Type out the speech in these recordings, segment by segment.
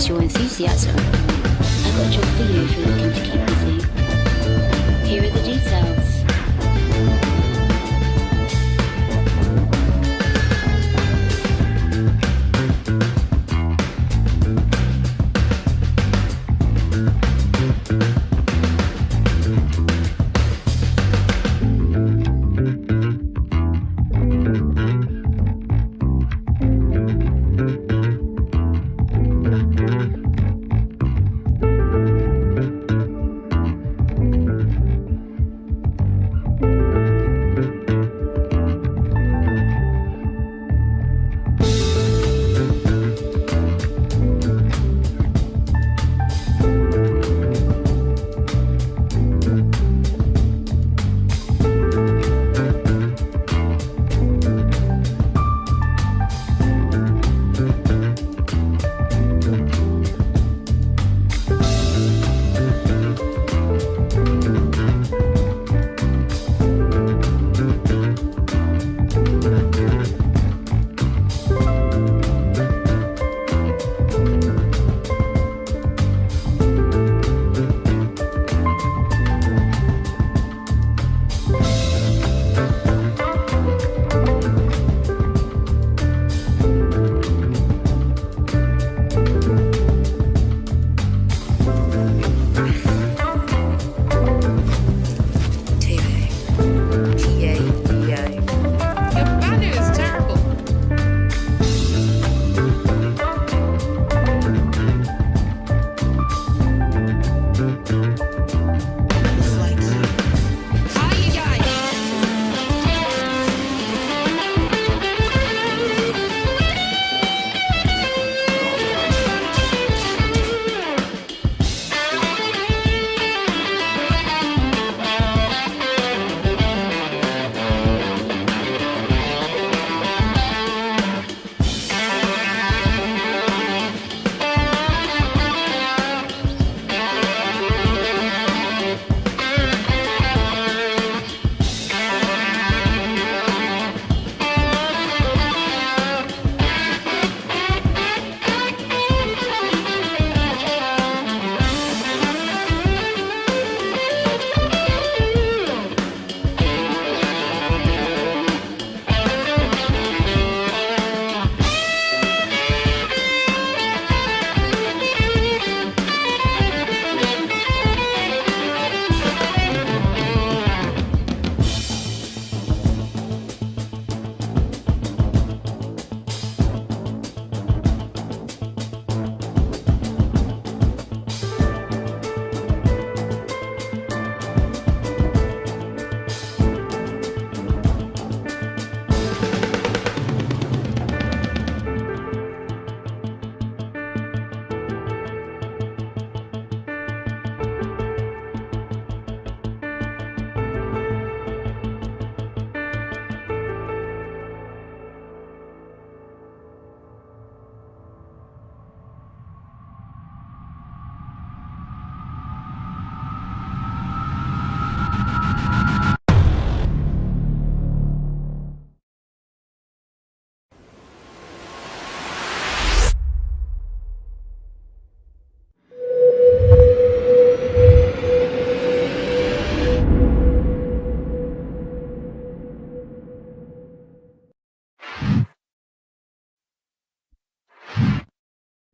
Your enthusiasm. I've got a job for you if you're looking to keep busy. Here are the details.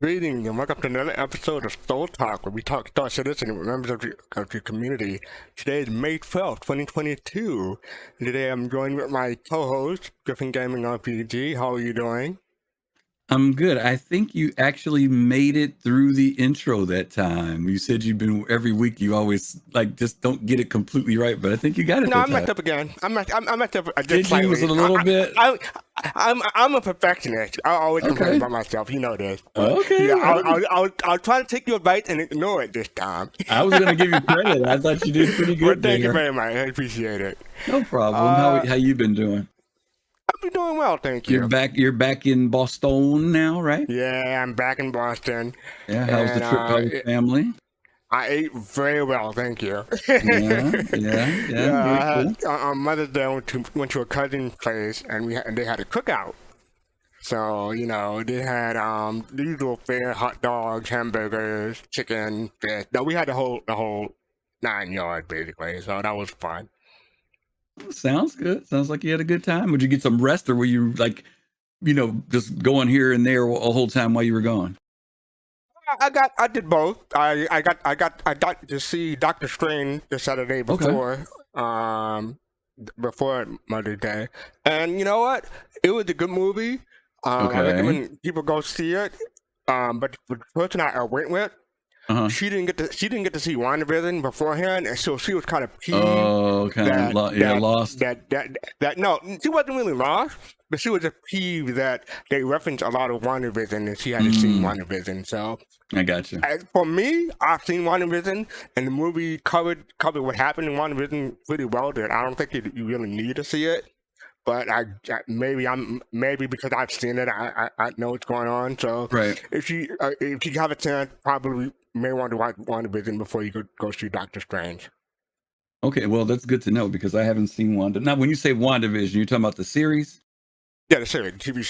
Greetings and welcome to another episode of Soul Talk, where we talk Star Citizen with members of the community. Today is May 12th, 2022. Today I'm joined with my co-host, GriffinGamingRPG. How are you doing? I'm good. I think you actually made it through the intro that time. You said you've been every week. You always just don't get it completely right, but I think you got it. No, I messed up again. I messed up just Did slightly. you? Was it a little bit? I'm a perfectionist. I always complain about myself. You know this. But, okay. I'll try to take your advice and ignore it this time. I was going to give you credit. I thought you did pretty good. Well, thank you very much. I appreciate it. No problem. How you been doing? I've been doing well, thank you. You're back in Boston now, right? Yeah, I'm back in Boston. Yeah, how's the trip? How's the family? I ate very well, thank you. Yeah. Cool. On Mother's Day, went to a cousin's place, and they had a cookout. So they had the usual fare: hot dogs, hamburgers, chicken, fish. No, we had the whole 9 yards basically. So that was fun. Sounds good. Sounds like you had a good time. Would you get some rest, or were you just going here and there a whole time while you were gone? I did both. I got to see Doctor Strange the Saturday before, before Mother's Day, and you know what? It was a good movie. I recommend people go see it. But the person I went with, she didn't get to see WandaVision beforehand, and so she was kind of peeved. Oh, lost. No, she wasn't really lost, but she was just peeved that they referenced a lot of WandaVision, and she hadn't seen WandaVision. So I got you. For me, I've seen WandaVision, and the movie covered what happened in WandaVision pretty well. That I don't think you really need to see it. But maybe because I've seen it, I know what's going on. So right. If you have a chance, probably may want to watch WandaVision before you go see Doctor Strange. Okay, well that's good to know because I haven't seen Wanda. Now, when you say WandaVision, you're talking about the series? Yeah, the series, TV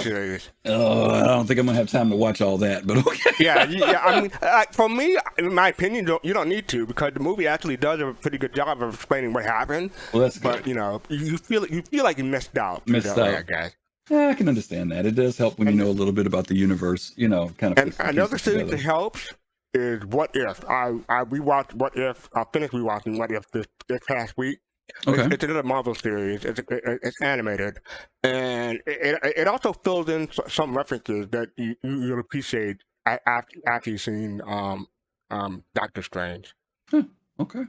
series. Oh, I don't think I'm gonna have time to watch all that, but okay. Yeah. I mean, for me, in my opinion, you don't need to because the movie actually does a pretty good job of explaining what happened. Well, that's good. But you feel like you missed out. I guess. Yeah, I can understand that. It does help when you know a little bit about the universe. Kind of. And another series that helps is What If. I rewatched What If. I finished rewatching What If this past week. Okay. It's another Marvel series. It's animated, and it also fills in some references that you'll appreciate after you've seen Doctor Strange. Okay,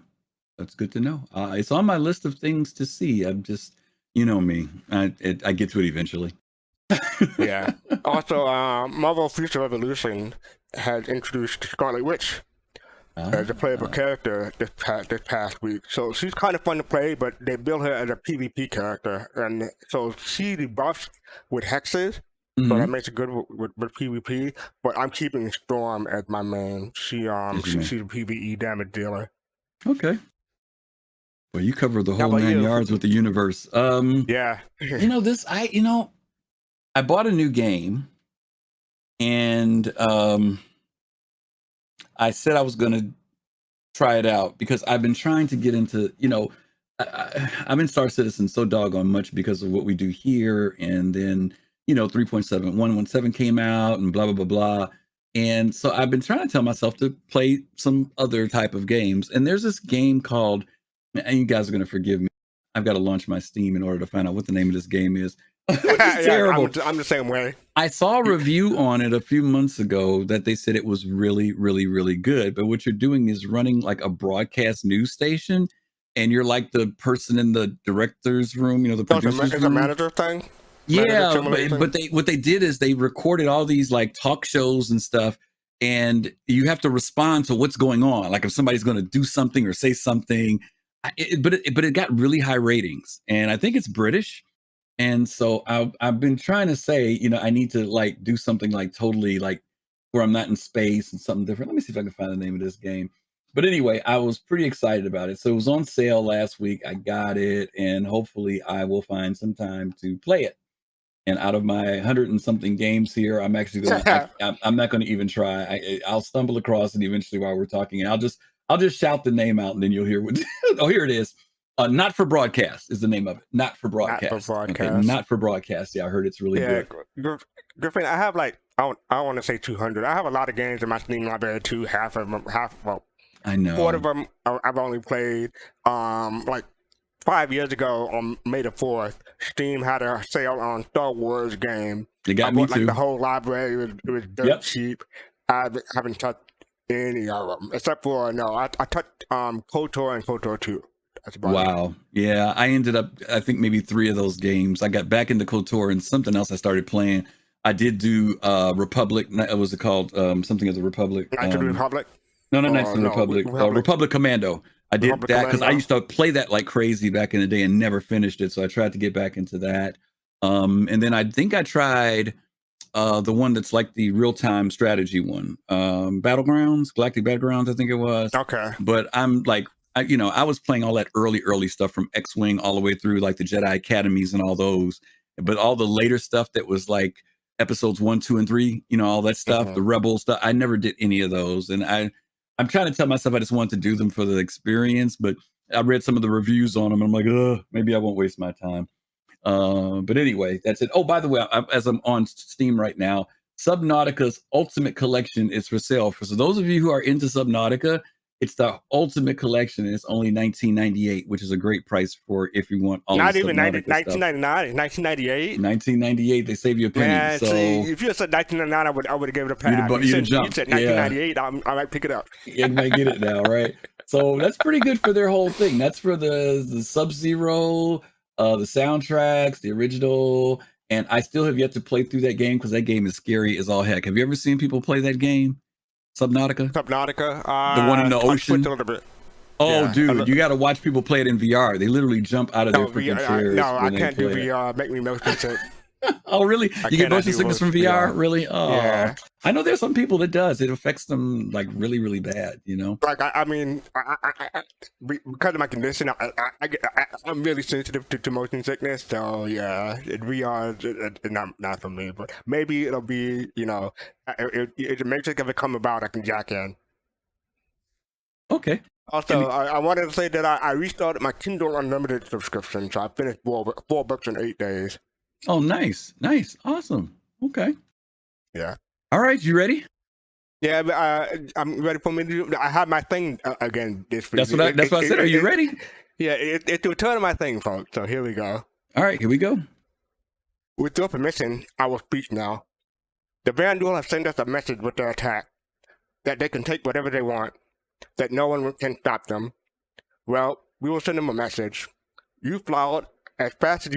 that's good to know. It's on my list of things to see. I'm just, me, I get to it eventually. Yeah. Also, Marvel Future Revolution has introduced Scarlet Witch as a playable character this past week. So she's kind of fun to play, but they built her as a PvP character, and so she debuffs with hexes, so that makes it good with PvP. But I'm keeping Storm as my main. She's a PvE damage dealer. Okay. Well, you cover the whole 9 yards with the universe. Yeah. I bought a new game, and I said I was going to try it out because I've been trying to get into, I'm in Star Citizen so doggone much because of what we do here. And then, 3.7.117 came out and blah, blah, blah, blah. And so I've been trying to tell myself to play some other type of games. And there's this game called, and you guys are going to forgive me, I've got to launch my Steam in order to find out what the name of this game is. Terrible. I'm the same way. I saw a review on it a few months ago that they said it was really, really, really good. But what you're doing is running like a broadcast news station, and you're like the person in the director's room, the producer's room. It's a manager thing? Yeah, but what they did is they recorded all these like talk shows and stuff, and you have to respond to what's going on. Like if somebody's going to do something or say something, but it got really high ratings, and I think it's British. And so I've been trying to say, I need to like do something like totally like where I'm not in space and something different. Let me see if I can find the name of this game. But anyway, I was pretty excited about it. So it was on sale last week. I got it, and hopefully I will find some time to play it. And out of my 100 and something games here, I'm actually I'm not going to even try. I'll stumble across it eventually while we're talking, and I'll just shout the name out, and then you'll hear what. Oh, here it is. Not for broadcast is the name of it. Not for broadcast. Not for broadcast. Okay, not for broadcast. Yeah, I heard it's really good. Griffin, I have like I want to say 200. I have a lot of games in my Steam library too. I know. Quarter of them I've only played. Like 5 years ago on May the 4th, Steam had a sale on Star Wars game. They got I me bought, too. Like the whole library. It was dirt cheap. I haven't touched any of them except for I touched KOTOR and KOTOR 2. That's about Wow. Yeah, I ended up, I think maybe 3 of those games. I got back into KOTOR and something else I started playing. I did do Republic. What was it called? Something of the Republic. Knights of the Republic? No, Knights of the Republic. Republic Commando. I did Republic that because I Commando. used to play that like crazy back in the day and never finished it. So I tried to get back into that. And then I think I tried the one that's like the real-time strategy one. Battlegrounds, Galactic Battlegrounds, I think it was. Okay. But I'm like, I was playing all that early stuff from X-Wing all the way through like the Jedi Academies and all those. But all the later stuff that was like episodes 1, 2, and 3, all that stuff, the Rebel stuff, I never did any of those. And I'm trying to tell myself I just want to do them for the experience, but I read some of the reviews on them and I'm like, maybe I won't waste my time. But anyway, that's it. Oh, by the way, as I'm on Steam right now, Subnautica's Ultimate Collection is for sale. So those of you who are into Subnautica, it's the Ultimate Collection, and it's only $19.98, which is a great price for if you want all. Not the even $19.99. It's $19.98. $19.98. They save you a penny. Man, so see, if you said $19.99, I would have given it a pass. You said $19.98. I might pick it up. You might get it now, right? So that's pretty good for their whole thing. That's for the Sub-Zero, the soundtracks, the original, and I still have yet to play through that game because that game is scary as all heck. Have you ever seen people play that game? Subnautica? The one in the ocean? A little bit. Oh, Yeah, dude, you got to watch people play it in VR. They literally jump out of their freaking chairs. No, I when they can't do play it. VR. Make me motion sick. Oh, really? You get motion sickness from VR? VR. Really? Oh, Yeah. I know there's some people that does. It affects them like really, really bad, Like, I mean, because of my condition, I'm really sensitive to motion sickness. So, yeah, VR is not for me. But maybe it'll be, if the Matrix ever come about, I can jack in. Okay. Also, I wanted to say that I restarted my Kindle Unlimited subscription, so I finished 4 books in 8 days. Oh, nice. Awesome. Okay. Yeah. All right, you ready? Yeah, but I'm ready for me to do. I have my thing again this week. That's what I said. Are you ready? Yeah, it's the return of my thing, folks. So here we go. All right, here we go. With your permission, I will speak now. The Vandal have sent us a message with their attack that they can take whatever they want, that no one can stop them. Well, we will send them a message. You fly out as fast as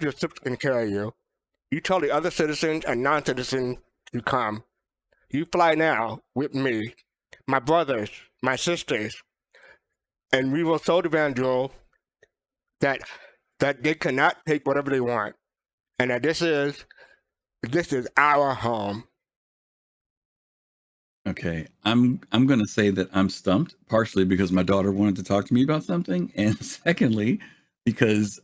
your ships can carry you. You tell the other citizens and non-citizens to come. You fly now with me, my brothers, my sisters, and we will show the Vandal that they cannot take whatever they want, and that this is our home. Okay, I'm gonna say that I'm stumped, partially because my daughter wanted to talk to me about something, and secondly, because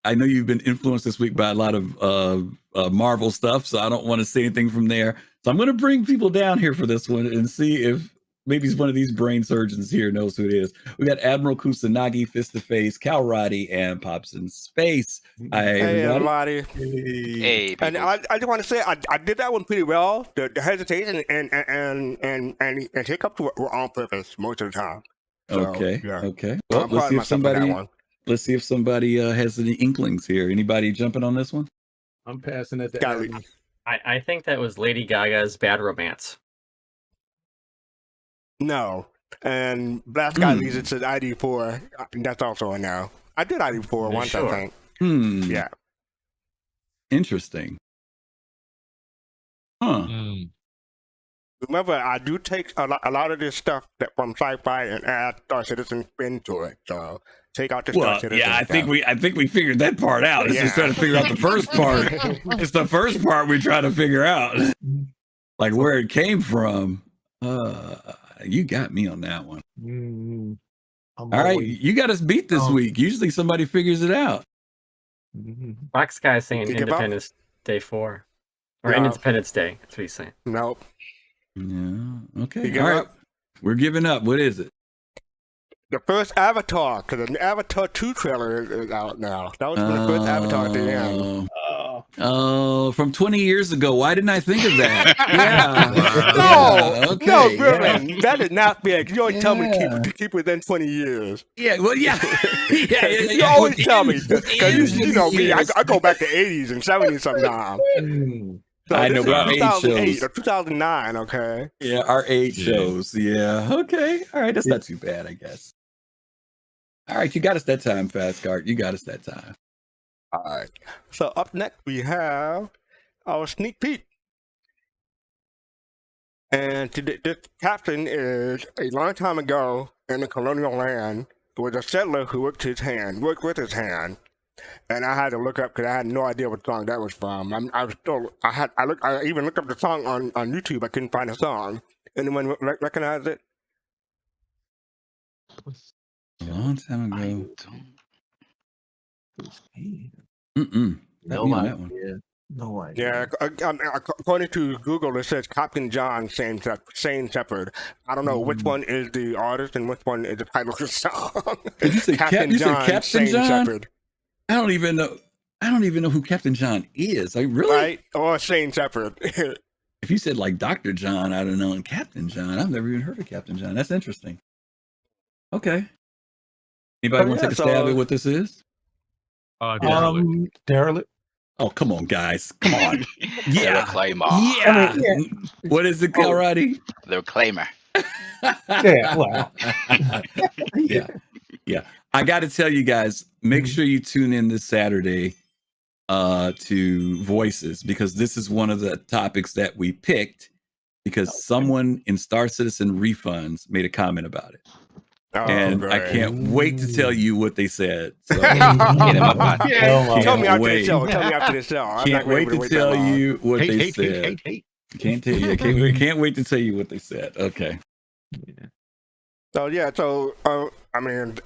I know you've been influenced this week by a lot of Marvel stuff, so I don't want to say anything from there. So I'm going to bring people down here for this one and see if maybe one of these brain surgeons here knows who it is. We got Admiral Kusanagi, Fist to Face, Cal Roddy, and Pops in Space. Hey, everybody. Hey, and I just want to say I did that one pretty well. The hesitation and hiccups were on purpose most of the time. So, okay. Yeah. Okay. Well, I'm let's see if somebody. one. Let's see if somebody has any inklings here. Anybody jumping on this one? I'm passing it to Got Abby. it. I think that was Lady Gaga's Bad Romance. No. And Blast Guy leads it to ID4. That's also a no. I did ID4 once, Sure. I think. Yeah. Interesting. Huh. Remember, I do take a lot of this stuff from sci-fi and add Star Citizen spin to it. So take out the Star Citizen. Yeah, I think we figured that part out. It's just Yeah. trying to figure out the first part. It's the first part we try to figure out, like where it came from. You got me on that one. All right, you got us beat this week. Usually somebody figures it out. Box Guy's saying You give up? Independence Day 4. Or No. Independence Day. That's what he's saying. Nope. Yeah. Okay. You give All right. up? We're giving up. What is it? The first Avatar, because the Avatar 2 trailer is out now. That was the first Avatar at the end. From 20 years ago. Why didn't I think of that? No, Griffin, that is not fair. You always tell me to keep within 20 years. Yeah, well, yeah. You always tell me. Because you know me, I go back to 80s and 70s sometimes. So I know, our age 2008 shows. or 2009, okay? Yeah, our age shows. Yeah, okay. All right, that's not too bad, I guess. All right, you got us that time, fastcart. You got us that time. All right. So up next, we have our sneak peek. And this captain is a long time ago in the colonial land was a settler who worked with his hand. And I had to look up because I had no idea what song that was from. I even looked up the song on YouTube. I couldn't find a song. Anyone recognize it? A long time ago. No idea. No idea. Yeah, according to Google, it says Captain John Sane Shepherd. I don't know which one is the artist and which one is the title of the song. Did you say Captain John Sane Shepherd? I don't even know who Captain John is. Like, really? Right? Or Sane Shepherd. If you said like Dr. John, I don't know, and Captain John, I've never even heard of Captain John. That's interesting. Okay. Anybody want to take a stab at what this is? Derelict. Oh, come on, guys. Come on. The Reclaimer. Yeah. What is it, already? The Reclaimer. Yeah, well. Yeah. I got to tell you guys, make sure you tune in this Saturday to Voices, because this is one of the topics that we picked because someone in Star Citizen Refunds made a comment about it. And great. I can't wait to tell you what they said. So, Tell me after the show. Can't wait to tell you what they said. Can't tell you. Can't wait to tell you what they said. Okay. So I mean,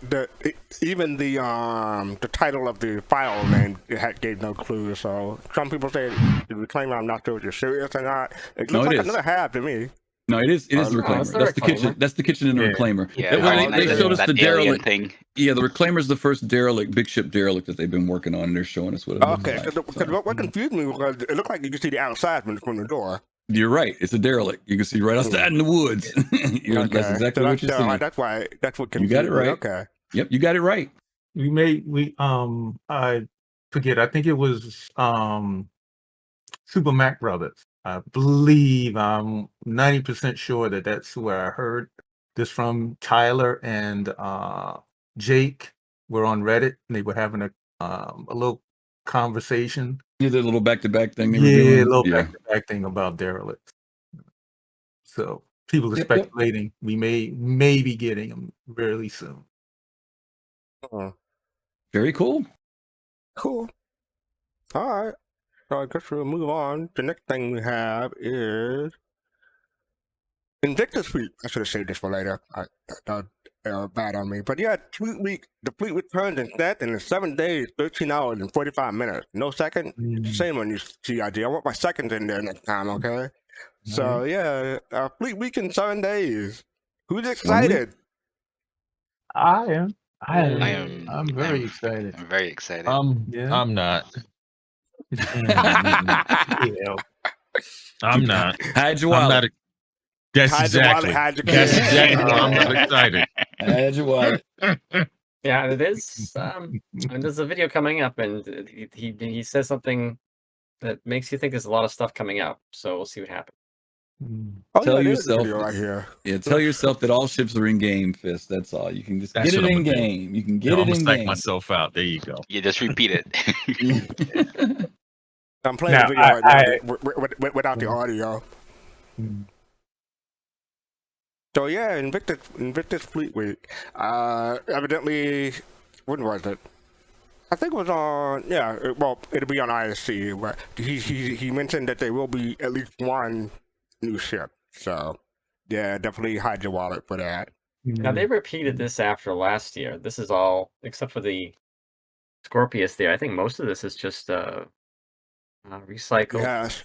even the title of the file name gave no clue. So some people say the Reclaimer. I'm not sure if you're serious or not. It looks like another half to me. No, it is the Reclaimer. That's the kitchen. That's the kitchen in the Reclaimer. Yeah, they showed us the derelict thing. Yeah, the Reclaimer's the first big ship derelict that they've been working on, and they're showing us what it looks like. Because what confused me was it looked like you could see the outside from the door. You're right. It's a derelict. You can see right outside in the woods. That's exactly what you're saying. That's what confused you got it right. Me. Okay. Yep, you got it right. I forget. I think it was Super Mac Brothers. I believe I'm 90% sure that's where I heard this from. Tyler and Jake were on Reddit, and they were having a little conversation. Yeah, the little back-to-back thing. A little back-to-back thing about derelicts. So people are speculating we may be getting them really soon. Very cool. Cool. All right. So I guess we'll move on. The next thing we have is Invictus Week. I should have saved this for later. Bad on me. But yeah, Fleet Week. The fleet returns and set in 7 days, 13 hours, and 45 minutes. No second. Same on your CID. I want my seconds in there next time, okay? So yeah, Fleet Week in 7 days. Who's excited? I am. I'm very excited. I'm very excited. I'm not. I'm not. Hide your wallet. That's exactly why I'm not excited. Hide your wallet. Yeah, it is. And there's a video coming up, and he says something that makes you think there's a lot of stuff coming up. So we'll see what happens. Tell yourself right here. Yeah, tell yourself that all ships are in game, Fist. That's all. You can just get it in game. You can get it in game. Psych myself out. There you go. You just repeat it. I'm playing the video right now without the audio. So yeah, Invictus Fleet Week. Evidently, when was it? I think it was on. Yeah, well, it'll be on ISC. But he mentioned that there will be at least one new ship. So yeah, definitely hide your wallet for that. Now they repeated this after last year. This is all except for the Scorpius there. I think most of this is just recycled.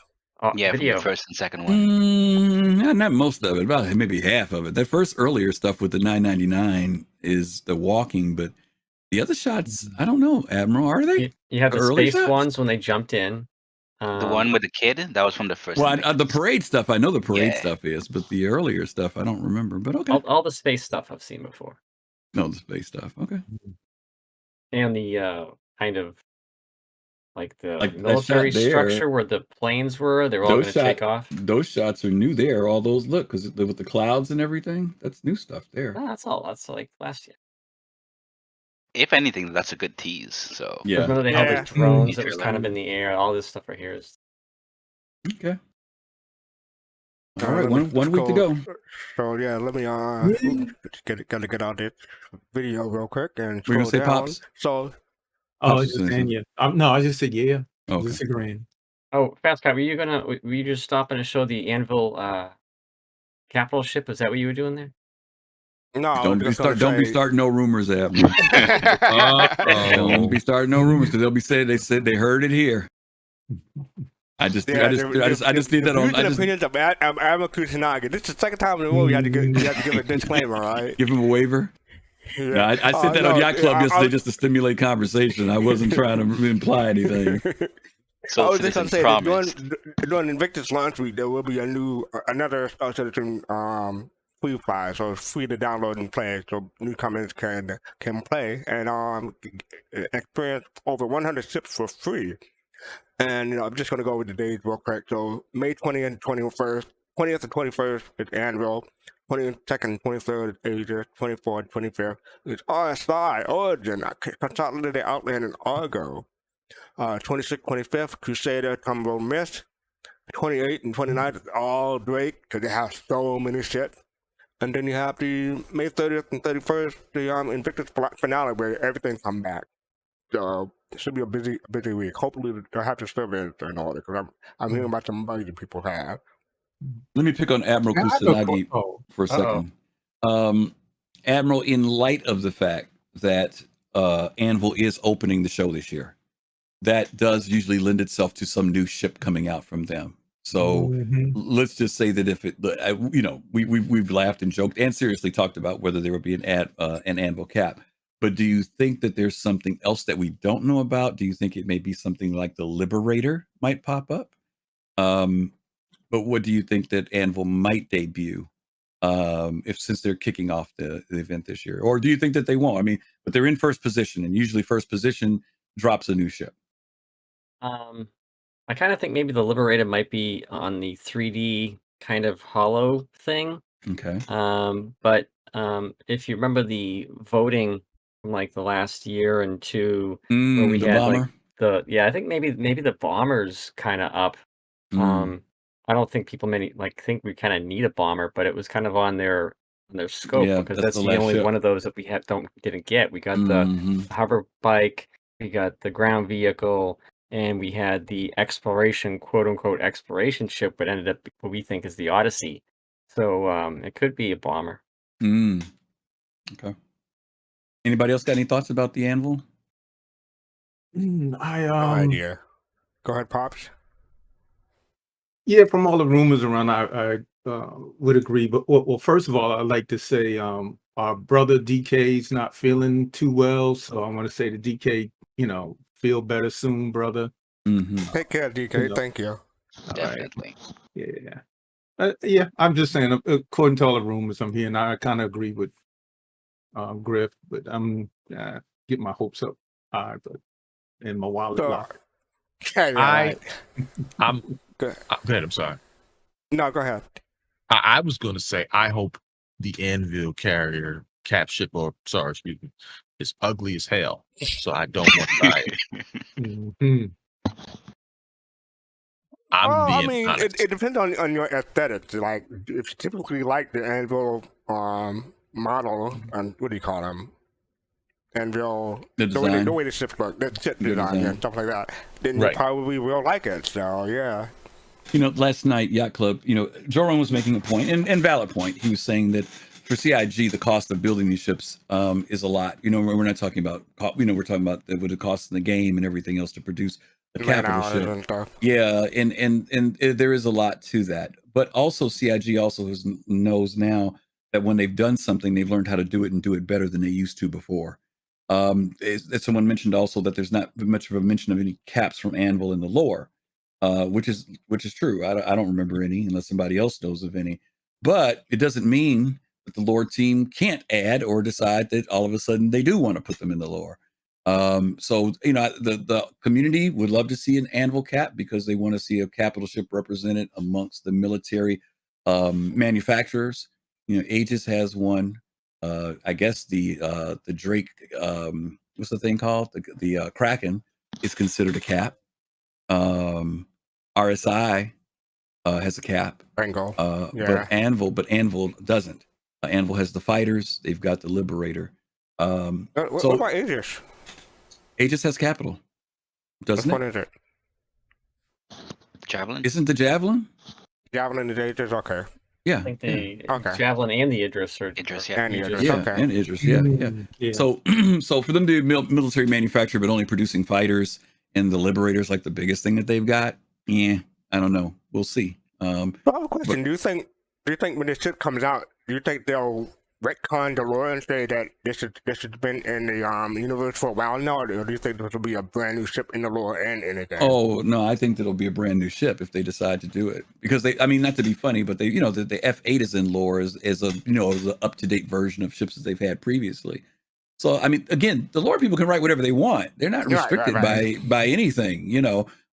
Yeah, video. From the first and second one. Not most of it, about maybe half of it. That first earlier stuff with the 999 is the walking, but the other shots, I don't know, Admiral, are they? You have the space ones when they jumped in. The one with the kid? That was from the first. Well, the parade stuff, I know the parade Yeah. stuff is, but the earlier stuff, I don't remember. But okay. All the space stuff I've seen before. No, the space stuff. Okay. And the kind of like the Like that military shot there, structure where the planes were, they were all going to take off. Those shots are new there. All those, look, because with the clouds and everything, that's new stuff there. No, that's all. That's like last year. If anything, that's a good tease. So Yeah. Remember they had the drones that was kind of in the air. All this stuff right here is. Okay. All right, one week to go. So yeah, let me get out this video real quick and we're gonna say down. Pops. So I was just saying yeah. No, I just said yeah. Okay. Just agreeing. Oh, fastcart, were you just stopping to show the Anvil capital ship? Is that what you were doing there? no, Don't be starting no rumors, Admiral. Don't be starting no rumors because they'll be saying they heard it here. I just need that on. Opinions of Admiral Kusanagi. This is the second time in a row you have to give a disclaimer, right? Give him a waiver. Yeah. No, I said that on Yacht Club yesterday just to stimulate conversation. I wasn't trying to imply anything. So I was just going to say that during Invictus launch week, there will be another Star Citizen free file, so it's free to download and play, so newcomers can play and experience over 100 ships for free. And I'm just going to go over the days real quick. So May 20th and 21st, 20th and 21st is Anvil, 22nd and 23rd is Asia, 24th and 25th is RSI, Origin, Consolidated Outland, and Argo. 26th, 25th, Crusader, Tumble Mist. 28th and 29th is all Drake, because they have so many ships. And then you have the May 30th and 31st, the Invictus finale, where everything comes back. So it should be a busy week. Hopefully they'll have the surveys in order, because I'm hearing about some money that people have. Let me pick on Admiral Kusanagi for a second. Admiral, in light of the fact that Anvil is opening the show this year, that does usually lend itself to some new ship coming out from them. So let's just say that if it, we've laughed and joked and seriously talked about whether there would be an Anvil cap. But do you think that there's something else that we don't know about? Do you think it may be something like the Liberator might pop up? But what do you think that Anvil might debut since they're kicking off the event this year? Or do you think that they won't? I mean, but they're in first position, and usually first position drops a new ship. I kind of think maybe the Liberator might be on the 3D kind of hollow thing. Okay. But if you remember the voting from like the last year and two, where we had bomber? I think maybe the bomber's kind of up. I don't think people think we kind of need a bomber, but it was kind of on their scope because that's the only ship. One of those that we didn't get. We got the hover bike, we got the ground vehicle, and we had the exploration, quote unquote exploration ship, but ended up what we think is the Odyssey. So it could be a bomber. Okay. Anybody else got any thoughts about the Anvil? No idea. Go ahead, Pops. Yeah, from all the rumors around, I would agree. But well, first of all, I'd like to say our brother DK's not feeling too well, so I want to say to DK, feel better soon, brother. Take care, DK. Thank you. Definitely. Right. Yeah. I'm just saying, according to all the rumors I'm hearing, I kind of agree with Griff, but I'm getting my hopes up high, but in my wallet. I'm go ahead. I'm sorry. No, go ahead. I was going to say, I hope the Anvil carrier cap ship, is ugly as hell. So I don't want to buy it. It depends on your aesthetics. Like, if you typically like the Anvil model, and what do you call them? Anvil, the way the ships look, the ship design and stuff like that, then you probably will like it. So, yeah. Last night, Yacht Club, Joran was making a point, and valid point. He was saying that for CIG, the cost of building these ships is a lot. We're not talking about, we're talking about what it costs in the game and everything else to produce a capital ship. Yeah, and there is a lot to that. But also, CIG also knows now that when they've done something, they've learned how to do it and do it better than they used to before. Someone mentioned also that there's not much of a mention of any caps from Anvil in the lore. which is true. I don't remember any unless somebody else knows of any. But it doesn't mean that the lore team can't add or decide that all of a sudden they do want to put them in the lore. So the community would love to see an anvil cap because they want to see a capital ship represented amongst the military manufacturers. Aegis has one. I guess the Drake, what's the thing called? The Kraken is considered a cap. RSI has a cap. Angle. But Anvil doesn't. Anvil has the fighters. They've got the Liberator. What about Aegis? Aegis has capital, doesn't Which it? one is it? Javelin? Isn't the Javelin? Javelin is Aegis, okay. Yeah. I think the Okay. Javelin and the Idris are Idris, And yeah. Idris, Yeah, okay. and Idris, yeah. So, so for them to be military manufacturer, but only producing fighters and the Liberators, like the biggest thing that they've got, I don't know. We'll see. I have a question. Do you think when this shit comes out, do you think they'll retcon the lore and say that this has been in the universe for a while now, or do you think this will be a brand new ship in the lore and in the game? Oh no, I think that'll be a brand new ship if they decide to do it, because not to be funny, but they, the F8 is in lore as a up to date version of ships that they've had previously. So again, the lore people can write whatever they want. They're not restricted by anything,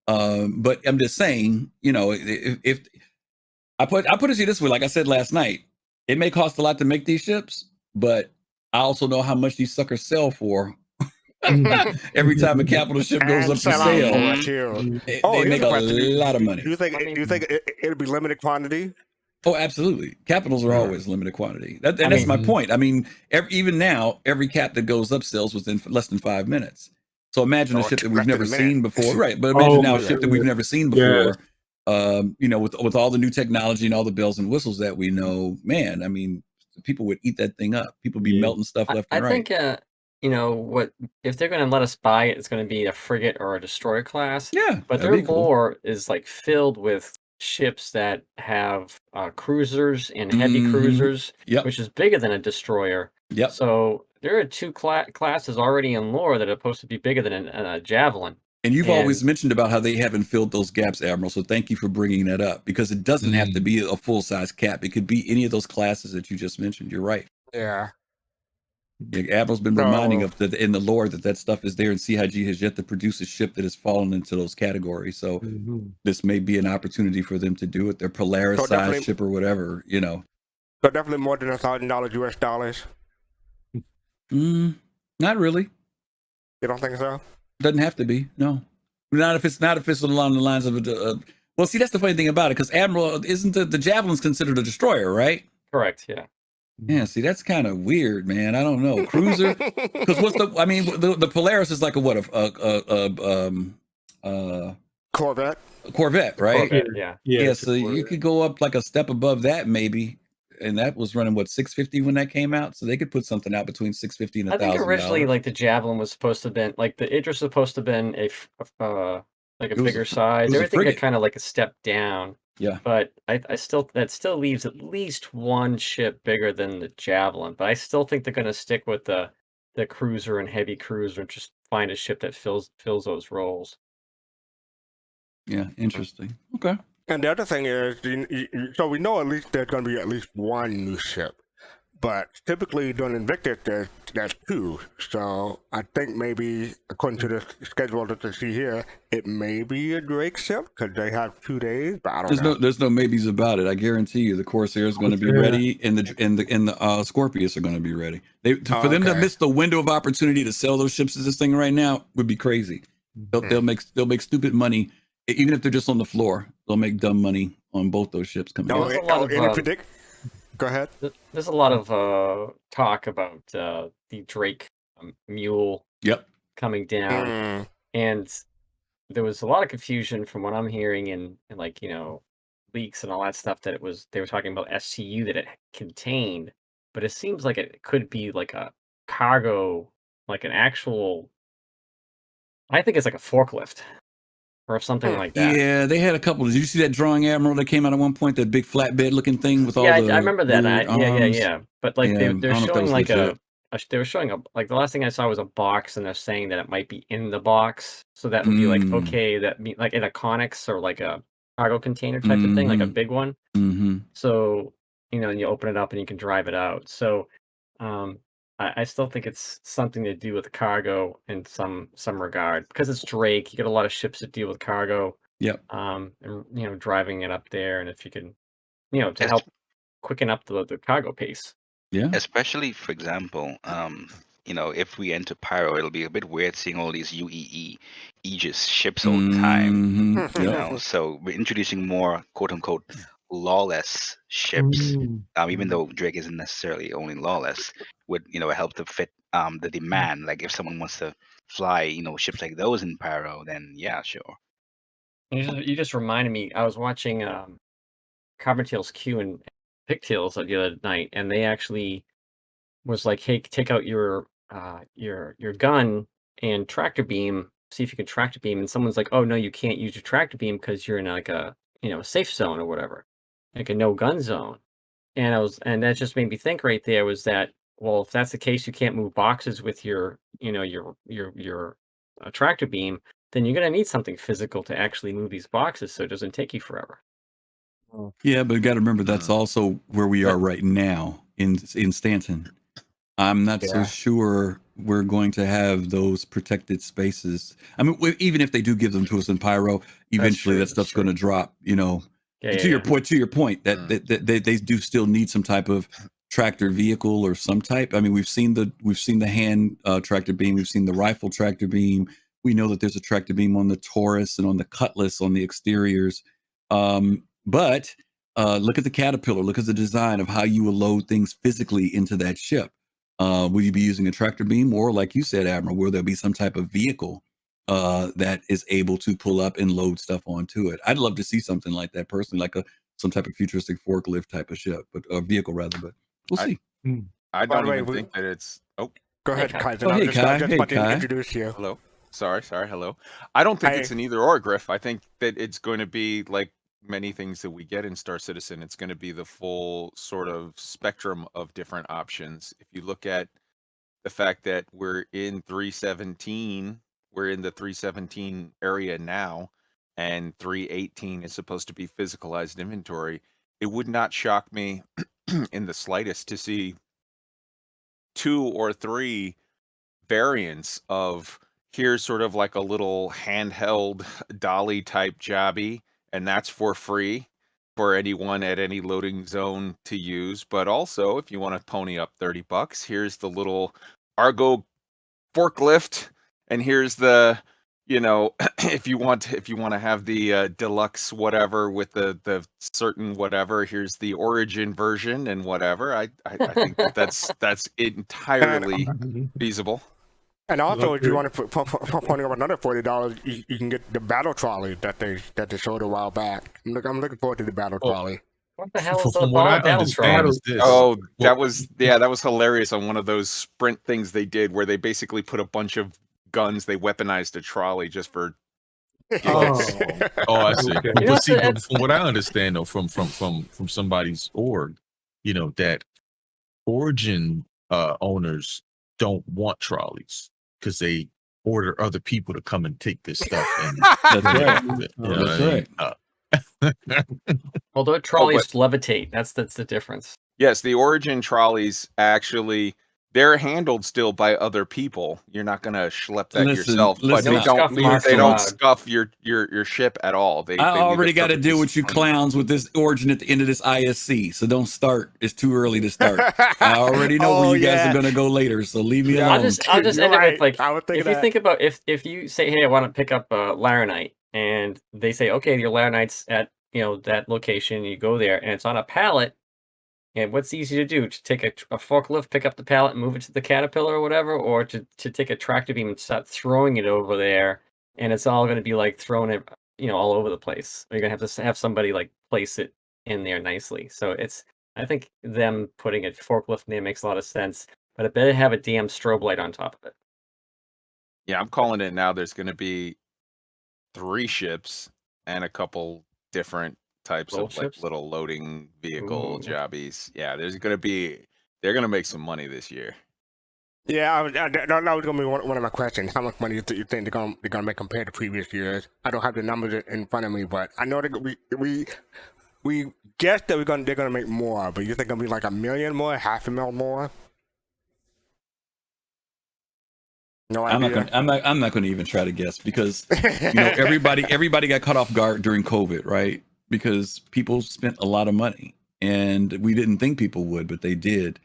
But I'm just saying, if I put it to you this way, like I said last night, it may cost a lot to make these ships, but I also know how much these suckers sell for. Every time a capital ship goes up for sale, they make a lot of money. Do you think it'll be limited quantity? Oh, absolutely. Capitals are always limited quantity. That's my point. Even now, every cap that goes up sells within less than 5 minutes. So imagine a ship that we've never seen before, right? But imagine now a ship that we've never seen before. With all the new technology and all the bells and whistles that we know, man, people would eat that thing up. People be melting stuff left and right. I think, what if they're going to let us buy it, it's going to be a frigate or a destroyer class. Yeah, but their lore is like filled with ships that have cruisers and heavy cruisers, which is bigger than a destroyer. Yep. So there are two classes already in lore that are supposed to be bigger than a Javelin. And you've always mentioned about how they haven't filled those gaps, Admiral. So thank you for bringing that up, because it doesn't have to be a full-size cap. It could be any of those classes that you just mentioned. You're right. Yeah. Admiral's been reminding of in the lore that stuff is there, and CIG has yet to produce a ship that has fallen into those categories. So this may be an opportunity for them to do it. Their Polaris-sized ship or whatever, So definitely more than $1,000 US dollars. Not really. You don't think so? Doesn't have to be. No, not if it's along the lines of well, see, that's the funny thing about it, because Admiral isn't the Javelin's considered a destroyer, right? Correct. Yeah. Yeah. See, that's kind of weird, man. I don't know. Cruiser, because the Polaris is like a Corvette. Corvette, right? Corvette, yeah. So you could go up like a step above that, maybe. And that was running $650 when that came out, so they could put something out between $650 and $1,000. I think originally, like the Javelin was supposed to have been like the Idris was supposed to have been a bigger size. Everything got kind of like a step down. Yeah, but that still leaves at least one ship bigger than the Javelin. But I still think they're going to stick with the cruiser and heavy cruiser and just find a ship that fills those roles. Yeah, interesting. Okay. And the other thing is, so we know at least there's going to be at least one new ship, but typically during Invictus there's two. So I think maybe according to the schedule that you see here, it may be a Drake ship because they have 2 days. But I don't know. There's no maybes about it. I guarantee you, the Corsair is going to be ready, and the Scorpius are going to be ready. For them to miss the window of opportunity to sell those ships as this thing right now would be crazy. They'll make stupid money. Even if they're just on the floor, they'll make dumb money on both those ships coming out. Go ahead. There's a lot of talk about the Drake mule coming down. And there was a lot of confusion from what I'm hearing in leaks and all that stuff that they were talking about SCU that it contained. But it seems like it could be like a cargo, like an actual, I think it's like a forklift. Or something like that. Yeah, they had a couple. Did you see that drawing, Admiral, that came out at one point? That big flatbed looking thing with all the I remember that. Yeah. But they're showing like a they were showing like the last thing I saw was a box, and they're saying that it might be in the box, so that would be like okay, like in a Connex or like a cargo container type of thing, like a big one. So and you open it up and you can drive it out. So I still think it's something to do with the cargo in some regard, because it's Drake. You get a lot of ships that deal with cargo. Yep. And driving it up there, and if you can, to help quicken up the cargo pace. Yeah. Especially, for example, if we enter Pyro, it'll be a bit weird seeing all these UEE Aegis ships all the time. So we're introducing more quote unquote lawless ships. Even though Drake isn't necessarily only lawless, would help to fit the demand. Like if someone wants to fly, ships like those in Pyro, then yeah, sure. You just reminded me. I was watching Carbontail's Q and Pigtails the other night, and they actually was like, "Hey, take out your gun and tractor beam. See if you can tractor beam." And someone's like, "Oh no, you can't use your tractor beam because you're in like a safe zone or whatever, like a no gun zone." And that just made me think right there was that, well, if that's the case, you can't move boxes with your tractor beam, then you're gonna need something physical to actually move these boxes, so it doesn't take you forever. Yeah, but you got to remember that's also where we are right now in Stanton. I'm not so sure we're going to have those protected spaces. I mean, even if they do give them to us in Pyro, eventually that stuff's going to drop. To your point, that they do still need some type of tractor vehicle or some type. I mean, we've seen the hand tractor beam, we've seen the rifle tractor beam. We know that there's a tractor beam on the Taurus and on the Cutlass on the exteriors. But look at the Caterpillar. Look at the design of how you will load things physically into that ship. Will you be using a tractor beam, or like you said, Admiral, will there be some type of vehicle that is able to pull up and load stuff onto it? I'd love to see something like that personally, like some type of futuristic forklift type of ship, but a vehicle rather. But we'll see. I don't even think that it's. Oh, go ahead, Kai. Oh, hey, Kai. Just about to introduce you. Hello. Sorry. Hello. I don't think it's an either or, Griff. I think that it's going to be like many things that we get in Star Citizen. It's going to be the full sort of spectrum of different options. If you look at the fact that we're in 317, we're in the 317 area now, and 318 is supposed to be physicalized inventory, it would not shock me in the slightest to see 2 or 3 variants of, here's sort of like a little handheld dolly type jobby, and that's for free for anyone at any loading zone to use. But also, if you want to pony up $30, here's the little Argo forklift, and here's the if you want to have the deluxe whatever with the certain whatever, here's the origin version and whatever. I think that's entirely feasible. And also, if you want to pony up another $40, you can get the battle trolley that they showed a while back. I'm looking forward to the battle trolley. What the hell is From what I understand is this. Oh, that was hilarious on one of those sprint things they did where they basically put a bunch of guns, they weaponized a trolley just for I see. Okay. But see, from what I understand though, from somebody's org, that Origin owners don't want trolleys because they order other people to come and take this stuff. And that's right. Although trolleys levitate, that's the difference. Yes, the Origin trolleys actually, they're handled still by other people. You're not going to schlep that yourself, but they don't scuff your ship at all. I already got to deal with you clowns with this Origin at the end of this ISC, so don't start. It's too early to start. I already know where you guys are going to go later, so leave me alone. I'll just end it with, like, if you think about, if you say, hey, I want to pick up Laranite, and they say, okay, your Laranite's at that location, you go there, and it's on a pallet. And what's easy to do? To take a forklift, pick up the pallet, and move it to the Caterpillar or whatever, or to take a tractor beam and start throwing it over there, and it's all going to be like thrown it, all over the place. You're going to have to have somebody like place it in there nicely. So I think them putting a forklift in there makes a lot of sense, but it better have a damn strobe light on top of it. Yeah, I'm calling it now. There's going to be 3 ships and a couple different types of like little loading vehicle jobbies. Yeah, they're going to make some money this year. Yeah, that was gonna be one of my questions. How much money do you think they're gonna make compared to previous years? I don't have the numbers in front of me, but I know that we guess that they're gonna make more. But you think it'll be like $1 million more, $500,000 more? No idea. I'm not going to even try to guess because everybody got caught off guard during COVID, right? Because people spent a lot of money, and we didn't think people would, but they did.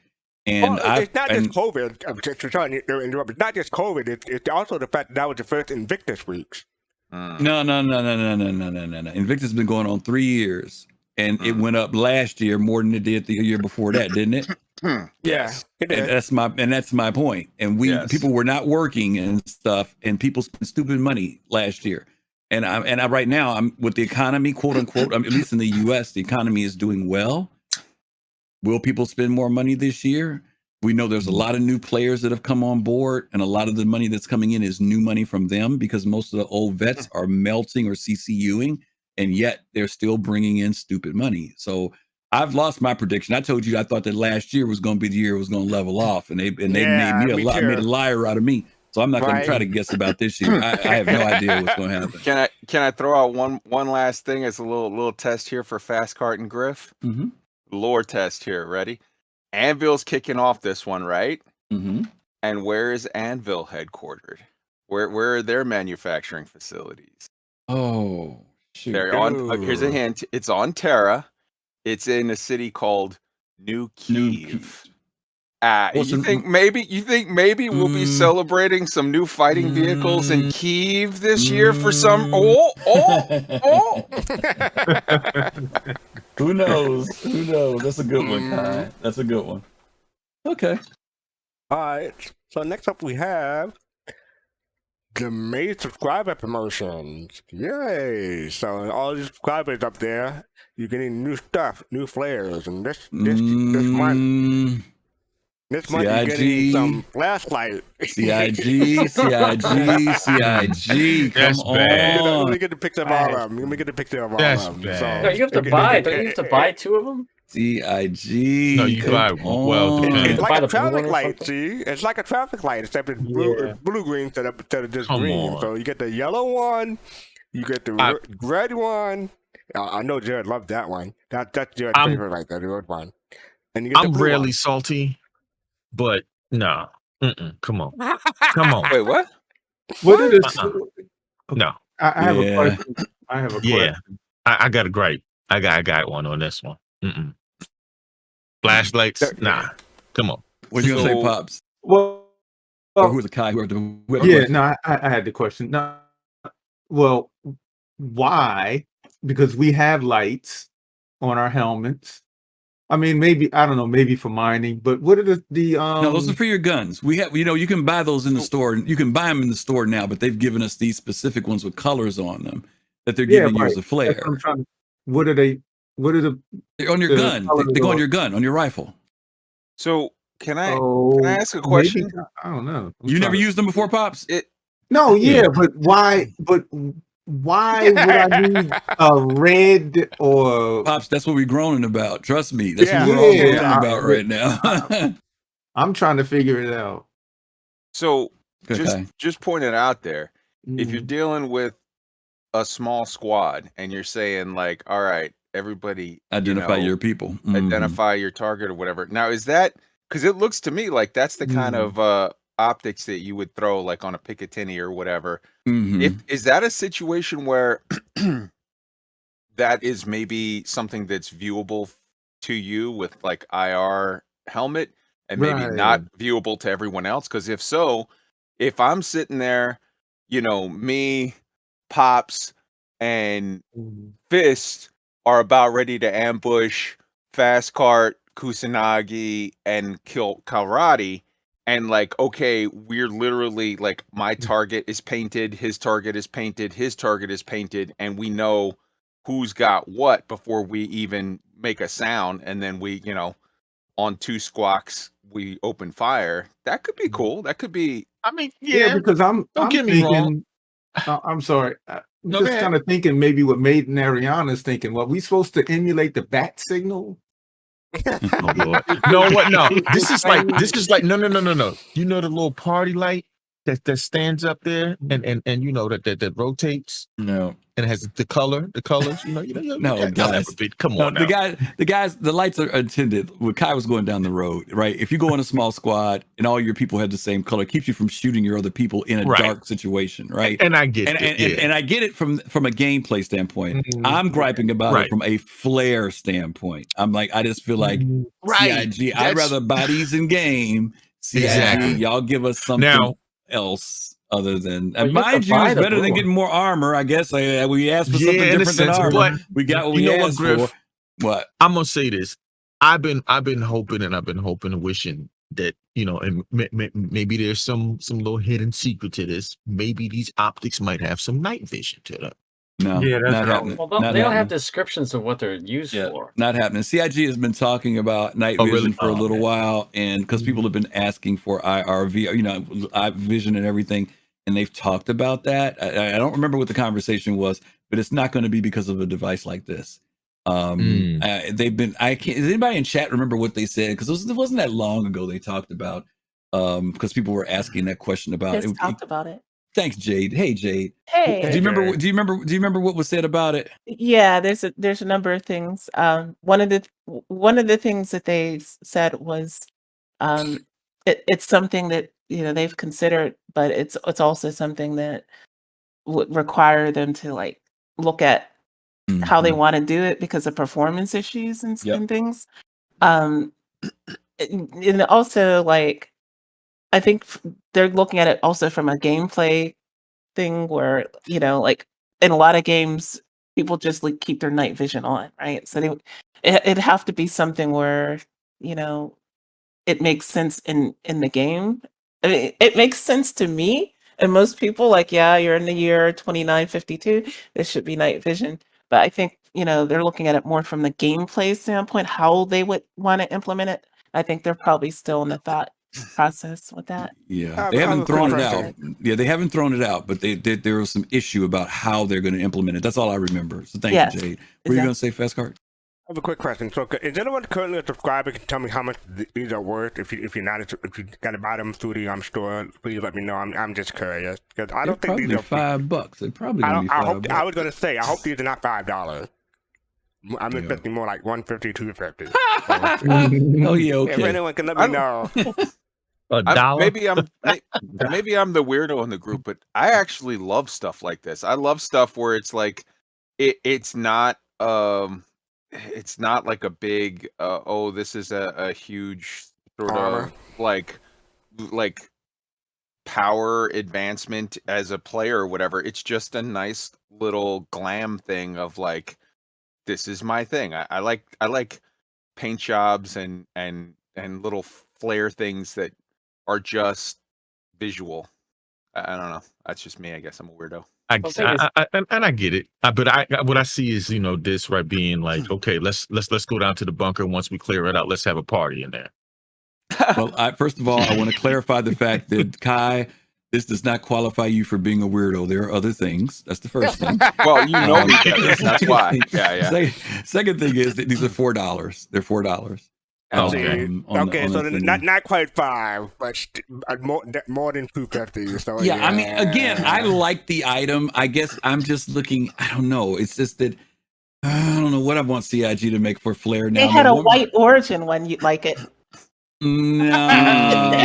And it's not just COVID. I'm sorry to interrupt. It's not just COVID. It's also the fact that was the first Invictus weeks. No. Invictus has been going on 3 years, and it went up last year more than it did the year before that, didn't it? Yes, it did. And that's my point. And people were not working and stuff, and people spent stupid money last year. And I right now I'm with the economy, quote unquote. At least in the U.S., the economy is doing well. Will people spend more money this year? We know there's a lot of new players that have come on board, and a lot of the money that's coming in is new money from them because most of the old vets are melting or CCUing, and yet they're still bringing in stupid money. So I've lost my prediction. I told you I thought that last year was going to be the year it was going to level off, and they made a liar out of me. So I'm not going to try to guess about this year. I have no idea what's going to happen. Can I throw out one last thing as a little test here for Fastcart and Griff? Mm-hmm. Lore test here. Ready? Anvil's kicking off this one, right? Mm-hmm. And where is Anvil headquartered? Where are their manufacturing facilities? Oh, shoot. They're on. Here's a hint. It's on Terra. It's in a city called New Kiev. You think maybe we'll be celebrating some new fighting vehicles in Kiev this year for some? Oh. Who knows? That's a good one, Kai. That's a good one. Okay. All right. So next up we have the May subscriber promotions. Yay! So all these subscribers up there, you're getting new stuff, new flares, and this month. This month you're getting some flashlight. CIG. Come on. Let me get the picture of all of them. No, you have to buy. Don't you have to buy 2 of them? CIG. No, you buy well. It's like a traffic light. See, it's like a traffic light, except it's blue green instead of just green. So you get the yellow one, you get the red one. I know Jared loved that one. That's Jared's favorite, right there, the red one. And you get I'm rarely salty, but no. Come on. Wait, what? What is it? No. I have a question. Yeah, I got a gripe. I got one on this one. Flashlights? Nah. Come on. What are you gonna say, Pops? Well, who was the Kai? I had the question. No, well, why? Because we have lights on our helmets. I mean, maybe I don't know, maybe for mining. But what are the No, those are for your guns. We have, you can buy those in the store. You can buy them in the store now, but they've given us these specific ones with colors on them that they're giving you as a flare. What are they? What are They're on your gun. They go on your gun, on your rifle. So can I ask a question? Maybe, I don't know. You never used them before, Pops? No, yeah, but why? But why would I need a red or Pops? That's what we're groaning about. Trust me, that's what we're all groaning about right now. I'm trying to figure it out. So just point it out there. If you're dealing with a small squad and you're saying like, all right, everybody identify your people, identify your target or whatever. Now, is that because it looks to me like that's the kind of optics that you would throw like on a Picatinny or whatever. Is that a situation where that is maybe something that's viewable to you with like IR helmet and maybe not viewable to everyone else? Because if so, if I'm sitting there, me, Pops, and Fist are about ready to ambush Fastcart, Kusanagi, and kill Kalrati, and like, okay, we're literally like, my target is painted, his target is painted, his target is painted, and we know who's got what before we even make a sound, and then we, on 2 squawks, we open fire. That could be cool. That could be. I mean, yeah, because don't get me wrong. I'm sorry. I'm just kind of thinking maybe what Maiden Ariana's thinking. Well, we supposed to emulate the bat signal? Oh Lord. No, what? No. This is like no. You know the little party light that stands up there and you know that rotates. No. And it has the colors. No, guys. Come on, now. The lights are intended. When Kai was going down the road, right? If you go in a small squad and all your people have the same color, it keeps you from shooting your other people in a dark situation, right? And I get it. And I get it from a gameplay standpoint. I'm griping about it from a flair standpoint. I'm like, I just feel like CIG. I'd rather bodies in game. CIG, y'all give us something else. Other than, mind you, it's better than getting more armor. I guess we asked for something different than armor. But we got what we asked for. What? I'm gonna say this. I've been hoping and wishing that, you know, and maybe there's some little hidden secret to this. Maybe these optics might have some night vision to them. No, not happening. Well, they don't have descriptions of what they're used for. Not happening. CIG has been talking about night vision for a little while, and because people have been asking for IRV, you know, eye vision and everything. And they've talked about that. I don't remember what the conversation was, but it's not going to be because of a device like this. They've been. Does anybody in chat remember what they said? Because it wasn't that long ago they talked about. Because people were asking that question about it. Talked about it. Thanks, Jade. Hey, Jade. Hey. Do you remember what was said about it? Yeah, there's a number of things. One of the things that they said was, it's something that, you know, they've considered, but it's also something that would require them to like look at how they want to do it because of performance issues and things. And also, like, I think they're looking at it also from a gameplay thing where, you know, like in a lot of games, people just like keep their night vision on, right? So it'd have to be something where, you know, it makes sense in the game. I mean, it makes sense to me and most people, like, yeah, you're in the year 2952, there should be night vision. But I think, you know, they're looking at it more from the gameplay standpoint, how they would want to implement it. I think they're probably still in the thought process with that. Yeah, they haven't thrown it out. Yeah, they haven't thrown it out, but there was some issue about how they're going to implement it. That's all I remember. So thank you, Jade. What are you going to say, Fastcart? I have a quick question. So, is anyone currently a subscriber can tell me how much these are worth? If you got to buy them through the store, please let me know. I'm just curious because I don't think these are $5. They're probably going to be $5. I was going to say I hope these are not $5. I'm expecting more like $150, $250. Oh yeah, okay. If anyone can let me know. Maybe I'm the weirdo in the group, but I actually love stuff like this. I love stuff where it's like it's not like a big this is a huge sort of like power advancement as a player or whatever. It's just a nice little glam thing of like, this is my thing. I like paint jobs and little flair things that are just visual. I don't know. That's just me. I guess I'm a weirdo. I get it, but what I see is, you know, this right being like, okay, let's go down to the bunker. Once we clear it out, let's have a party in there. Well, first of all, I want to clarify the fact that Kai, this does not qualify you for being a weirdo. There are other things. That's the first thing. Well, you know me better. That's why. Yeah. Second thing is that these are $4. They're $4. Okay, so not quite $5, but more than $250. So yeah, I mean, again, I like the item. I guess I'm just looking. I don't know. It's just that I don't know what I want CIG to make for Flare now. They had a white origin one. You'd like it. No.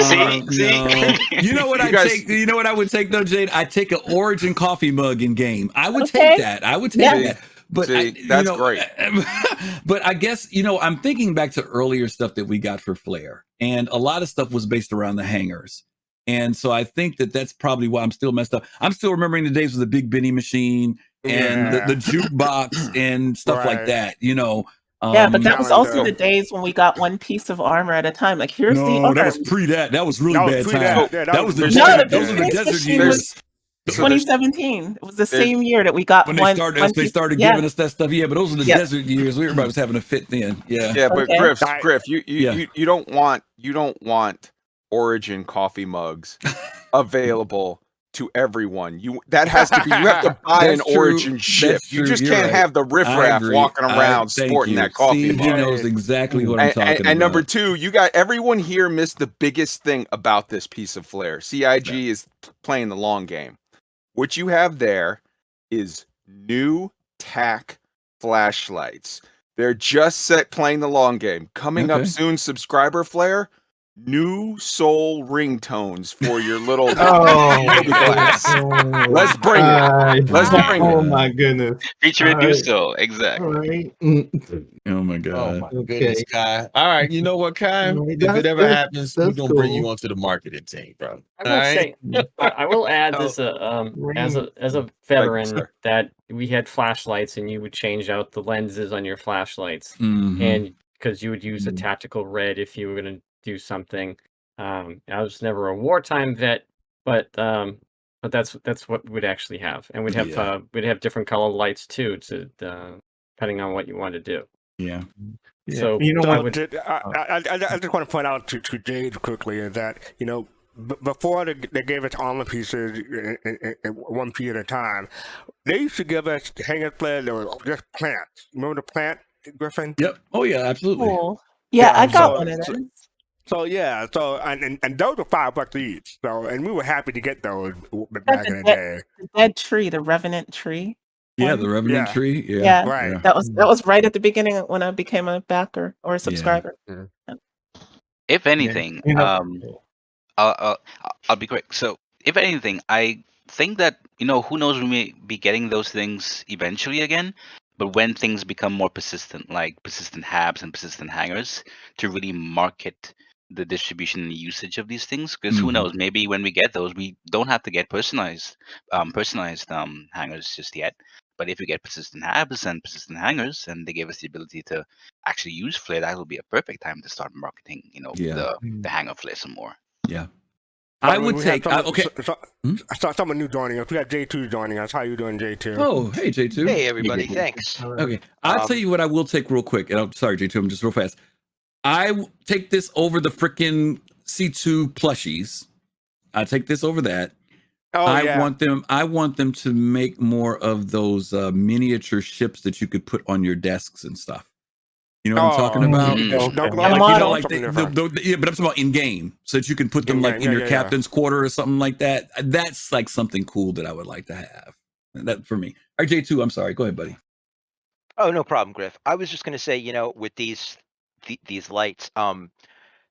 You know what take? You know what I would take though, Jade? I take an Origin coffee mug in game. I would take that. I would take that. But that's great. But I guess, you know, I'm thinking back to earlier stuff that we got for Flare, and a lot of stuff was based around the hangers. And so I think that's probably why I'm still messed up. I'm still remembering the days with the Big Benny machine and the jukebox and stuff like that, you know. Yeah, but that was also the days when we got one piece of armor at a time. Like, here's the armor. That was pre-that. That was really bad time. That was the those were the desert years. 2017. It was the same year that we got when they started giving us that stuff. Yeah, but those were the desert years. Everybody was having a fit then. Yeah. Yeah, but Griff, you don't want Origin coffee mugs available to everyone. That has to be. You have to buy an Origin ship. You just can't have the riffraff walking around sporting that coffee mug. He knows exactly what I'm talking about. And number two, you got everyone here missed the biggest thing about this piece of flair. CIG is playing the long game. What you have there is new tack flashlights. They're just playing the long game. Coming up soon, subscriber flair. New soul ringtones for your little glass. Let's bring it. Let's bring it. Oh my goodness. Featuring new soul, exactly. Right. Oh my god. Oh my goodness, Kai. All right, you know what, Kai? If it ever happens, we're gonna bring you onto the marketing team, bro. I will add this as a veteran that we had flashlights and you would change out the lenses on your flashlights, and because you would use a tactical red if you were going to do something. I was never a wartime vet, but that's what we'd actually have, and we'd have different color lights too, to depending on what you want to do. Yeah. So you know, I just want to point out to Jade quickly is that before they gave us armor pieces in one piece at a time, they used to give us hanger flares that were just plants. Remember the plant, Griffin? Yep. Oh yeah, absolutely. Cool. Yeah, I got one of those. So and those were $5 each. So and we were happy to get those back in the day. The dead tree, the Revenant tree. Yeah, the Revenant tree. Yeah, right. Yeah. That was right at the beginning when I became a backer or a subscriber. Yeah. If anything, I'll be quick. So, if anything, I think that who knows, we may be getting those things eventually again. But when things become more persistent, like persistent habs and persistent hangers, to really market the distribution and usage of these things, because who knows, maybe when we get those, we don't have to get personalized hangers just yet. But if we get persistent habs and persistent hangers, and they give us the ability to actually use flair, that will be a perfect time to start marketing, the hanger flair some more. Yeah. I would take someone new joining us. We got J2 joining us. How you doing, J2? Oh, hey J2. Hey everybody, thanks. Okay, I'll tell you what I will take real quick. And I'm sorry, J2, I'm just real fast. I take this over the freaking C2 plushies. I take this over that. I want them to make more of those miniature ships that you could put on your desks and stuff. You know what I'm talking about? But I'm talking about in game, so that you can put them in your captain's quarter or something like that. That's like something cool that I would like to have. That for me. All right, J2, I'm sorry. Go ahead, buddy. Oh, no problem, Griff. I was just going to say, with these lights,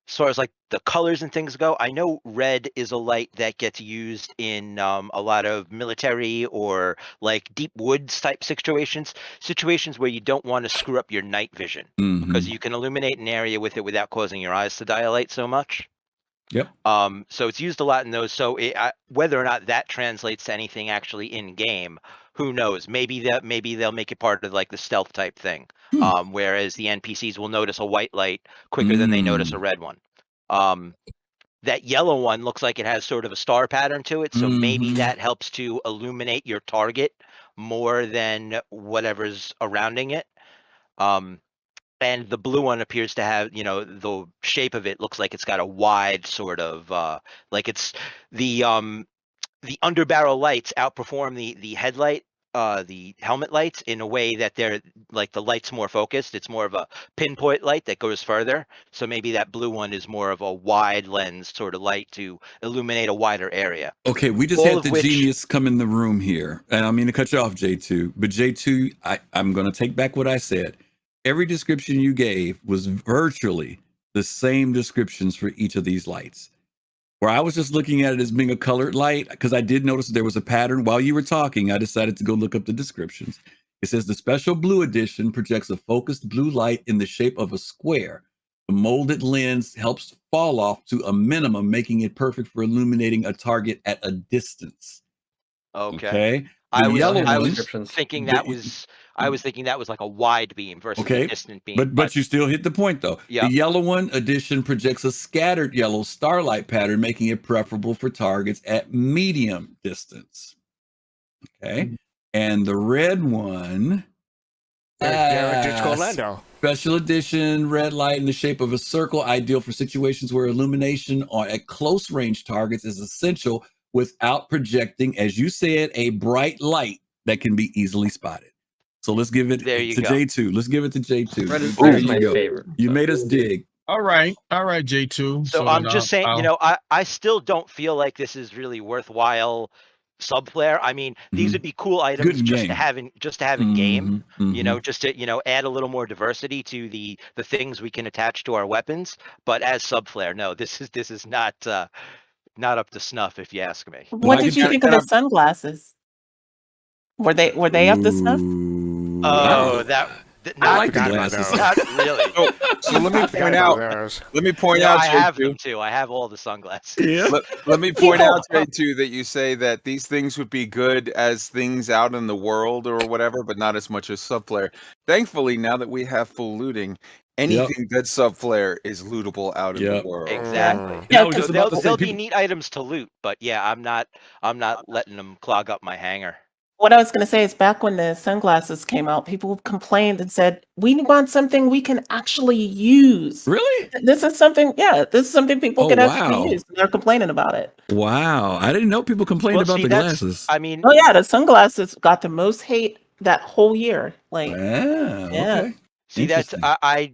as far as like the colors and things go, I know red is a light that gets used in a lot of military or like deep woods type situations where you don't want to screw up your night vision, because you can illuminate an area with it without causing your eyes to dilate so much. Yep. So it's used a lot in those. So whether or not that translates to anything actually in game, who knows? Maybe they'll make it part of like the stealth type thing. Whereas the NPCs will notice a white light quicker than they notice a red one. That yellow one looks like it has sort of a star pattern to it, so maybe that helps to illuminate your target more than whatever's surrounding it. And the blue one appears to have, the shape of it looks like it's got a wide sort of like it's the underbarrel lights outperform the headlight, the helmet lights in a way that they're like the light's more focused. It's more of a pinpoint light that goes further. So maybe that blue one is more of a wide lens sort of light to illuminate a wider area. Okay, we just had the genius come in the room here. And I mean to cut you off, J2. But J2, I'm going to take back what I said. Every description you gave was virtually the same descriptions for each of these lights. Where I was just looking at it as being a colored light, because I did notice there was a pattern. While you were talking, I decided to go look up the descriptions. It says the special blue edition projects a focused blue light in the shape of a square. The molded lens helps fall off to a minimum, making it perfect for illuminating a target at a distance. Okay. I was thinking that was like a wide beam versus a distant beam. But you still hit the point though. Yeah. The yellow one edition projects a scattered yellow starlight pattern, making it preferable for targets at medium distance. Okay. And the red one, special edition red light in the shape of a circle, ideal for situations where illumination at close range targets is essential without projecting, as you said, a bright light that can be easily spotted. So let's give it to J2. Let's give it to J2. That is my favorite. You made us dig. All right, J2. So I'm just saying, I still don't feel like this is really worthwhile subflare. I mean, these would be cool items just to have in game, just to, add a little more diversity to the things we can attach to our weapons. But as subflare, no, this is not up to snuff, if you ask me. What did you think of the sunglasses? Were they up to snuff? Oh, I like the glasses. Not really. So let me point out. I have them too. I have all the sunglasses. Yeah. Let me point out, J2, that you say that these things would be good as things out in the world or whatever, but not as much as subflare. Thankfully, now that we have full looting, anything that's subflare is lootable out in the world. Exactly. Yeah, they'll be neat items to loot, but yeah, I'm not letting them clog up my hangar. What I was going to say is back when the sunglasses came out, people complained and said, we want something we can actually use. Really? This is something people can actually use. They're complaining about it. Wow. I didn't know people complained about the glasses. I mean, the sunglasses got the most hate that whole year. Okay. See, that's I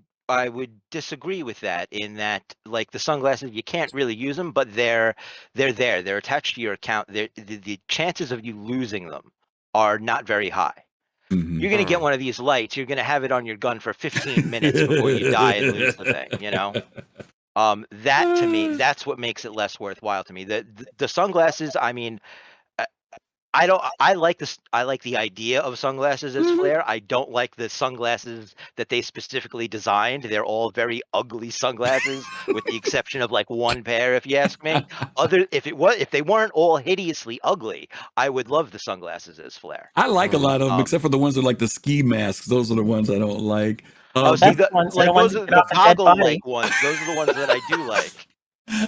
would disagree with that in that, like, the sunglasses, you can't really use them, but they're there. They're attached to your account. The chances of you losing them are not very high. You're going to get one of these lights. You're going to have it on your gun for 15 minutes before you die and lose the thing, That, to me, that's what makes it less worthwhile to me. The sunglasses, I mean, I like this. I like the idea of sunglasses as flare. I don't like the sunglasses that they specifically designed. They're all very ugly sunglasses, with the exception of like one pair, if you ask me. If they weren't all hideously ugly, I would love the sunglasses as flare. I like a lot of them, except for the ones that are like the ski masks. Those are the ones I don't like. Those are the goggle-like ones. Those are the ones that I do like.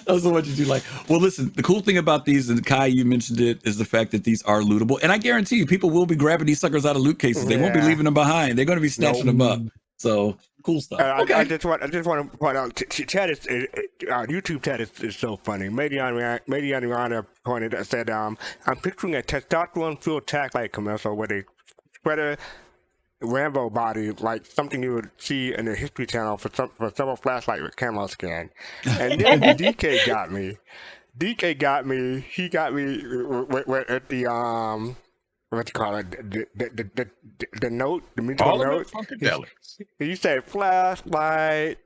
Those are what you do like. Well, listen, the cool thing about these, and Kai, you mentioned it, is the fact that these are lootable. And I guarantee you, people will be grabbing these suckers out of loot cases. They won't be leaving them behind. They're going to be snatching them up. So, cool stuff. I just want to point out, chat is, YouTube chat is so funny. Mediana pointed said, I'm picturing a testosterone-fueled attack like commercial with a spreader Rambo body, like something you would see in the History Channel for several flashlight with camo scan. And then DK got me. He got me at the what you call it, the note, the musical note. He said flashlight,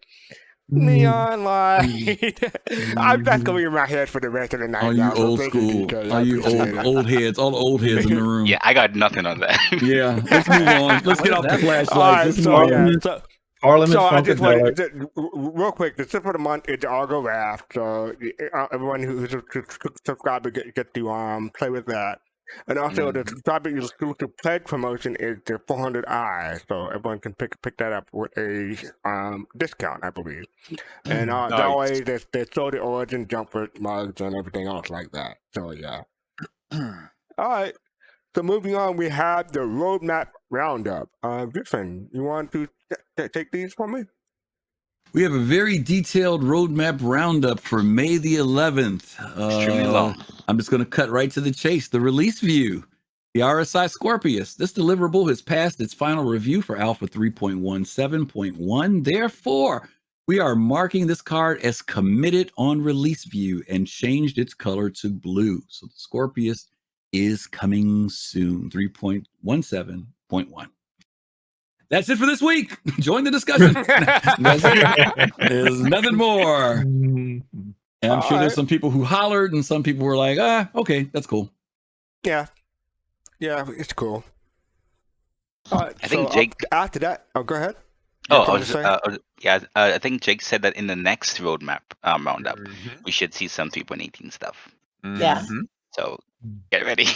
neon light. That's gonna be in my head for the rest of the night. Are you old school? Are you old heads? All the old heads in the room. Yeah, I got nothing on that. Yeah, let's move on. Let's get off the flashlights. Parliament. I just want real quick. The tip of the month is the Argo Raft. So everyone who's a subscriber get to play with that. And also the subscriber exclusive pledge promotion is the 400 eyes, so everyone can pick that up with a discount, I believe. And that way they show the origin jumper mugs and everything else like that. So yeah. All right. So moving on, we have the roadmap roundup. Griffin, you want to take these for me? We have a very detailed roadmap roundup for May the 11th. Extremely long. I'm just going to cut right to the chase. The release view, the RSI Scorpius. This deliverable has passed its final review for Alpha 3.17.1. Therefore, we are marking this card as committed on release view and changed its color to blue. So the Scorpius is coming soon, 3.17.1. That's it for this week. Join the discussion. There's nothing more. And I'm sure there's some people who hollered and some people were like, okay, that's cool. Yeah, it's cool. I think Jake. After that, go ahead. I think Jake said that in the next roadmap roundup, we should see some 3.18 stuff. Yeah. So get ready.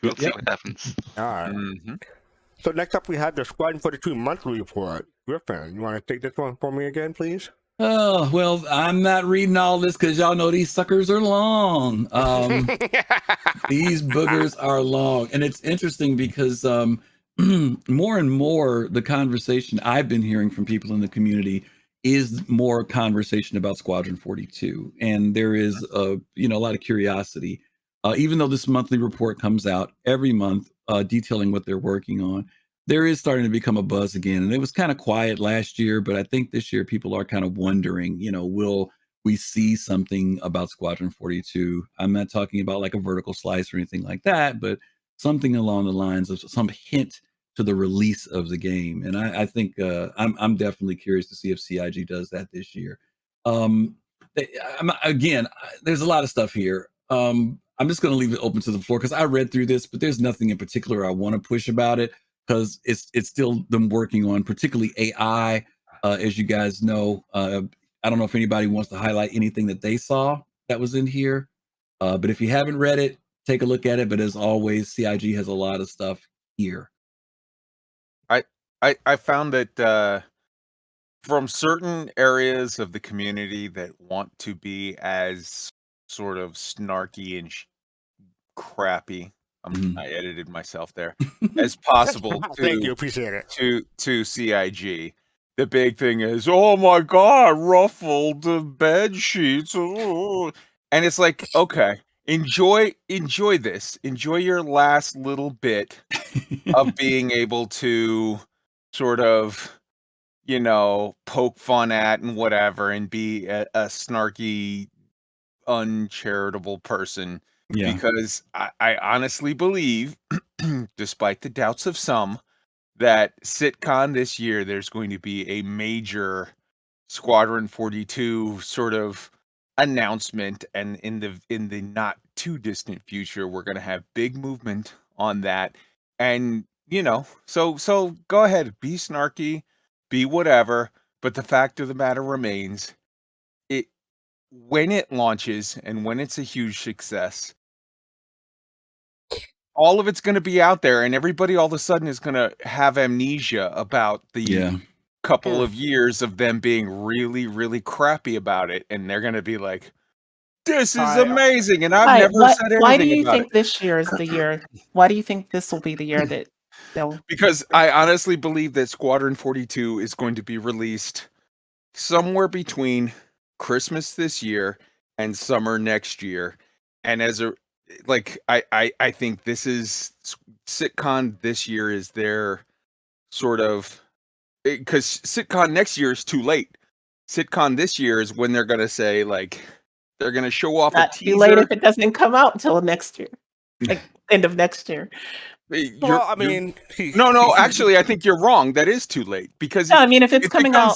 We'll see what happens. All right. So next up, we have the Squadron 42 monthly report. Griffin, you want to take this one for me again, please? Oh, well, I'm not reading all this because y'all know these suckers are long. These boogers are long. And it's interesting because more and more the conversation I've been hearing from people in the community is more conversation about Squadron 42. And there is a lot of curiosity. Even though this monthly report comes out every month detailing what they're working on, there is starting to become a buzz again. And it was kind of quiet last year, but I think this year people are kind of wondering, will we see something about Squadron 42? I'm not talking about like a vertical slice or anything like that, but something along the lines of some hint to the release of the game. And I think I'm definitely curious to see if CIG does that this year. There's a lot of stuff here. I'm just going to leave it open to the floor because I read through this, but there's nothing in particular I want to push about it because it's still them working on particularly AI. As you guys know, I don't know if anybody wants to highlight anything that they saw that was in here, but if you haven't read it, take a look at it. But as always, CIG has a lot of stuff here. I found that from certain areas of the community that want to be as sort of snarky and crappy, I edited myself there, as possible to, thank you, appreciate it. To CIG. The big thing is, oh my God, ruffled the bed sheets. Oh. And it's like, okay, enjoy this. Enjoy your last little bit of being able to sort of, poke fun at and whatever and be a snarky, uncharitable person. Yeah. Because I honestly believe, despite the doubts of some, that SitCon this year, there's going to be a major Squadron 42 sort of announcement, and in the not too distant future, we're going to have big movement on that. And so go ahead, be snarky, be whatever, but the fact of the matter remains, when it launches and when it's a huge success, all of it's going to be out there, and everybody all of a sudden is going to have amnesia about the couple of years of them being really, really crappy about it, and they're going to be like, "This is amazing," and I've never said anything about it. Why do you think this year is the year? Why do you think this will be the year that they'll? Because I honestly believe that Squadron 42 is going to be released somewhere between Christmas this year and summer next year, and I think this is SitCon this year is their sort of, because SitCon next year is too late. SitCon this year is when they're gonna say, like, they're gonna show off a teaser. Too late if it doesn't come out until next year, like end of next year. No, actually, I think you're wrong. That is too late because no, I mean, if it comes out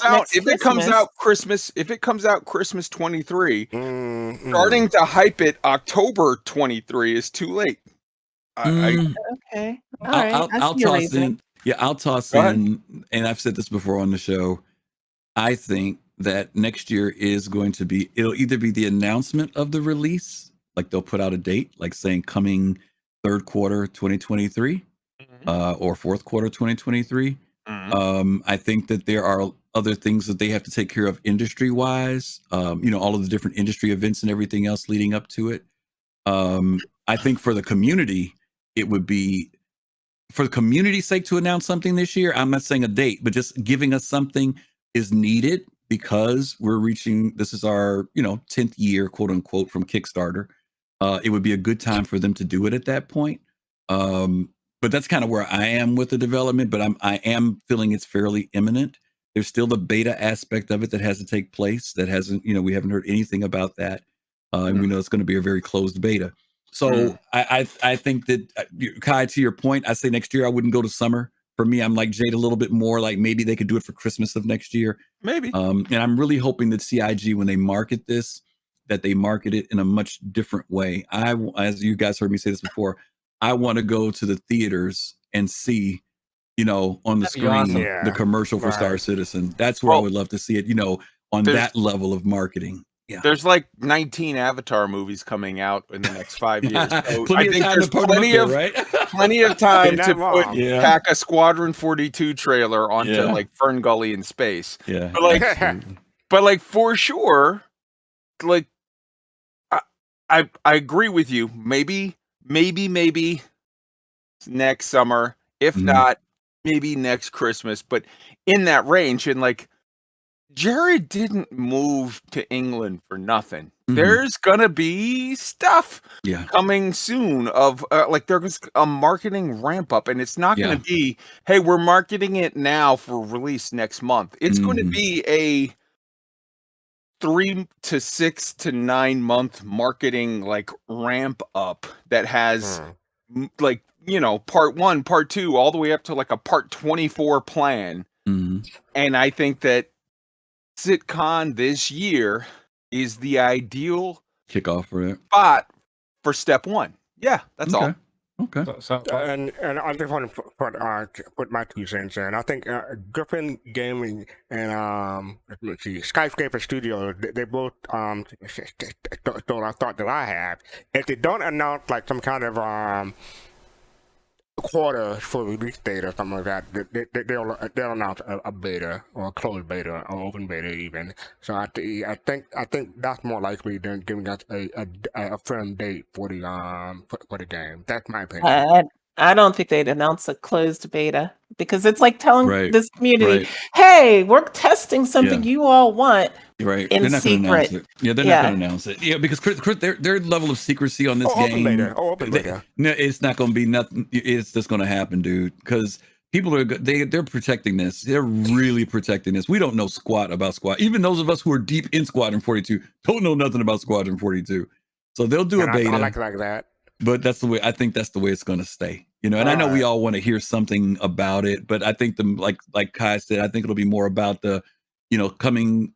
Christmas 23, starting to hype it October 23 is too late. Okay, all right. I'll toss in. Yeah, I'll toss in, and I've said this before on the show. I think that next year is going to be. It'll either be the announcement of the release, like they'll put out a date, like saying coming third quarter 2023 or fourth quarter 2023. I think that there are other things that they have to take care of industry wise, all of the different industry events and everything else leading up to it. I think for the community, it would be for the community's sake to announce something this year. I'm not saying a date, but just giving us something is needed because this is our 10th year, quote unquote, from Kickstarter. It would be a good time for them to do it at that point. But that's kind of where I am with the development, but I am feeling it's fairly imminent. There's still the beta aspect of it that has to take place. That hasn't, we haven't heard anything about that. And we know it's going to be a very closed beta. So I think that, Kai, to your point, I say next year I wouldn't go to summer. For me, I'm like Jade a little bit more, like maybe they could do it for Christmas of next year. Maybe. And I'm really hoping that CIG, when they market this, that they market it in a much different way. As you guys heard me say this before, I want to go to the theaters and see, on the screen, the commercial for Star Citizen. That's where I would love to see it, on that level of marketing. Yeah. There's like 19 Avatar movies coming out in the next 5 years. So I think there's plenty of time to pack a Squadron 42 trailer onto like Fern Gully in space. Yeah. But like for sure, like I agree with you. Maybe next summer, if not, maybe next Christmas, but in that range. And like Jared didn't move to England for nothing. There's gonna be stuff coming soon of like there's a marketing ramp up, and it's not gonna be, hey, we're marketing it now for release next month. It's going to be a 3 to 6 to 9 month marketing like ramp up that has like, you know, part 1, part 2, all the way up to like a part 24 plan. And I think that SitCon this year is the ideal kickoff for it. Spot for step 1. Yeah, that's all. Okay. And I just want to put my 2 cents in. I think Griffin Gaming and let's see, Skyscraper Studio, they both stole a thought that I have. If they don't announce like some kind of quarter for release date or something like that, they'll announce a beta or a closed beta or open beta even. So I think that's more likely than giving us a firm date for the game. That's my opinion. I don't think they'd announce a closed beta because it's like telling this community, "Hey, we're testing something you all want." Right, in they're not secret. Gonna announce it. Yeah, they're not going to announce it. Yeah, because their level of secrecy on this game, open beta. No, it's not going to be nothing. It's just going to happen, dude. Because people they're protecting this. They're really protecting this. We don't know squat about Squad. Even those of us who are deep in Squadron 42 don't know nothing about Squadron 42. So they'll do a beta. I like that. But that's the way. I think that's the way it's going to stay. You know, and I know we all want to hear something about it, but I think like Kai said, I think it'll be more about the, coming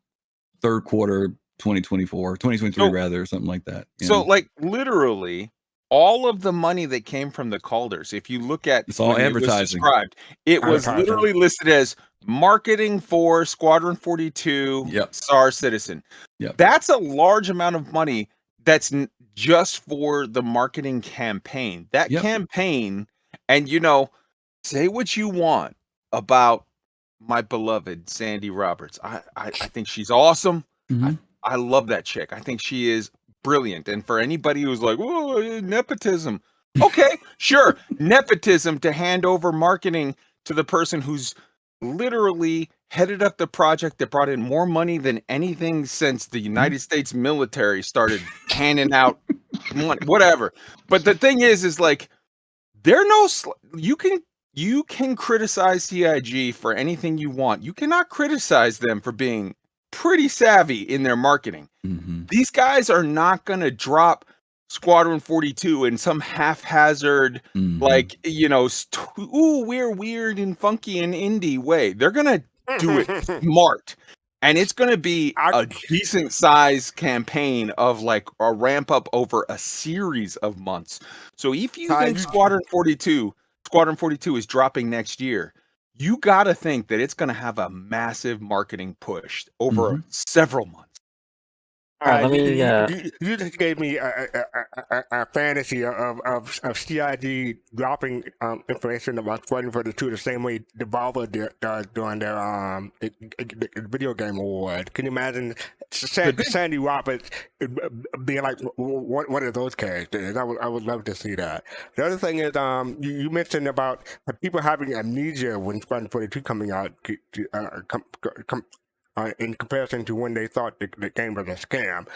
third quarter 2023 rather, or something like that. So like literally all of the money that came from the Calders, if you look at it's all advertising. It was literally listed as marketing for Squadron 42 Star Citizen. That's a large amount of money that's just for the marketing campaign. That campaign, and say what you want about my beloved Sandy Roberts. I think she's awesome. I love that chick. I think she is brilliant. And for anybody who's like, "Oh, nepotism," okay, sure, nepotism to hand over marketing to the person who's literally headed up the project that brought in more money than anything since the United States military started handing out money, whatever. But the thing is like, they're you can criticize CIG for anything you want. You cannot criticize them for being pretty savvy in their marketing. These guys are not going to drop Squadron 42 in some haphazard, like, we're weird and funky and indie way. They're going to do it smart. And it's going to be a decent size campaign of like a ramp up over a series of months. So if you think Squadron 42 is dropping next year, you got to think that it's going to have a massive marketing push over several months. All right, you just gave me a fantasy of CIG dropping information about Squadron 42 the same way Devolver does during their video game award. Can you imagine Sandy Roberts being like one of those characters? I would love to see that. The other thing is, you mentioned about people having amnesia when Squadron 42 coming out. In comparison to when they thought the game was a scam.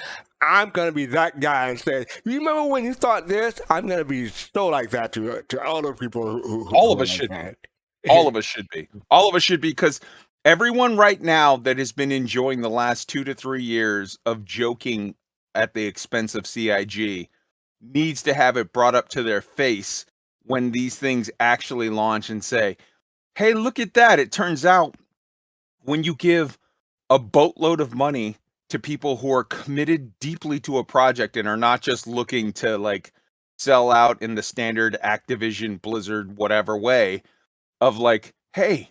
I'm going to be that guy and say, you remember when you thought this? I'm going to be so like that to all those people who all of us should be. All of us should be. All of us should be, because everyone right now that has been enjoying the last 2 to 3 years of joking at the expense of CIG needs to have it brought up to their face when these things actually launch and say, hey, look at that. It turns out when you give a boatload of money to people who are committed deeply to a project and are not just looking to like sell out in the standard Activision, Blizzard, whatever way of like, hey,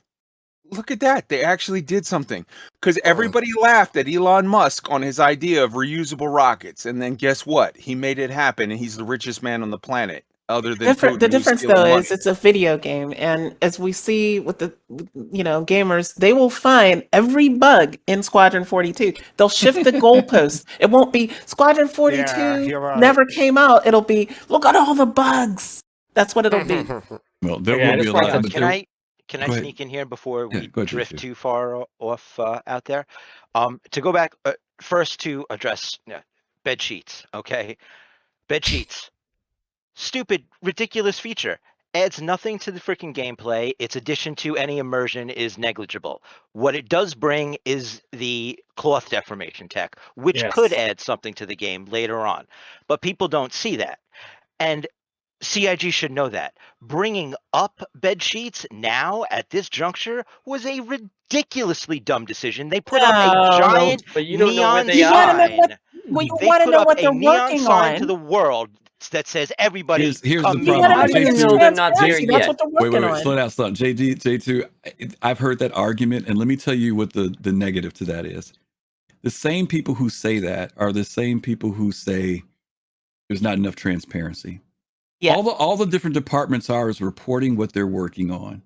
look at that. They actually did something. Because everybody laughed at Elon Musk on his idea of reusable rockets. And then guess what? He made it happen and he's the richest man on the planet. Other than the difference though is it's a video game, and as we see with the gamers, they will find every bug in Squadron 42. They'll shift the goalpost. It won't be Squadron 42 never came out. It'll be, look at all the bugs. That's what it'll be. Well, there will be a lot. can I sneak in here before we drift J2. too far off out there? To go back first to address bed sheets. Okay, bed sheets. Stupid, ridiculous feature. Adds nothing to the freaking gameplay. Its addition to any immersion is negligible. What it does bring is the cloth deformation tech, which could add something to the game later on. But people don't see that. And CIG should know that. Bringing up bed sheets now at this juncture was a ridiculously dumb decision. They put up a giant neon sign. You want to know what they're working sign on to the world that says everybody here's come the meet problem. us. How do you know they're not there yet? That's what they're working Wait, on. slow down, slow down. J2, I've heard that argument, and let me tell you what the negative to that is. The same people who say that are the same people who say there's not enough transparency. Yeah. All the different departments are is reporting what they're working on.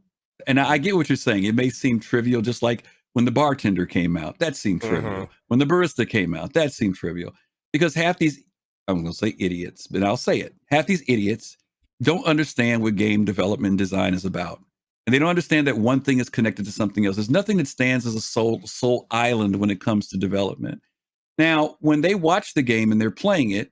And I get what you're saying. It may seem trivial, just like when the bartender came out, that seemed trivial. When the barista came out, that seemed trivial. Because half these, I'm going to say idiots, but I'll say it. Half these idiots don't understand what game development and design is about. And they don't understand that one thing is connected to something else. There's nothing that stands as a sole island when it comes to development. Now, when they watch the game and they're playing it,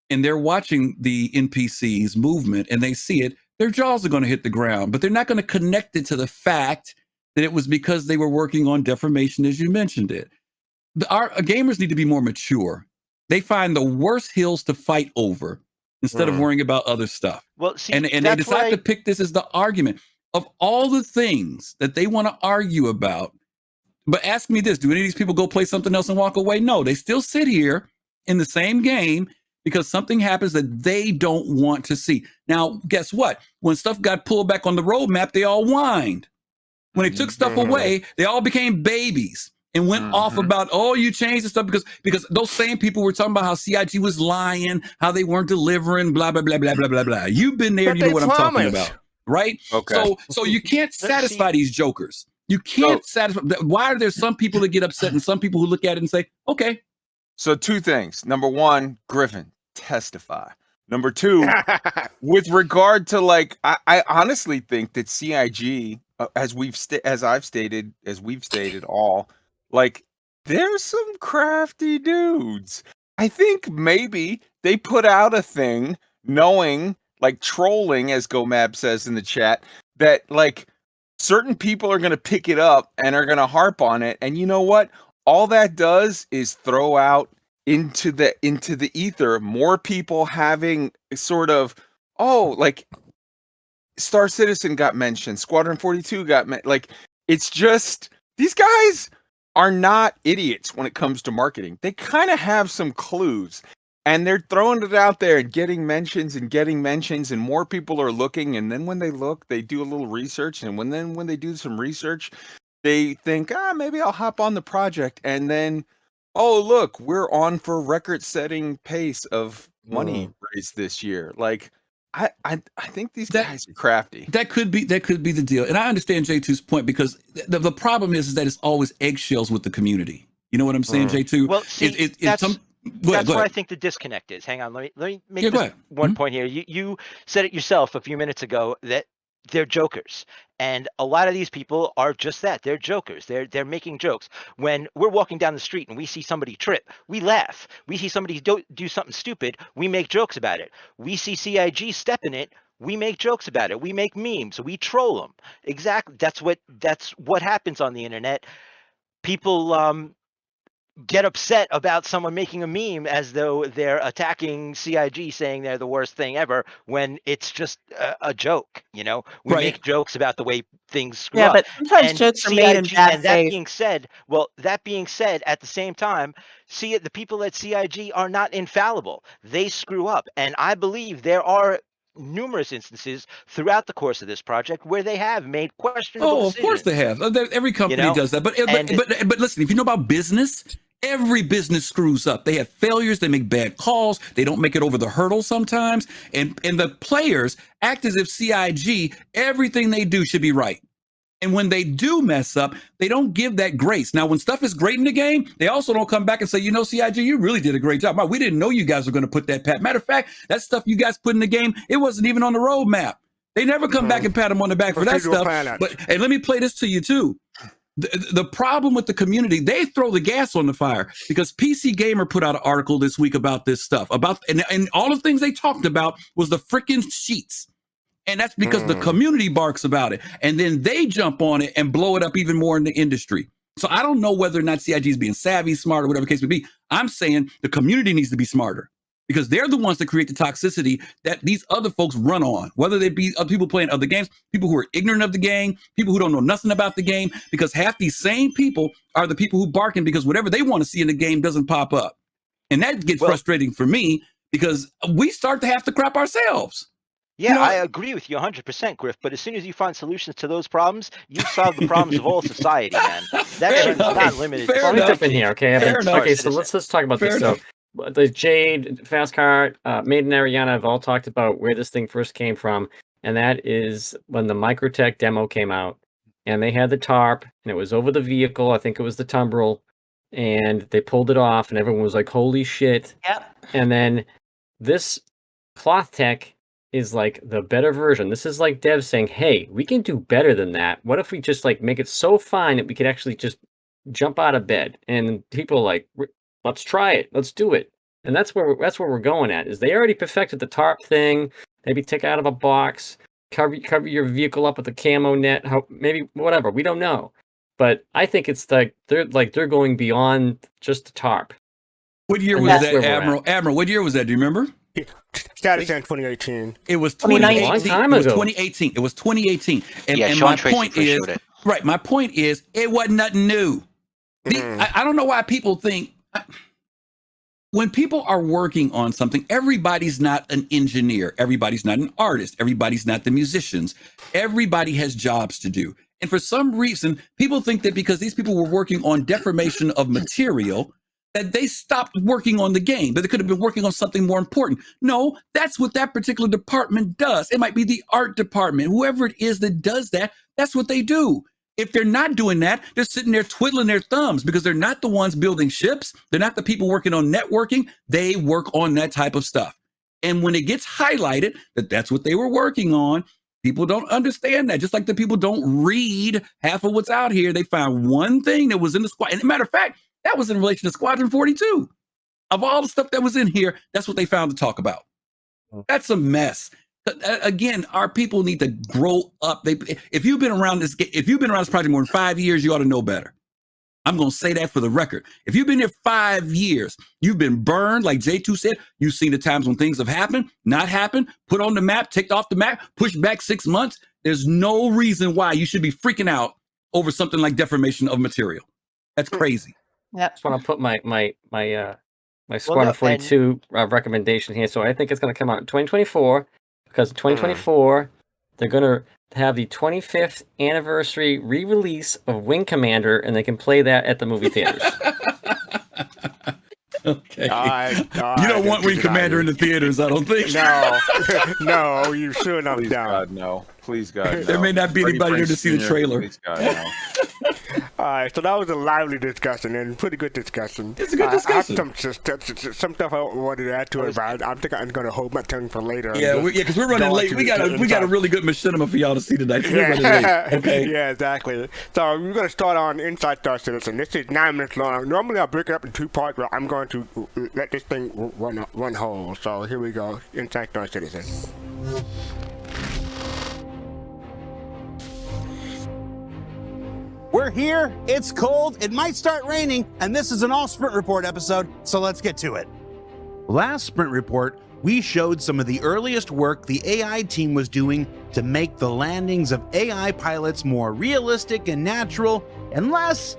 and they're watching the NPCs movement and they see it, their jaws are going to hit the ground, but they're not going to connect it to the fact that it was because they were working on deformation, as you mentioned it. Our gamers need to be more mature. They find the worst hills to fight over instead of worrying about other stuff. Well, see, and they decide to pick this as the argument of all the things that they want to argue about. But ask me this, do any of these people go play something else and walk away? No, they still sit here in the same game because something happens that they don't want to see. Now, guess what? When stuff got pulled back on the roadmap, they all whined. When they took stuff away, they all became babies and went off about, oh, you changed the stuff because those same people were talking about how CIG was lying, how they weren't delivering, blah, blah, blah, blah, blah, blah, blah. You've been there, you know what I'm talking about, right? Okay. So you can't satisfy these jokers. You can't satisfy. Why are there some people that get upset and some people who look at it and say, okay. So two things. Number one, Griffin, testify. Number two, with regard to I honestly think that CIG, as we've stated all, there's some crafty dudes. I think maybe they put out a thing knowing, trolling, as GoMab says in the chat, that certain people are going to pick it up and are going to harp on it. And you know what? All that does is throw out into the ether more people having sort of, Star Citizen got mentioned, Squadron 42 got mentioned. It's just, these guys are not idiots when it comes to marketing. They kind of have some clues. And they're throwing it out there and getting mentions, and more people are looking. And then when they look, they do a little research. And when they do some research, they think, maybe I'll hop on the project. And then, oh, look, we're on for record-setting pace of money raised this year. I think these guys are crafty. That could be the deal. And I understand J2's point because the problem is that it's always eggshells with the community. You know what I'm saying, J2? Well, see, that's where I think the disconnect is. Hang on, let me make this one point here. You said it yourself a few minutes ago that they're jokers, and a lot of these people are just that. They're jokers. They're making jokes. When we're walking down the street and we see somebody trip, we laugh. We see somebody do something stupid, we make jokes about it. We see CIG step in it, we make jokes about it. We make memes. We troll them. Exactly. That's what happens on the internet. People get upset about someone making a meme as though they're attacking CIG, saying they're the worst thing ever, when it's just a joke. We make jokes about the way things screw up. Yeah, but sometimes jokes are made in bad faith. That being said, at the same time, the people at CIG are not infallible. They screw up, and I believe there are numerous instances throughout the course of this project where they have made questionable decisions. Of course they have. Every company does that. But listen, if you know about business, every business screws up. They have failures. They make bad calls. They don't make it over the hurdle sometimes. And the players act as if CIG, everything they do should be right. And when they do mess up, they don't give that grace. Now, when stuff is great in the game, they also don't come back and say, CIG, you really did a great job. We didn't know you guys were going to put that pat. Matter of fact, that stuff you guys put in the game, it wasn't even on the roadmap. They never come back and pat them on the back for that stuff. Planet. But and let me play this to you too. The problem with the community, they throw the gas on the fire because PC Gamer put out an article this week about this stuff, and all the things they talked about was the freaking sheets. And that's because the community barks about it. And then they jump on it and blow it up even more in the industry. So I don't know whether or not CIG is being savvy, smart, or whatever the case may be. I'm saying the community needs to be smarter because they're the ones that create the toxicity that these other folks run on, whether they be other people playing other games, people who are ignorant of the game, people who don't know nothing about the game, because half these same people are the people who barking because whatever they want to see in the game doesn't pop up. And that gets frustrating for me because we start to have to crap ourselves. Yeah, you know, I agree with you 100%, Griff. But as soon as you find solutions to those problems, you solve the problems of all society, man. That shit's not limited. Let me jump in here, okay? Okay, so let's talk about this stuff. The Jade, Fastcart, Maiden Ariana have all talked about where this thing first came from, and that is when the Microtech demo came out, and they had the tarp, and it was over the vehicle. I think it was the Tumbril, and they pulled it off, and everyone was like, "Holy shit!" Yep. And then this Cloth Tech is like the better version. This is like devs saying, "Hey, we can do better than that. What if we just like make it so fine that we could actually just jump out of bed?" And people are like, "Let's try it. Let's do it." And that's where we're going at. Is they already perfected the tarp thing? Maybe take it out of a box, cover your vehicle up with a camo net. Maybe whatever. We don't know. But I think it's like they're going beyond just the tarp. What year was that, Admiral? Admiral, what year was that? Do you remember? Started in 2018. It was 2018. A long time ago. It was 2018. It was 2018. And Sean my Tracy point is, right, my point is, it wasn't nothing new. I don't know why people think, when people are working on something, everybody's not an engineer. Everybody's not an artist. Everybody's not the musicians. Everybody has jobs to do. And for some reason, people think that because these people were working on deformation of material, that they stopped working on the game, that they could have been working on something more important. No, that's what that particular department does. It might be the art department, whoever it is that does that, that's what they do. If they're not doing that, they're sitting there twiddling their thumbs because they're not the ones building ships. They're not the people working on networking. They work on that type of stuff. And when it gets highlighted that that's what they were working on, people don't understand that. Just like the people don't read half of what's out here. They found one thing that was in the squad. And as a matter of fact, that was in relation to Squadron 42. Of all the stuff that was in here, that's what they found to talk about. That's a mess. Again, our people need to grow up. If you've been around this project more than 5 years, you ought to know better. I'm going to say that for the record. If you've been here 5 years, you've been burned, like J2 said. You've seen the times when things have happened, not happened, put on the map, take off the map, pushed back 6 months. There's no reason why you should be freaking out over something like deformation of material. That's crazy. Yep. Just want to put my Squadron 42 recommendation here. So I think it's going to come out in 2024 because in 2024 they're going to have the 25th anniversary re-release of Wing Commander, and they can play that at the movie theaters. Okay. You don't want Wing Commander in the theaters, I don't think. No, no, you sure enough Please, don't. God, no. Please, God, no. There may not be anybody there to see the trailer. Please, God, no. All right, so that was a lively discussion and pretty good discussion. It's a good discussion. I have some stuff I wanted to add to it, but I think I'm going to hold my tongue for later. Yeah, because we're running late. We got a really good machinima for y'all to see tonight. We're running late. Okay. Yeah, exactly. So we're going to start on Inside Star Citizen. This is 9 minutes long. Normally I'll break it up in 2 parts, but I'm going to let this thing run whole. So here we go. Inside Star Citizen. We're here, it's cold, it might start raining, and this is an all Sprint Report episode, so let's get to it. Last Sprint Report, we showed some of the earliest work the AI team was doing to make the landings of AI pilots more realistic and natural, and less,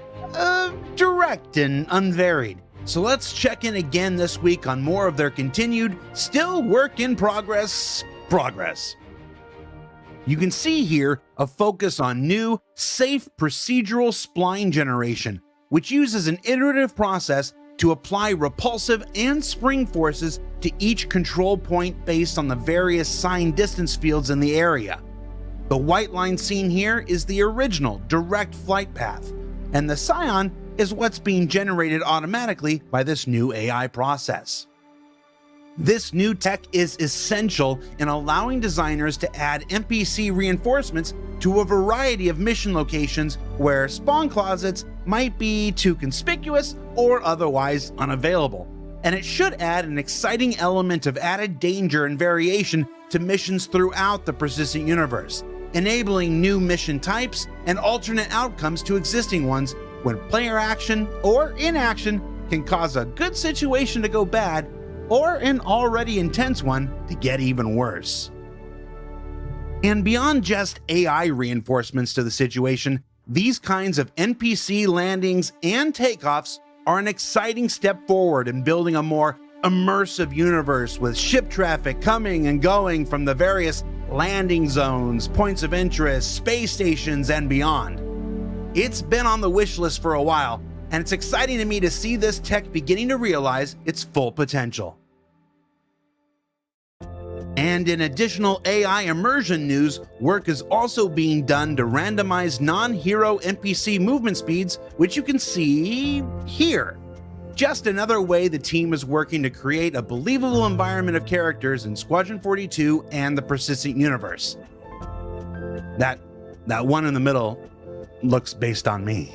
direct and unvaried. So let's check in again this week on more of their continued, still work in progress. You can see here a focus on new, safe procedural spline generation, which uses an iterative process to apply repulsive and spring forces to each control point based on the various signed distance fields in the area. The white line seen here is the original direct flight path, and the Scion is what's being generated automatically by this new AI process. This new tech is essential in allowing designers to add NPC reinforcements to a variety of mission locations where spawn closets might be too conspicuous or otherwise unavailable. And it should add an exciting element of added danger and variation to missions throughout the persistent universe, enabling new mission types and alternate outcomes to existing ones when player action or inaction can cause a good situation to go bad or an already intense one to get even worse. And beyond just AI reinforcements to the situation, these kinds of NPC landings and takeoffs are an exciting step forward in building a more immersive universe with ship traffic coming and going from the various landing zones, points of interest, space stations, and beyond. It's been on the wish list for a while, and it's exciting to me to see this tech beginning to realize its full potential. And in additional AI immersion news, work is also being done to randomize non-hero NPC movement speeds, which you can see here. Just another way the team is working to create a believable environment of characters in Squadron 42 and the persistent universe. That one in the middle looks based on me.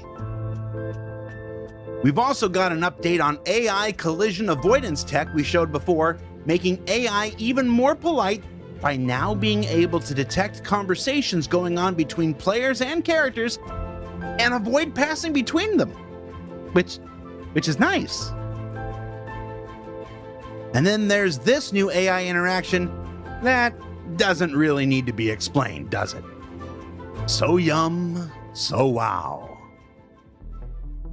We've also got an update on AI collision avoidance tech we showed before, making AI even more polite by now being able to detect conversations going on between players and characters and avoid passing between them, which is nice. And then there's this new AI interaction that doesn't really need to be explained, does it? So yum, so wow.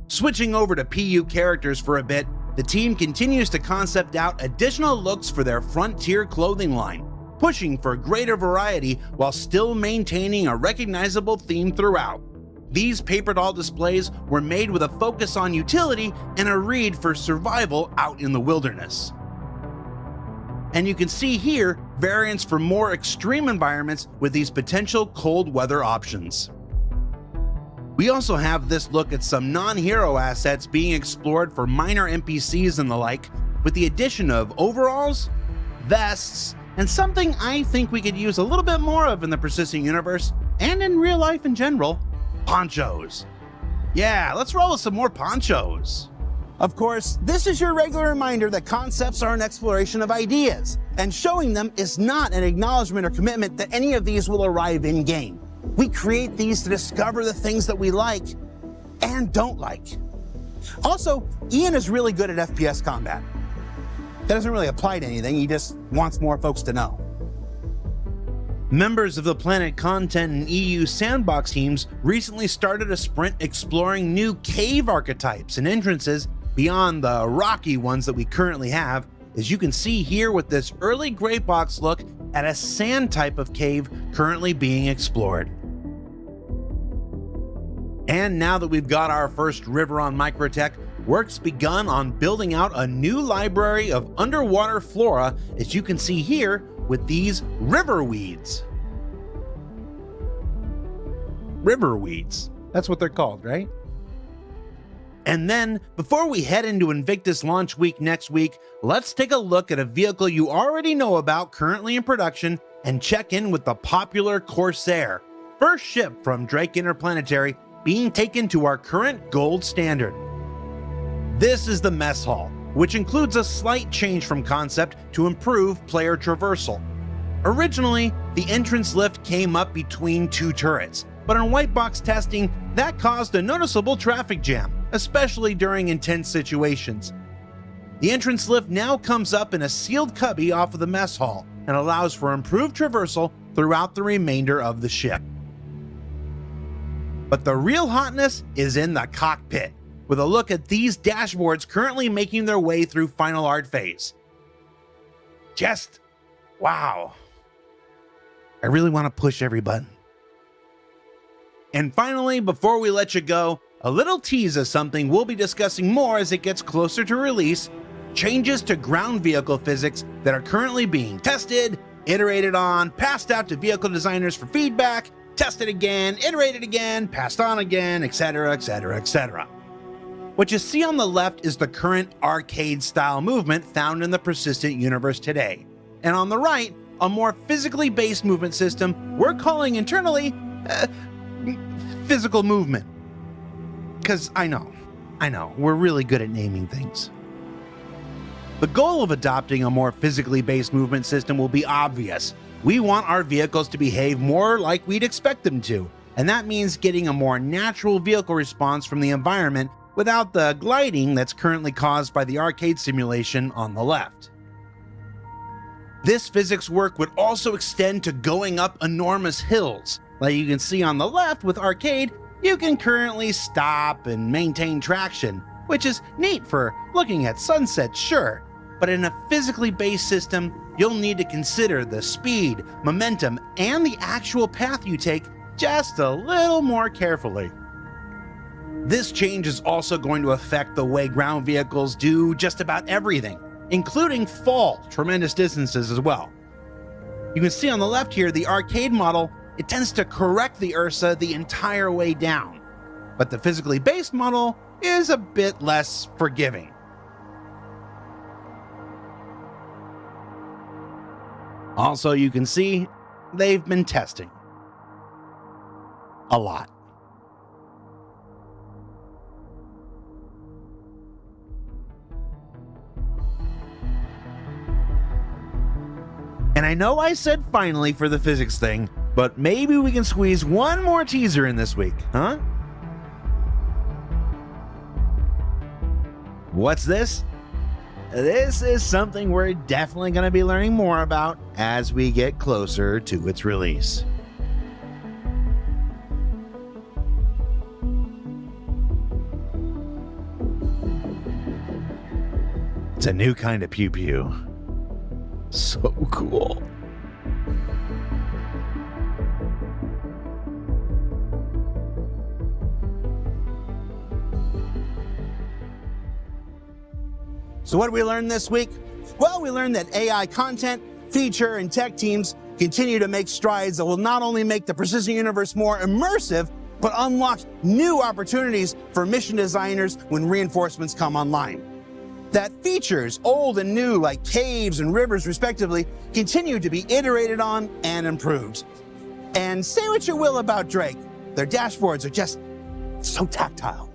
Switching over to PU characters for a bit, the team continues to concept out additional looks for their Frontier clothing line, pushing for greater variety while still maintaining a recognizable theme throughout. These paper doll displays were made with a focus on utility and a read for survival out in the wilderness. And you can see here variants for more extreme environments with these potential cold weather options. We also have this look at some non-hero assets being explored for minor NPCs and the like, with the addition of overalls, vests, and something I think we could use a little bit more of in the persistent universe, and in real life in general, ponchos. Yeah, let's roll with some more ponchos. Of course, this is your regular reminder that concepts are an exploration of ideas, and showing them is not an acknowledgement or commitment that any of these will arrive in-game. We create these to discover the things that we like and don't like. Also, Ian is really good at FPS combat. That doesn't really apply to anything, he just wants more folks to know. Members of the Planet Content and EU Sandbox teams recently started a sprint exploring new cave archetypes and entrances beyond the rocky ones that we currently have, as you can see here with this early gray box look at a sand type of cave currently being explored. And now that we've got our first river on Microtech, work's begun on building out a new library of underwater flora, as you can see here with these river weeds. River weeds, that's what they're called, right? And then, before we head into Invictus launch week next week, let's take a look at a vehicle you already know about currently in production and check in with the popular Corsair, first ship from Drake Interplanetary being taken to our current gold standard. This is the mess hall, which includes a slight change from concept to improve player traversal. Originally, the entrance lift came up between two turrets, but in white box testing, that caused a noticeable traffic jam, especially during intense situations. The entrance lift now comes up in a sealed cubby off of the mess hall and allows for improved traversal throughout the remainder of the ship. But the real hotness is in the cockpit, with a look at these dashboards currently making their way through final art phase. Just, wow. I really want to push every button. And finally, before we let you go, a little tease of something we'll be discussing more as it gets closer to release: changes to ground vehicle physics that are currently being tested, iterated on, passed out to vehicle designers for feedback, tested again, iterated again, passed on again, etc., etc., etc. What you see on the left is the current arcade-style movement found in the persistent universe today. And on the right, a more physically based movement system we're calling internally physical movement. Because I know, we're really good at naming things. The goal of adopting a more physically based movement system will be obvious. We want our vehicles to behave more like we'd expect them to, and that means getting a more natural vehicle response from the environment without the gliding that's currently caused by the arcade simulation on the left. This physics work would also extend to going up enormous hills. Like you can see on the left with arcade, you can currently stop and maintain traction, which is neat for looking at sunsets, sure, but in a physically based system, you'll need to consider the speed, momentum, and the actual path you take just a little more carefully. This change is also going to affect the way ground vehicles do just about everything, including fall tremendous distances as well. You can see on the left here, the arcade model, it tends to correct the Ursa the entire way down, but the physically based model is a bit less forgiving. Also, you can see they've been testing a lot. And I know I said finally for the physics thing, but maybe we can squeeze one more teaser in this week, huh? What's this? This is something we're definitely going to be learning more about as we get closer to its release. It's a new kind of pew-pew. So cool. So what did we learn this week? Well, we learned that AI content, feature, and tech teams continue to make strides that will not only make the persistent universe more immersive, but unlock new opportunities for mission designers when reinforcements come online. That features, old and new, like caves and rivers respectively, continue to be iterated on and improved. And say what you will about Drake, their dashboards are just so tactile.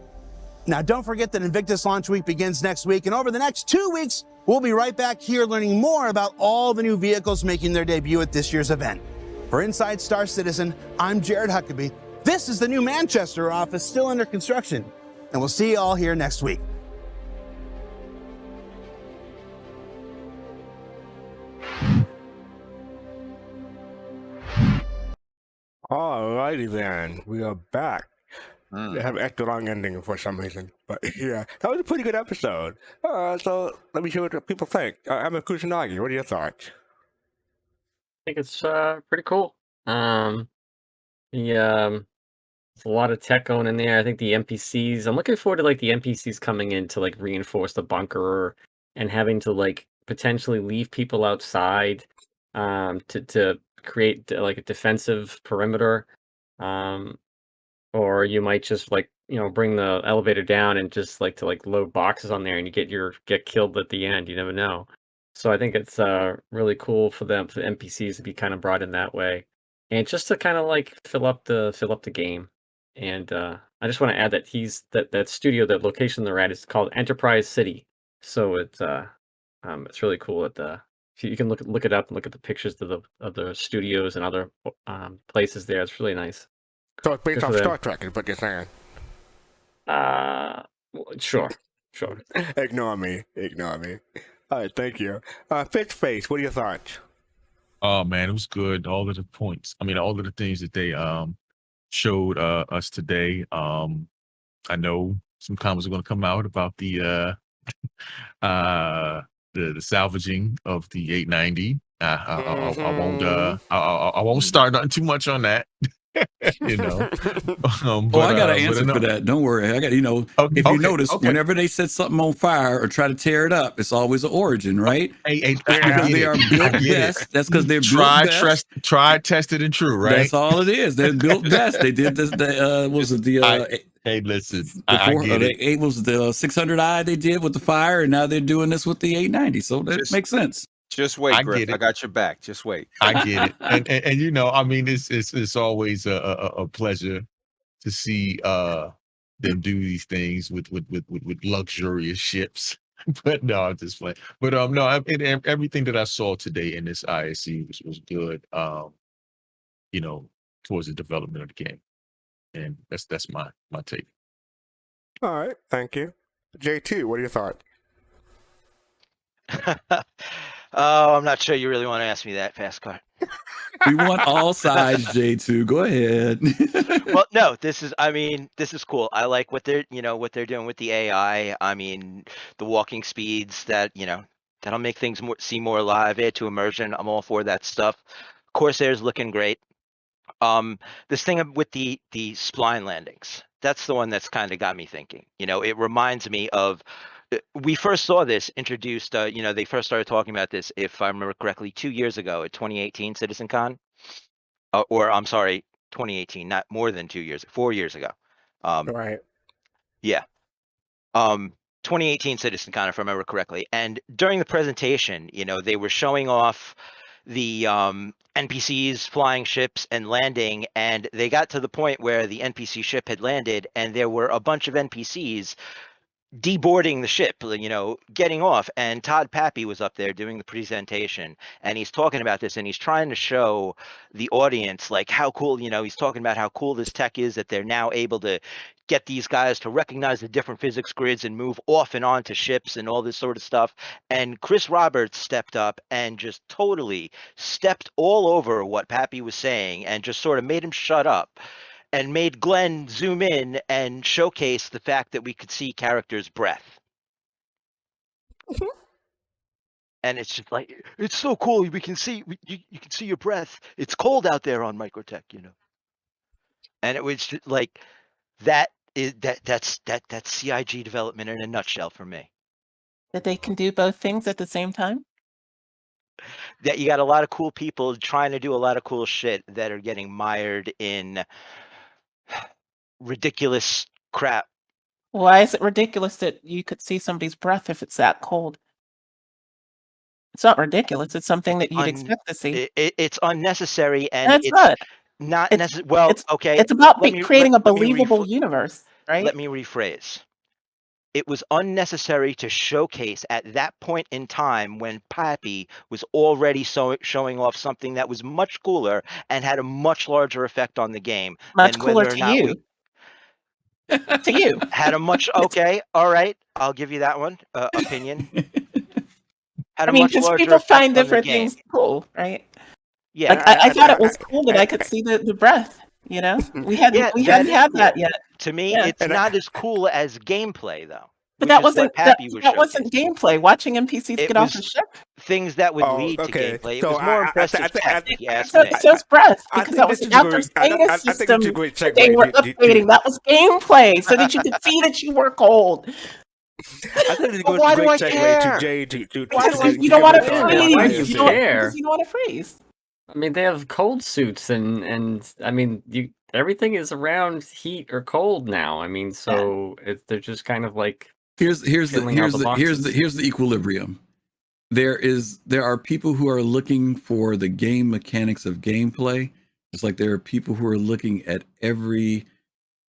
Now, don't forget that Invictus launch week begins next week, and over the next 2 weeks, we'll be right back here learning more about all the new vehicles making their debut at this year's event. For Inside Star Citizen, I'm Jared Huckabee. This is the new Manchester office still under construction, and we'll see you all here next week. Alrighty then, we are back. They have an extra long ending for some reason, but yeah, that was a pretty good episode. So let me hear what people think. Emma Kusanagi, what are your thoughts? I think it's pretty cool. There's a lot of tech going in there. I think the NPCs. I'm looking forward to like the NPCs coming in to like reinforce the bunker and having to like potentially leave people outside to create like a defensive perimeter. Or you might just like, bring the elevator down and just like to like load boxes on there and you get killed at the end. You never know. So I think it's really cool for the NPCs to be kind of brought in that way. And just to kind of like fill up the game. And I just want to add that that studio, that location they're at is called Enterprise City. So it's really cool you can look it up and look at the pictures of the studios and other places there. It's really nice. So it's based off Star Trek, is what you're saying? Sure. Ignore me. All right, thank you. Fish Face, what are your thoughts? Oh man, it was good. All of the points. I mean, all of the things that they showed us today. I know some comments are going to come out about the salvaging of the 890. I won't start nothing too much on that. I got an answer for that. Don't worry. I got, if you notice, whenever they set something on fire or try to tear it up, it's always an origin, right? Because they are built best. That's because they're built best. Tried, tested, and true, right? That's all it is. They're built best. They did this. Hey, listen, I get it. It was the 600i they did with the fire, and now they're doing this with the 890. So that makes sense. Just wait, Griff. I got your back. Just wait. I get it. And you know, I mean, it's always a pleasure to see them do these things with luxurious ships. But no, I'm just playing. But no, everything that I saw today in this ISC was good. You know, towards the development of the game, and that's my take. All right, thank you. J2, what are your thoughts? Oh, I'm not sure you really want to ask me that, fastcart. We want all sides, J2. Go ahead. Well, no, this is cool. I like what they're doing with the AI. I mean, the walking speeds that'll make things seem more alive, add to immersion. I'm all for that stuff. Corsair's looking great. This thing with the spline landings, that's the one that's kind of got me thinking. It reminds me of we first saw this introduced. They first started talking about this, if I remember correctly, 2 years ago at 2018 CitizenCon, or I'm sorry, 2018, not more than 2 years, 4 years ago. Right. Yeah. 2018 CitizenCon, if I remember correctly, and during the presentation, they were showing off the NPCs flying ships and landing, and they got to the point where the NPC ship had landed, and there were a bunch of NPCs deboarding the ship, getting off, and Todd Pappy was up there doing the presentation, and he's talking about this, and he's trying to show the audience like how cool, he's talking about how cool this tech is, that they're now able to get these guys to recognize the different physics grids and move off and on to ships and all this sort of stuff. And Chris Roberts stepped up and just totally stepped all over what Pappy was saying and just sort of made him shut up, and made Glenn zoom in and showcase the fact that we could see characters' breath. And it's just like, it's so cool. We can see, you can see your breath. It's cold out there on Microtech, And it was just like, that's CIG development in a nutshell for me. That they can do both things at the same time? That you got a lot of cool people trying to do a lot of cool shit that are getting mired in ridiculous crap. Why is it ridiculous that you could see somebody's breath if it's that cold? It's not ridiculous. It's something that you'd expect to see. It's unnecessary, and That's not necessary. Well, okay. It's about creating a believable universe, right? Let me rephrase. It was unnecessary to showcase at that point in time when Pappy was already showing off something that was much cooler and had a much larger effect on the game. Much cooler to you. To you. Had a much, okay, all right, I'll give you that one, opinion. Had a much larger people effect find on the different game. things cool, right? Yeah. Like, I thought it was cool that I could see the breath, We hadn't had that yet. To me, it's not as cool as gameplay, though. But that wasn't gameplay. Watching NPCs get off the ship. Things that would lead to gameplay. It was more impressive tech, if you ask me. So it's breath, I because that was think after this is a great- I think system it's a great segue. they were updating. That was gameplay, so that you could see that you were cold. I think it's a Why do I great segue care? to Jay to you don't want to Why do freeze. you care? Because you don't want to freeze. I mean, they have cold suits, and I mean, everything is around heat or cold now. I mean, so they're just kind of like here's the equilibrium. There are people who are looking for the game mechanics of gameplay, just like there are people who are looking at every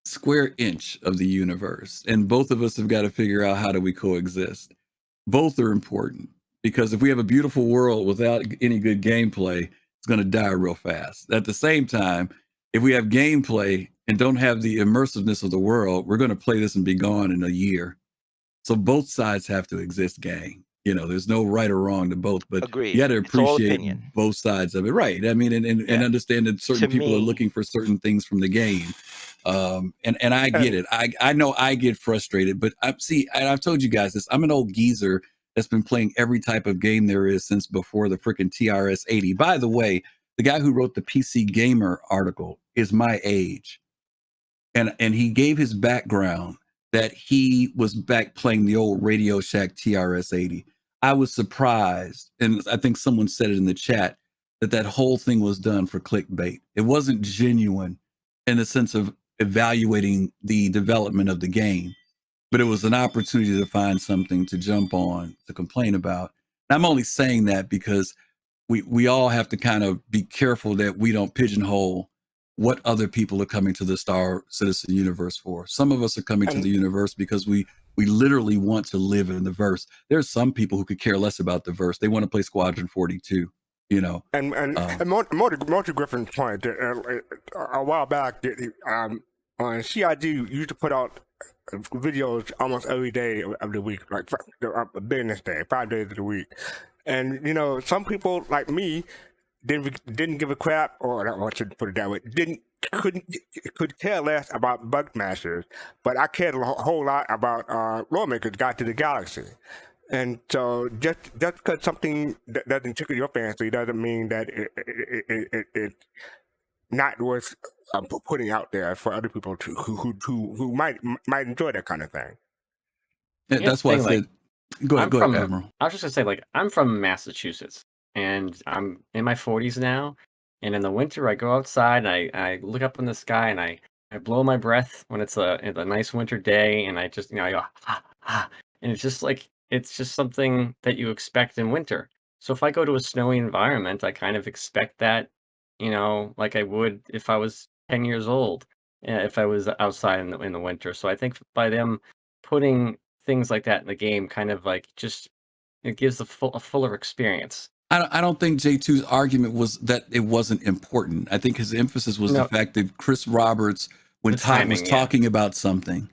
square inch of the universe, and both of us have got to figure out how do we coexist. Both are important, because if we have a beautiful world without any good gameplay, it's going to die real fast. At the same time, if we have gameplay and don't have the immersiveness of the world, we're going to play this and be gone in a year. So both sides have to exist, gang. There's no right or wrong to both, but Agreed. you got to appreciate both sides of it, right? I mean, and understand that certain people are looking for certain things from the game. And I get it. I know I get frustrated, but I've told you guys this. I'm an old geezer that's been playing every type of game there is since before the freaking TRS-80. By the way, the guy who wrote the PC Gamer article is my age. And he gave his background that he was back playing the old Radio Shack TRS-80. I was surprised, and I think someone said it in the chat, that whole thing was done for clickbait. It wasn't genuine in the sense of evaluating the development of the game, but it was an opportunity to find something to jump on to complain about. And I'm only saying that because we all have to kind of be careful that we don't pigeonhole what other people are coming to the Star Citizen universe for. Some of us are coming to the universe because we literally want to live in the verse. There's some people who could care less about the verse. They want to play Squadron 42, you know. And more to Griffin's point, a while back, on CIG used to put out videos almost every day of the week, like business day, 5 days of the week. And, you know, some people like me didn't give a crap, or I should put it that way, could care less about bug mashers, but I cared a whole lot about lawmakers got to the galaxy. And so just because something doesn't tickle your fancy doesn't mean that it's not worth putting out there for other people who might enjoy that kind of thing. Yeah, that's why I said, go ahead, Admiral. I was just gonna say, like, I'm from Massachusetts, and I'm in my 40s now. And in the winter, I go outside and I look up in the sky and I blow my breath when it's a nice winter day, and I just, you know, I go ha ha, and it's just something that you expect in winter. So if I go to a snowy environment, I kind of expect that, you know, like I would if I was 10 years old, if I was outside in the winter. So I think by them putting things like that in the game, kind of like just it gives a fuller experience. I don't think J2's argument was that it wasn't important. I think his emphasis was the fact that Chris Roberts, when Todd was talking about something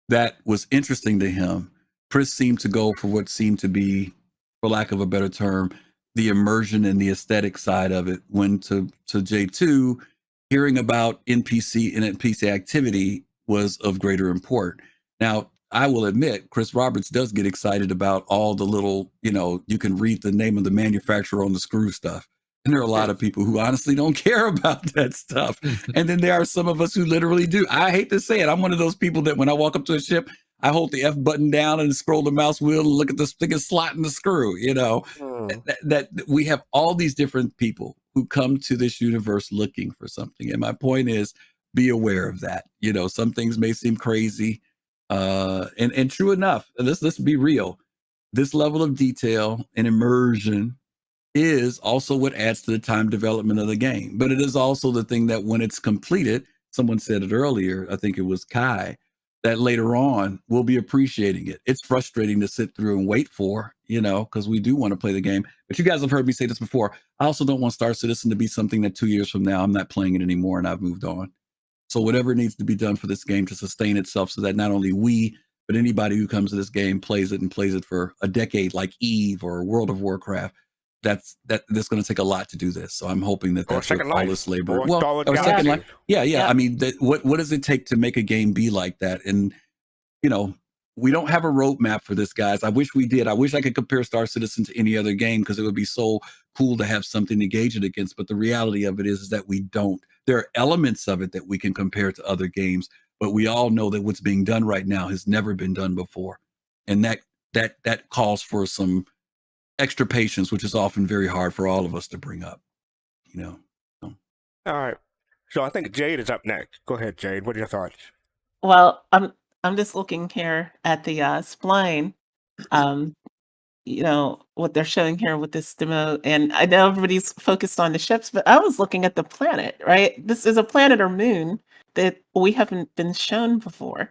that was interesting to him, Chris seemed to go for what seemed to be, for lack of a better term, the immersion and the aesthetic side of it. When to J2, hearing about NPC and NPC activity was of greater import. Now, I will admit, Chris Roberts does get excited about all the little, you know, you can read the name of the manufacturer on the screw stuff. And there are a lot of people who honestly don't care about that stuff. And then there are some of us who literally do. I hate to say it. I'm one of those people that when I walk up to a ship, I hold the F button down and scroll the mouse wheel and look at the biggest slot in the screw, you know. That we have all these different people who come to this universe looking for something. And my point is, be aware of that. You know, some things may seem crazy. And true enough, let's be real. This level of detail and immersion is also what adds to the time development of the game. But it is also the thing that when it's completed, someone said it earlier, I think it was Kai, that later on we'll be appreciating it. It's frustrating to sit through and wait for, you know, because we do want to play the game. But you guys have heard me say this before. I also don't want Star Citizen to be something that 2 years from now I'm not playing it anymore and I've moved on. So whatever needs to be done for this game to sustain itself so that not only we, but anybody who comes to this game plays it for a decade, like Eve or World of Warcraft, that's going to take a lot to do this. So I'm hoping that that's what all this labor. Or Second Life. Yeah. I mean, what does it take to make a game be like that? And, you know, we don't have a roadmap for this, guys. I wish we did. I wish I could compare Star Citizen to any other game because it would be so cool to have something to gauge it against. But the reality of it is that we don't. There are elements of it that we can compare to other games, but we all know that what's being done right now has never been done before. And that calls for some extra patience, which is often very hard for all of us to bring up, you know. So. All right. So I think Jade is up next. Go ahead, Jade. What are your thoughts? Well, I'm just looking here at the spline. You know, what they're showing here with this demo, and I know everybody's focused on the ships, but I was looking at the planet, right? This is a planet or moon that we haven't been shown before.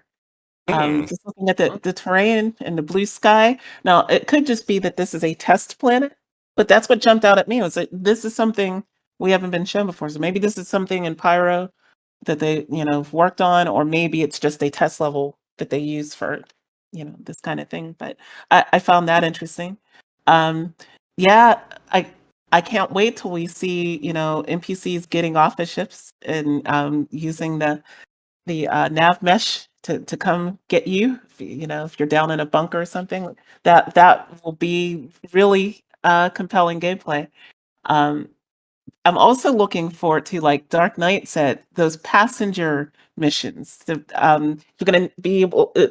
Just looking at the terrain and the blue sky. Now, it could just be that this is a test planet, but that's what jumped out at me, was that this is something we haven't been shown before. So maybe this is something in Pyro that they, you know, worked on, or maybe it's just a test level that they use for, you know, this kind of thing. But I found that interesting. Yeah, I can't wait till we see, you know, NPCs getting off the ships and using the nav mesh to come get you. You know, if you're down in a bunker or something, that will be really compelling gameplay. I'm also looking forward to, like Dark Knight said, those passenger missions. You're going to be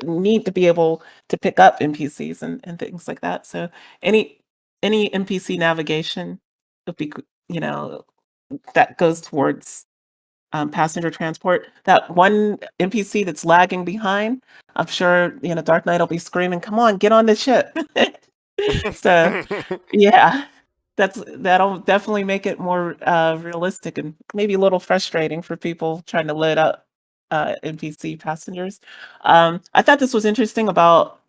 need to be able to pick up NPCs and things like that. So any NPC navigation would be, you know, that goes towards passenger transport. That one NPC that's lagging behind, I'm sure Dark Knight will be screaming, "Come on, get on the ship!" So yeah, that'll definitely make it more realistic and maybe a little frustrating for people trying to load up NPC passengers. I thought this was interesting about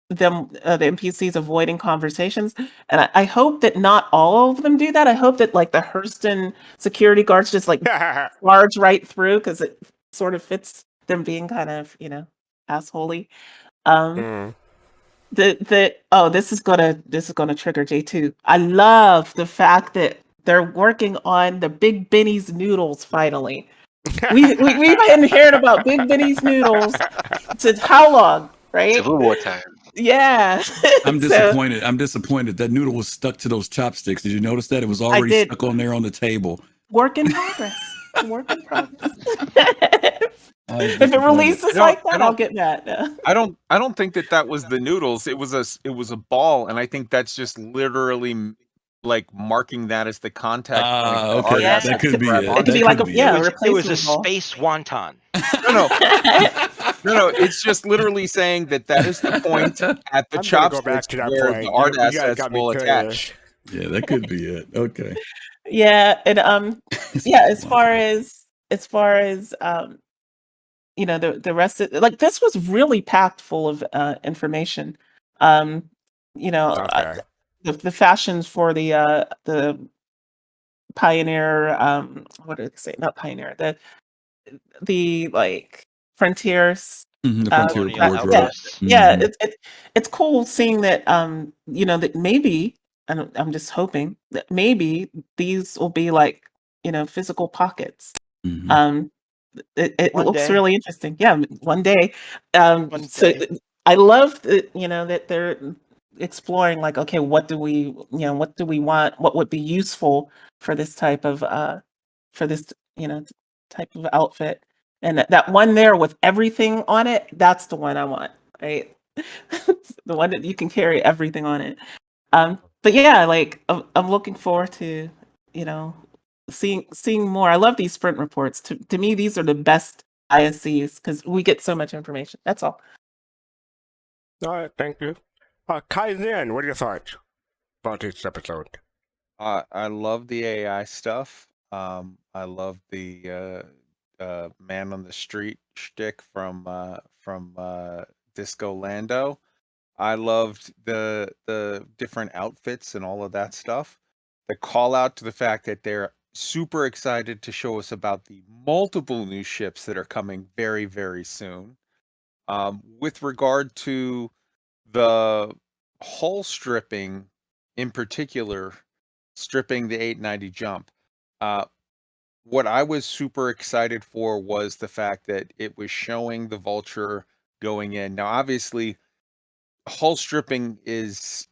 them, the NPCs avoiding conversations, and I hope that not all of them do that. I hope that like the Hurston security guards just like barge right through because it sort of fits them being kind of assholey. This is gonna trigger J2. I love the fact that they're working on the Big Benny's noodles finally. We've been hearing about Big Benny's noodles since how long, right? Civil War time. Yeah. I'm disappointed. I'm disappointed. That noodle was stuck to those chopsticks. Did you notice that? It was already stuck on there on the table. Work in progress. Work in progress. If it releases like that, I'll get mad. No. I don't think that was the noodles. It was a ball, and I think that's just literally like marking that as the contact point. Okay, that could be it. It could be like a replacement. It was a space wonton. No. It's just literally saying that is the point at the chopsticks where the art assets will attach. Yeah, that could be it. Okay. Yeah, and as far as the rest of like this was really packed full of information. The fashions for the Pioneer, what did they say? Not Pioneer, the like Frontiers. The Frontier wardrobe. It's cool seeing that that maybe, and I'm just hoping that maybe these will be like physical pockets. It looks really interesting. Yeah, one day. So I love that that they're exploring like, okay, what do we want? What would be useful for this type of type of outfit? And that one there with everything on it, that's the one I want, right? The one that you can carry everything on it. But yeah, like I'm looking forward to seeing more. I love these sprint reports. To me, these are the best ISCs because we get so much information. That's all. All right, thank you. Kaizen, what are your thoughts about this episode? I love the AI stuff. I love the man on the street shtick from Disco Lando. I loved the different outfits and all of that stuff. The call out to the fact that they're super excited to show us about the multiple new ships that are coming very, very soon. With regard to the hull stripping, in particular, stripping the 890 jump, what I was super excited for was the fact that it was showing the Vulture going in. Now, obviously, hull stripping is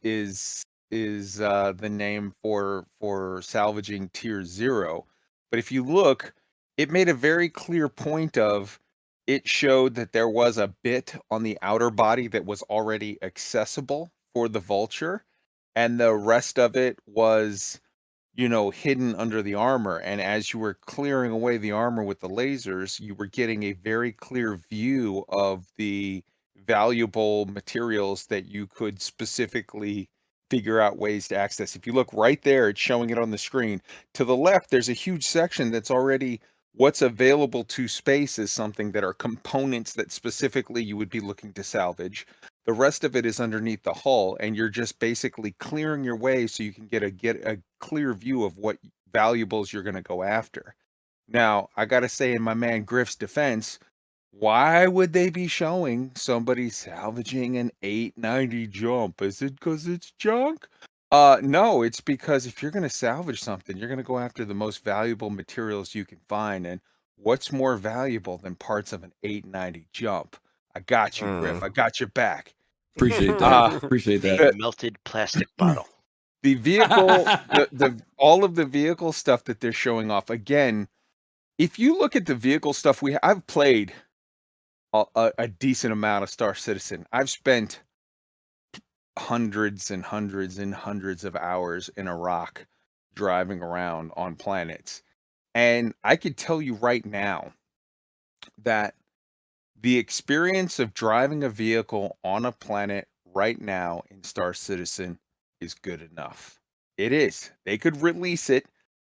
the name for salvaging tier 0, but if you look, it made a very clear point of it showed that there was a bit on the outer body that was already accessible for the Vulture, and the rest of it was hidden under the armor. And as you were clearing away the armor with the lasers, you were getting a very clear view of the valuable materials that you could specifically figure out ways to access. If you look right there, it's showing it on the screen. To the left, there's a huge section that's already what's available to space is something that are components that specifically you would be looking to salvage. The rest of it is underneath the hull, and you're just basically clearing your way so you can get a clear view of what valuables you're going to go after. Now, I got to say, in my man Griff's defense, why would they be showing somebody salvaging an 890 jump? Is it because it's junk? No, it's because if you're going to salvage something, you're going to go after the most valuable materials you can find. And what's more valuable than parts of an 890 jump? I got you, Griff. I got your back. Appreciate that. Appreciate that. A melted plastic bottle. The vehicle, all of the vehicle stuff that they're showing off. Again, if you look at the vehicle stuff, I've played a decent amount of Star Citizen. I've spent hundreds and hundreds and hundreds of hours in Iraq driving around on planets. And I could tell you right now that the experience of driving a vehicle on a planet right now in Star Citizen is good enough. It is. They could release it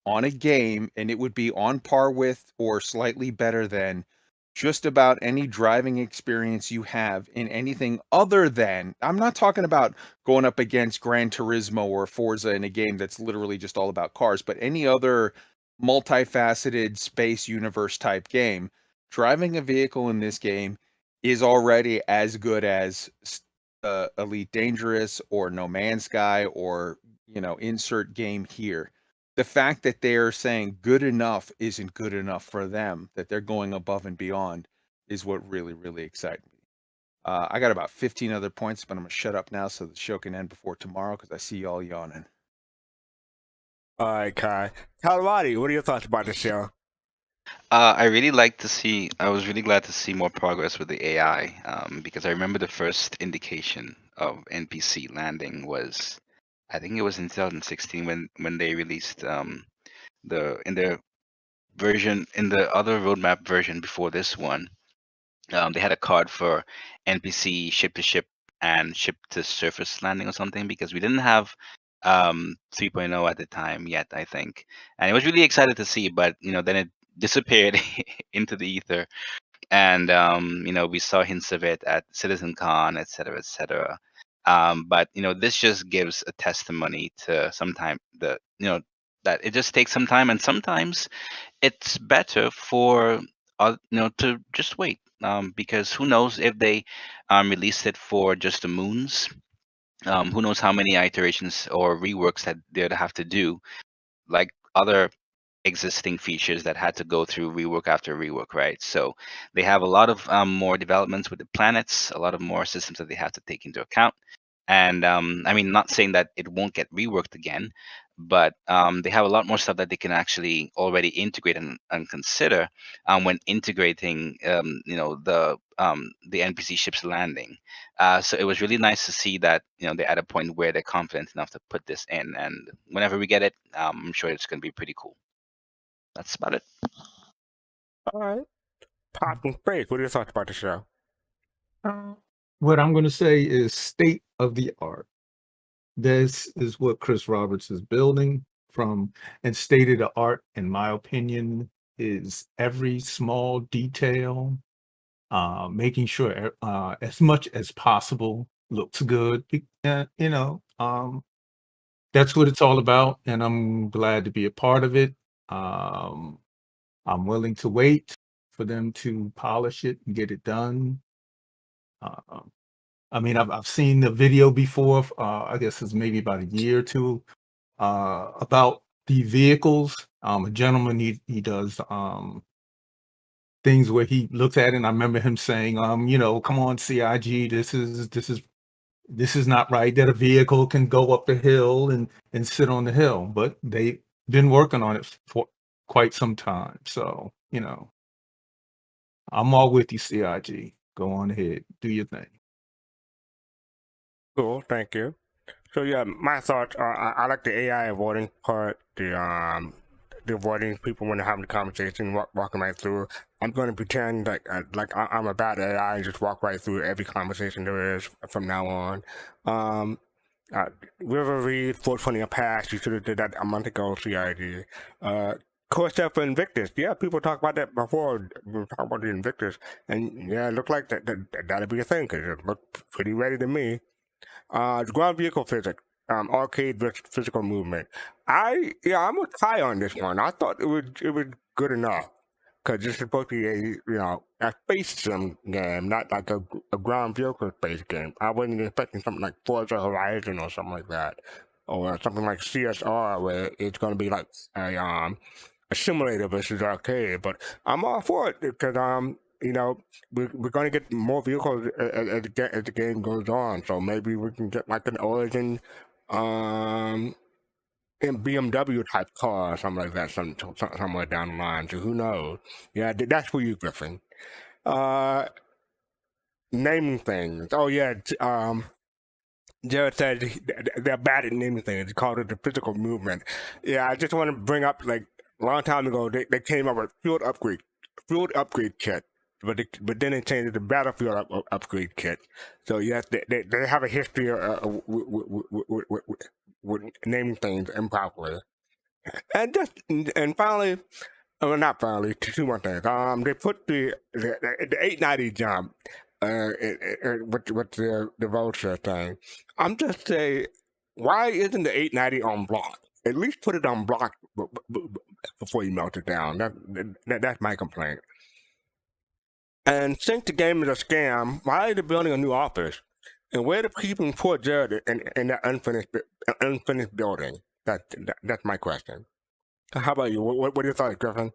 on a game and it would be on par with or slightly better than just about any driving experience you have in anything other than, I'm not talking about going up against Gran Turismo or Forza in a game that's literally just all about cars, but any other multifaceted space universe type game. Driving a vehicle in this game is already as good as Elite Dangerous or No Man's Sky or, insert game here. The fact that they're saying good enough isn't good enough for them, that they're going above and beyond, is what really, really excites me. I got about 15 other points, but I'm going to shut up now so the show can end before tomorrow because I see y'all yawning. All right, Kai. Kalawadi, what are your thoughts about the show? I was really glad to see more progress with the AI, because I remember the first indication of NPC landing was, I think it was in 2016 when they released in the other roadmap version before this one. They had a card for NPC ship to ship and ship to surface landing or something, because we didn't have 3.0 at the time yet, I think, and it was really excited to see, but then it disappeared into the ether, and we saw hints of it at CitizenCon, etc., etc. But this just gives a testimony to that it just takes some time, and sometimes it's better for to just wait, because who knows if they released it for just the moons. Who knows how many iterations or reworks that they'd have to do, like other existing features that had to go through rework after rework, right? So they have a lot of more developments with the planets, a lot of more systems that they have to take into account. And I mean, not saying that it won't get reworked again, but they have a lot more stuff that they can actually already integrate and consider when integrating, the NPC ships landing. So it was really nice to see that they're at a point where they're confident enough to put this in, and whenever we get it, I'm sure it's going to be pretty cool. That's about it. All right, Pop and Faith, what are your thoughts about the show? What I'm going to say is state of the art. This is what Chris Roberts is building from, and state of the art, in my opinion, is every small detail, making sure as much as possible looks good. That's what it's all about, and I'm glad to be a part of it. I'm willing to wait for them to polish it and get it done. I mean, I've seen the video before. I guess it's maybe about a year or two about the vehicles. A gentleman, he does things where he looks at it, and I remember him saying, come on, CIG, this is not right that a vehicle can go up the hill and sit on the hill. But they've been working on it for quite some time. So, I'm all with you, CIG. Go on ahead, do your thing. Cool, thank you. So yeah, my thoughts are I like the AI avoiding part, the avoiding people when they're having a conversation, walking right through. I'm going to pretend like I'm a bad AI and just walk right through every conversation there is from now on. River Reed, 420 past, you should have did that a month ago, CID. Core stuff for Invictus. Yeah, people talk about that before. We were talking about the Invictus. And yeah, it looked like that'd be a thing, because it looked pretty ready to me. The ground vehicle physics, arcade versus physical movement. I'm a tie on this one. I thought it was good enough, because this is supposed to be a space sim game, not like a ground vehicle space game. I wasn't expecting something like Forza Horizon or something like that, or something like CSR, where it's going to be like a simulator versus arcade. But I'm all for it, because we're going to get more vehicles as the game goes on. So maybe we can get like an Origin in BMW type car or something like that, somewhere down the line. So who knows? Yeah, that's for you, Griffin. Naming things. Oh yeah, Jared said they're bad at naming things. He called it the physical movement. Yeah, I just want to bring up like a long time ago, they came up with field upgrade kit, but then they changed it to battlefield upgrade kit. So yes, they have a history with naming things improperly. And finally, well, not finally, two more things. They put the 890 jump with the vulture thing. I'm just saying, why isn't the 890 on block? At least put it on block before you melt it down. That's my complaint. And since the game is a scam, why are they building a new office? And where are the people in Port Jared in that unfinished building? That's my question. How about you? What are your thoughts, Griffin?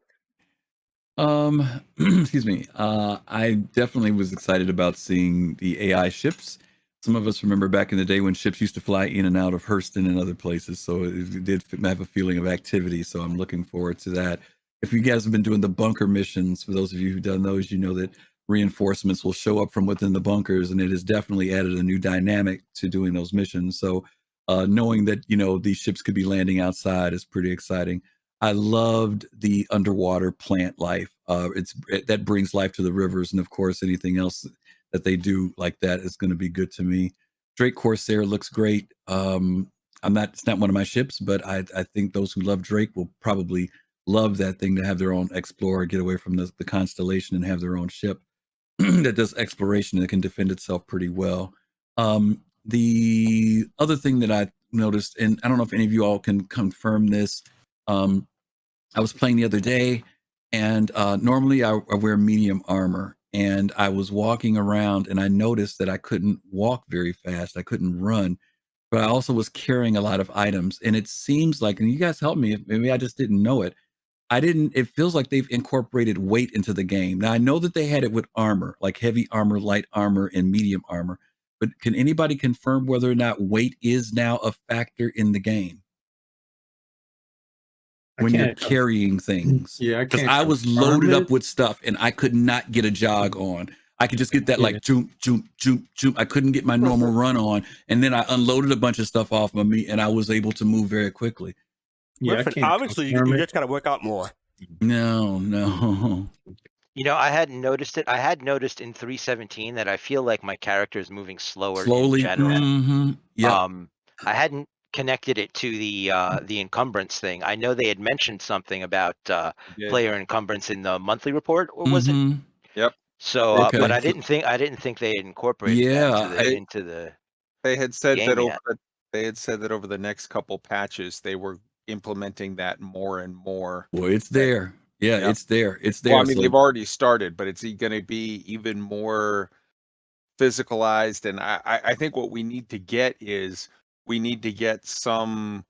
Excuse me. I definitely was excited about seeing the AI ships. Some of us remember back in the day when ships used to fly in and out of Hurston and other places, so it did have a feeling of activity. So I'm looking forward to that. If you guys have been doing the bunker missions, for those of you who've done those, you know that reinforcements will show up from within the bunkers, and it has definitely added a new dynamic to doing those missions. So knowing that, you know, these ships could be landing outside is pretty exciting. I loved the underwater plant life. That brings life to the rivers, and of course, anything else that they do like that is going to be good to me. Drake Corsair looks great. It's not one of my ships, but I think those who love Drake will probably love that thing to have their own explorer, get away from the constellation and have their own ship that does exploration and can defend itself pretty well. The other thing that I noticed, and I don't know if any of you all can confirm this, I was playing the other day, and normally I wear medium armor, and I was walking around and I noticed that I couldn't walk very fast. I couldn't run, but I also was carrying a lot of items. And it seems like, and you guys help me, maybe I just didn't know it. It feels like they've incorporated weight into the game. Now I know that they had it with armor, like heavy armor, light armor, and medium armor, but can anybody confirm whether or not weight is now a factor in the game? When you're carrying things. Yeah, because I was loaded up with stuff and I could not get a jog on. I could just get that like joom, joom, joom, joom. I couldn't get my normal run on. And then I unloaded a bunch of stuff off of me and I was able to move very quickly. Yeah, obviously you just got to work out more. No. You know, I hadn't noticed it. I had noticed in 3.17 that I feel like my character is moving slowly. in general. Mm-hmm. Yeah. I hadn't connected it to the encumbrance thing. I know they had mentioned something about player encumbrance in the monthly report, or was it? Yep. So, but I didn't think they had incorporated that into the. They had said that over the next couple patches they were implementing that more and more. Well, it's there. Yeah, it's there. It's there. Well, I mean, they've already started, but it's going to be even more physicalized. And I think what we need to get is some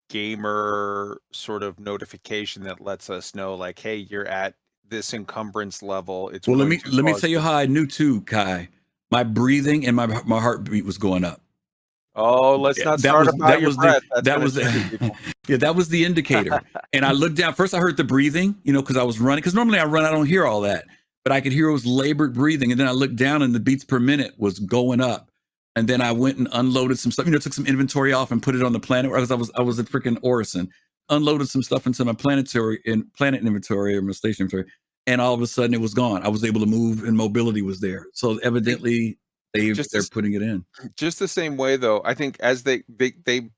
gamer sort of notification that lets us know, like, hey, you're at this encumbrance level. It's well. Let me tell you how I knew too, Kai. My breathing and my heartbeat was going up. Oh, let's not start about your breath. That was the indicator. And I looked down. First, I heard the breathing, because I was running. Because normally I run, I don't hear all that. But I could hear it was labored breathing. And then I looked down and the beats per minute was going up. And then I went and unloaded some stuff. Took some inventory off and put it on the planet. Because I was at freaking Orison. Unloaded some stuff into my planet inventory or my station inventory. And all of a sudden it was gone. I was able to move and mobility was there. So evidently they're putting it in. Just the same way, though, I think as they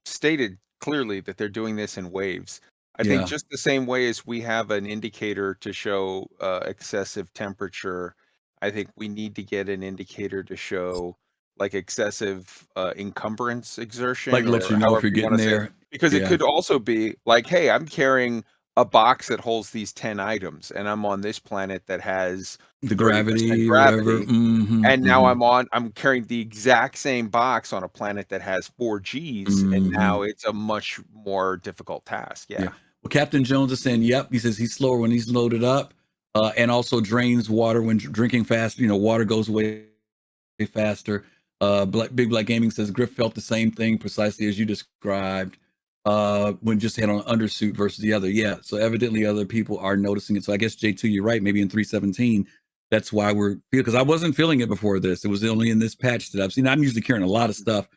stated clearly that they're doing this in waves. I think just the same way as we have an indicator to show excessive temperature, I think we need to get an indicator to show like excessive encumbrance exertion. Like let you know if you're getting there. Because it could also be like, hey, I'm carrying a box that holds these 10 items and I'm on this planet that has the gravity. Mm-hmm, and now I'm carrying the exact same box on a planet that has 4 Gs and now it's a much more difficult task. Yeah. Well, Captain Jones is saying, yep, he says he's slower when he's loaded up and also drains water when drinking fast. Water goes away faster. Big Black Gaming says Griff felt the same thing precisely as you described. When just had on an undersuit versus the other. Yeah. So evidently other people are noticing it. So I guess J2, you're right. Maybe in 3.17, that's why because I wasn't feeling it before this. It was only in this patch that I've seen. I'm usually carrying a lot of stuff.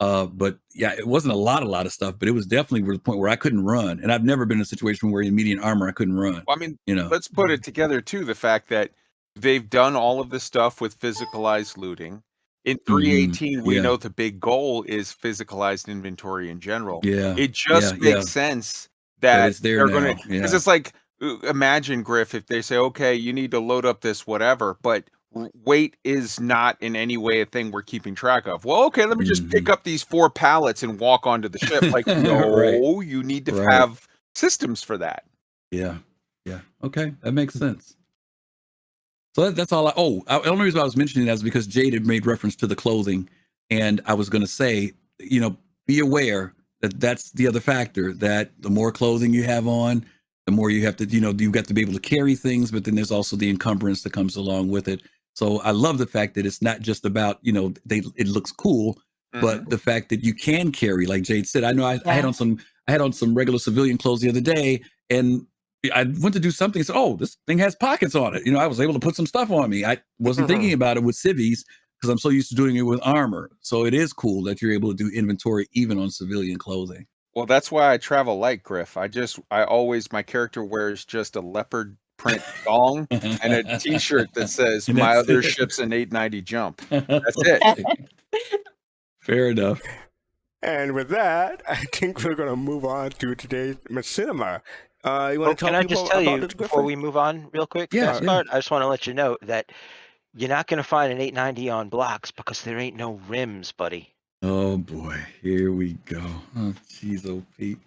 But yeah, it wasn't a lot of stuff, but it was definitely to the point where I couldn't run. And I've never been in a situation where in medium armor I couldn't run. Well, I mean, you know, let's put it together too. The fact that they've done all of this stuff with physicalized looting. In 318, we know the big goal is physicalized inventory in general. Yeah. It just makes sense that they're going to, because it's like, imagine, Griff, if they say, okay, you need to load up this whatever, but weight is not in any way a thing we're keeping track of. Well, okay, let me just pick up these 4 pallets and walk onto the ship. Like, no, you need to have systems for that. Yeah. Okay, that makes sense. So that's all. The only reason I was mentioning that is because Jade had made reference to the clothing, and I was going to say, be aware that that's the other factor, that the more clothing you have on, the more you have to, you've got to be able to carry things, but then there's also the encumbrance that comes along with it. So I love the fact that it's not just about, it looks cool, but the fact that you can carry, like Jade said. I know I had on some regular civilian clothes the other day, and I went to do something and said, oh, this thing has pockets on it. I was able to put some stuff on me. I wasn't thinking about it with civvies because I'm so used to doing it with armor. So it is cool that you're able to do inventory even on civilian clothing. Well, that's why I travel light, Griff. My character wears just a leopard print thong and a t-shirt that says my other ship's an 890 jump. That's it. Fair enough. And with that, I think we're going to move on to today's Machinima. You want to can I just tell you this, before we move on real quick? Yeah. I just want to let you know that you're not going to find an 890 on blocks because there ain't no rims, buddy. Oh boy, here we go. Oh jeez, Pete.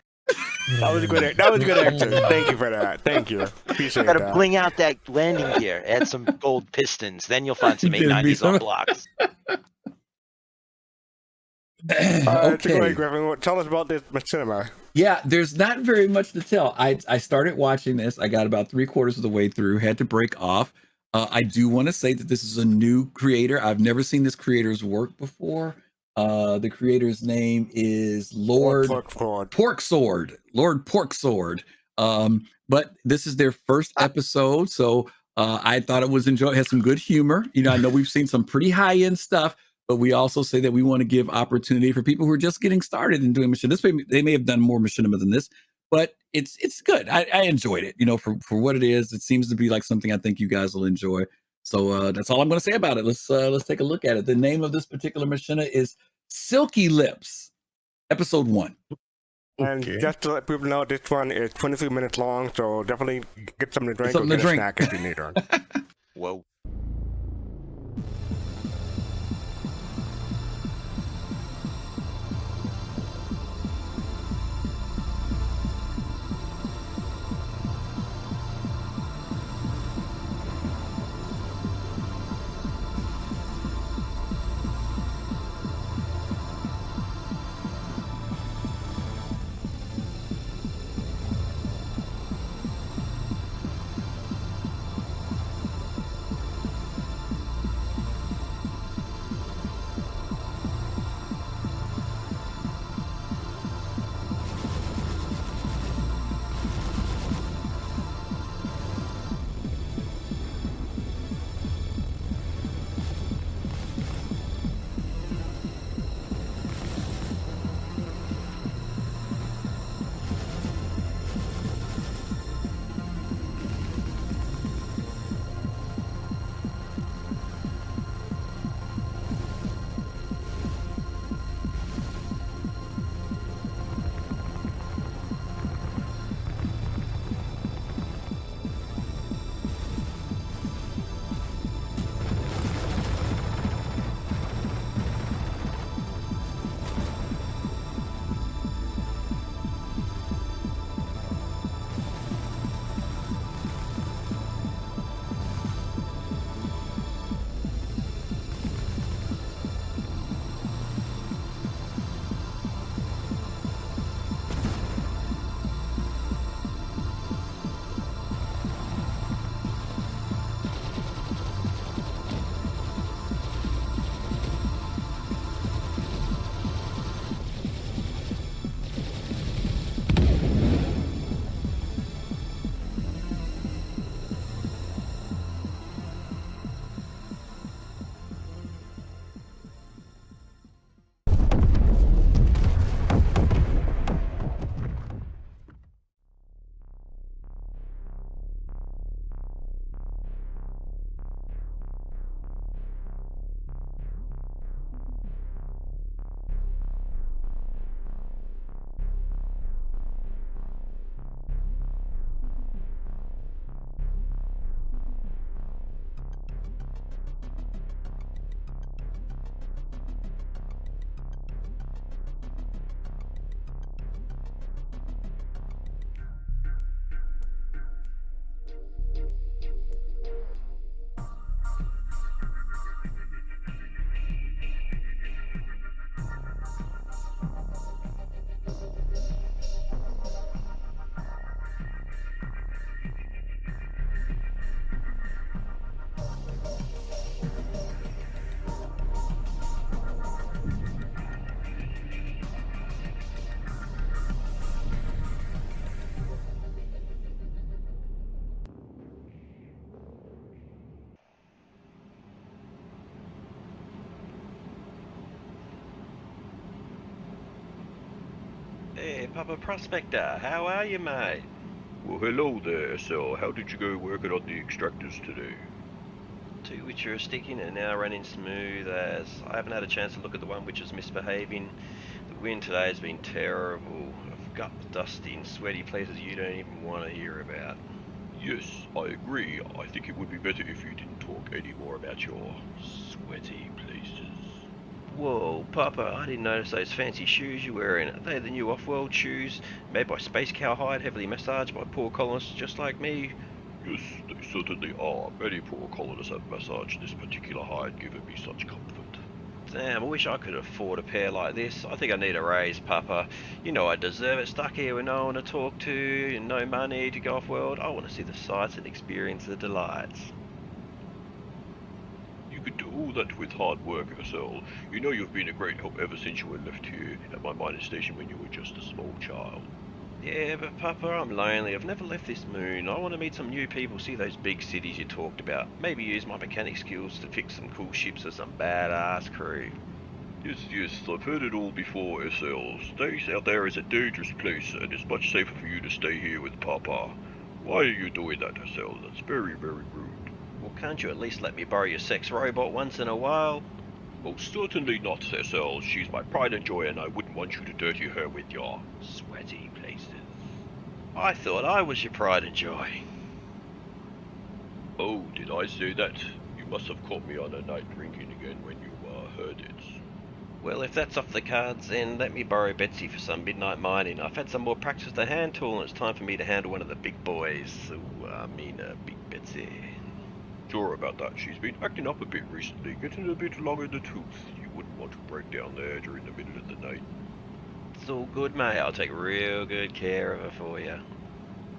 That was a good answer. Thank you for that. Thank you. Appreciate that. Gotta bling out that landing gear. Add some gold pistons. Then you'll find some 890s on blocks. Okay, Griffin, tell us about this Machinima. Yeah, there's not very much to tell. I started watching this. I got about 3/4 of the way through, had to break off. I do want to say that this is a new creator. I've never seen this creator's work before. The creator's name is Lord Porksword. Lord Porksword. But this is their first episode, so I thought it was enjoyable. It has some good humor. I know we've seen some pretty high-end stuff, but we also say that we want to give opportunity for people who are just getting started in doing machinima. They may have done more machinima than this, but it's good. I enjoyed it. For what it is, it seems to be like something I think you guys will enjoy. So that's all I'm going to say about it. Let's take a look at it. The name of this particular machinima is Silky Lips, episode 1. And just to let people know, this one is 23 minutes long, so definitely get something to drink or get a snack if you need one. Whoa. Hey, Papa Prospector, how are you, mate? Well, hello there, SL. How did you go working on the extractors today? Two which are sticking and now running smooth as. I haven't had a chance to look at the one which is misbehaving. The wind today has been terrible. I've got dusty and sweaty places you don't even want to hear about. Yes, I agree. I think it would be better if you didn't talk any more about your sweaty places. Whoa, Papa, I didn't notice those fancy shoes you're wearing. Are they the new off-world shoes? Made by space cowhide, heavily massaged by poor colonists just like me? Yes, they certainly are. Many poor colonists have massaged this particular hide, giving me such comfort. Damn, I wish I could afford a pair like this. I think I need a raise, Papa. You know I deserve it, stuck here with no one to talk to, and no money to go off-world. I want to see the sights and experience the delights. You could do all that with hard work, SL. You know you've been a great help ever since you were left here at my mining station when you were just a small child. Yeah, but Papa, I'm lonely. I've never left this moon. I want to meet some new people, see those big cities you talked about. Maybe use my mechanic skills to fix some cool ships or some badass crew. Yes, I've heard it all before, SL. Space out there is a dangerous place, and it's much safer for you to stay here with Papa. Why are you doing that, SL? That's very, very rude. Well, can't you at least let me borrow your sex robot once in a while? Most certainly not, SL. She's my pride and joy, and I wouldn't want you to dirty her with your sweaty places. I thought I was your pride and joy. Oh, did I say that? You must have caught me on a night drinking again when you heard it. Well, if that's off the cards, then let me borrow Betsy for some midnight mining. I've had some more practice with the hand tool, and it's time for me to handle one of the big boys. So, Big Betsy. Sure about that. She's been acting up a bit recently, getting a bit long in the tooth. You wouldn't want to break down there during the middle of the night. It's all good, mate. I'll take real good care of her for you.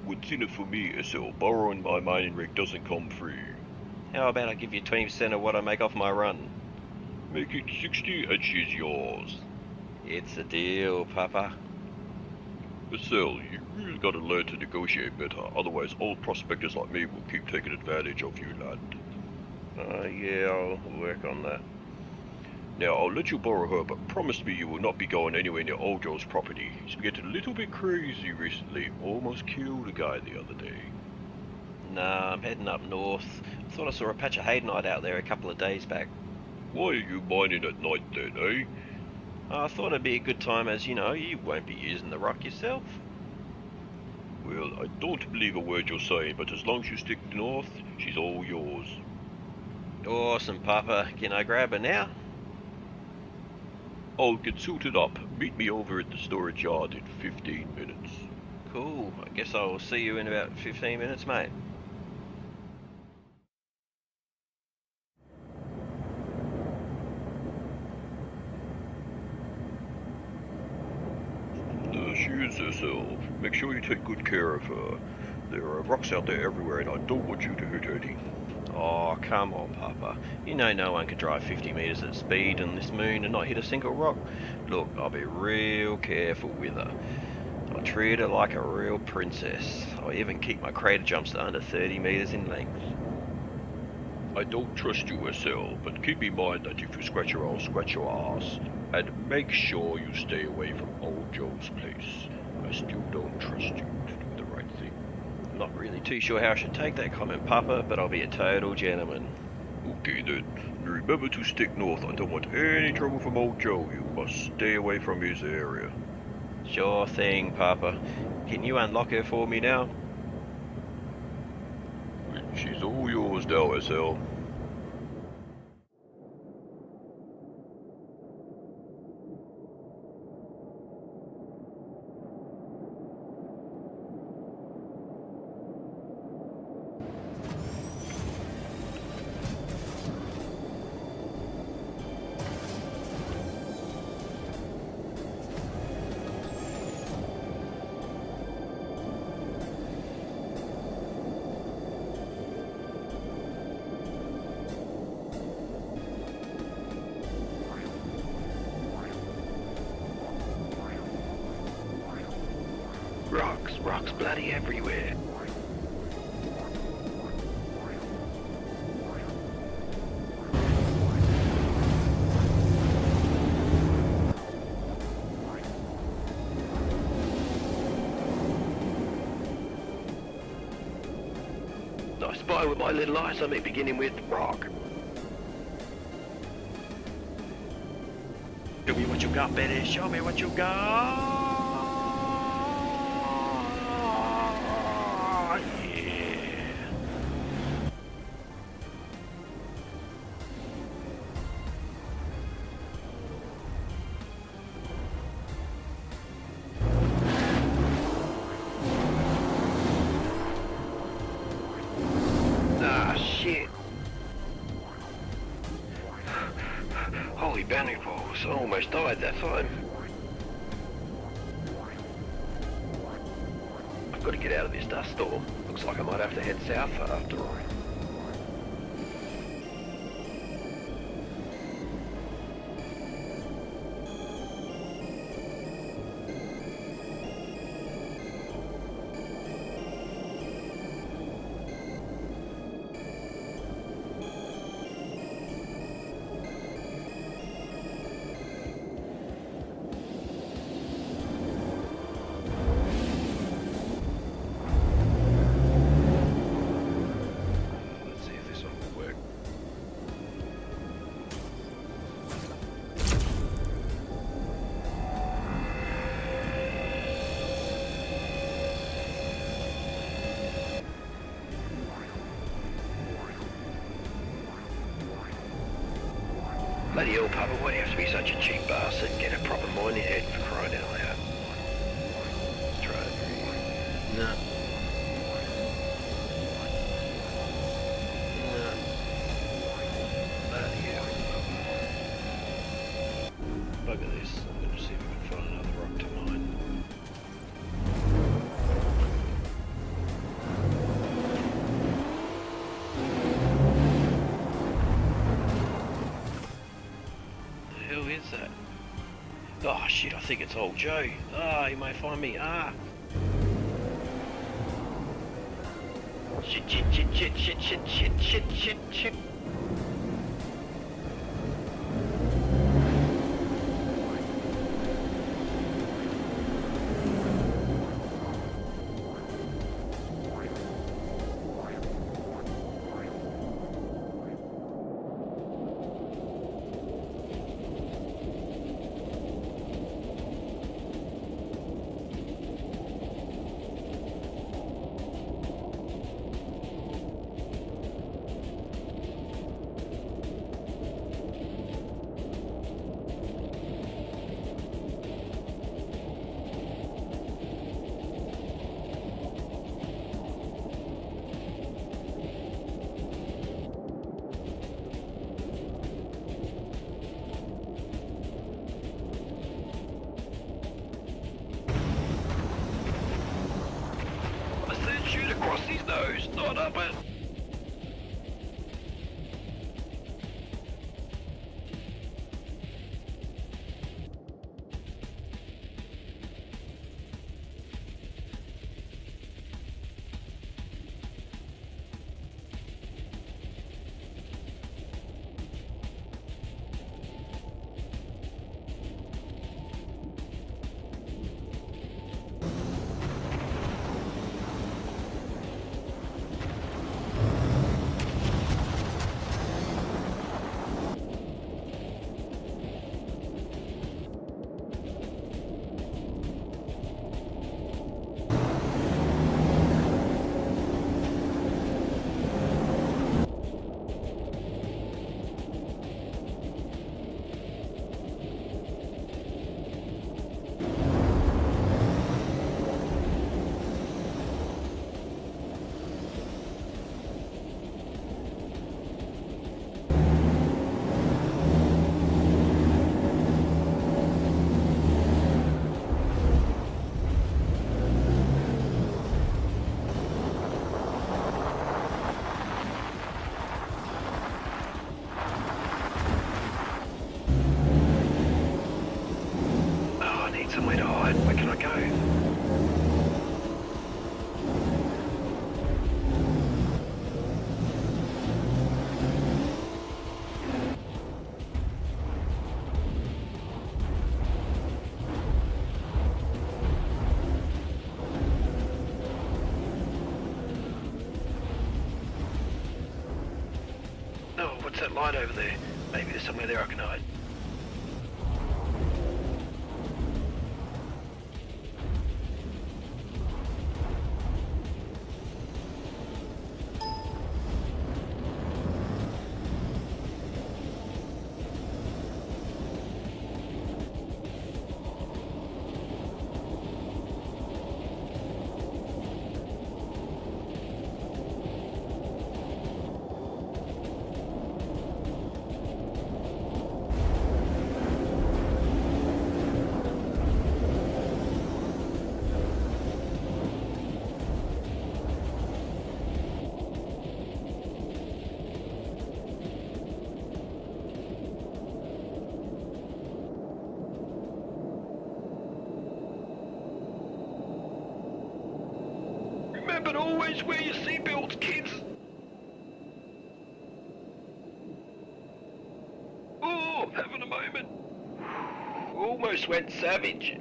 What's in it for me, SL? Borrowing my mining rig doesn't come free. How about I give you 20% of what I make off my run? Make it 60 and she's yours. It's a deal, Papa. SL, you really gotta learn to negotiate better, otherwise old prospectors like me will keep taking advantage of you, lad. Yeah, I'll work on that. Now, I'll let you borrow her, but promise me you will not be going anywhere near Old Joe's property. He's been getting a little bit crazy recently. Almost killed a guy the other day. Nah, I'm heading up north. I thought I saw a patch of haydnite out there a couple of days back. Why are you mining at night then, eh? I thought it'd be a good time as, you know, you won't be using the rock yourself. Well, I don't believe a word you're saying, but as long as you stick north, she's all yours. Awesome, Papa. Can I grab her now? I'll get suited up. Meet me over at the storage yard in 15 minutes. Cool. I guess I'll see you in about 15 minutes, mate. There she is, SL. Make sure you take good care of her. There are rocks out there everywhere, and I don't want you to hurt any. Oh, come on, Papa. You know no one can drive 50 meters at speed on this moon and not hit a single rock. Look, I'll be real careful with her. I'll treat her like a real princess. I'll even keep my crater jumps to under 30 meters in length. I don't trust you, SL, but keep in mind that if you scratch her, I'll scratch your ass. And make sure you stay away from Old Joe's place. I still don't trust you to do the right thing. I'm not really too sure how I should take that comment, Papa, but I'll be a total gentleman. Okay then. Remember to stick north. I don't want any trouble from Old Joe. You must stay away from his area. Sure thing, Papa. Can you unlock her for me now? She's all yours now, SL. Rocks bloody everywhere. spy with my little eye, something beginning with rock. Show me what you got, Betty. Show me what you got. Holy bounty balls, I almost died that time. I've got to get out of this dust storm. Looks like I might have to head south after all. Bloody hell, Papa, why do you have to be such a cheap bastard and get a proper mining head for crying out loud? Let's try it. No. No. Bloody hell. Bugger this. I'm going to see if I can find another rock to mine. That? Oh shit, I think it's old Joe. Ah, he may find me. Ah. Shit, shit, shit, shit, shit, shit, shit, shit, shit, shit. Shoot across his nose, not up it. Somewhere to hide. Where can I go? What's that light over there? Maybe there's somewhere there I can hide. Remember to always wear your seatbelts, kids! Oh, I'm having a moment. Almost went savage.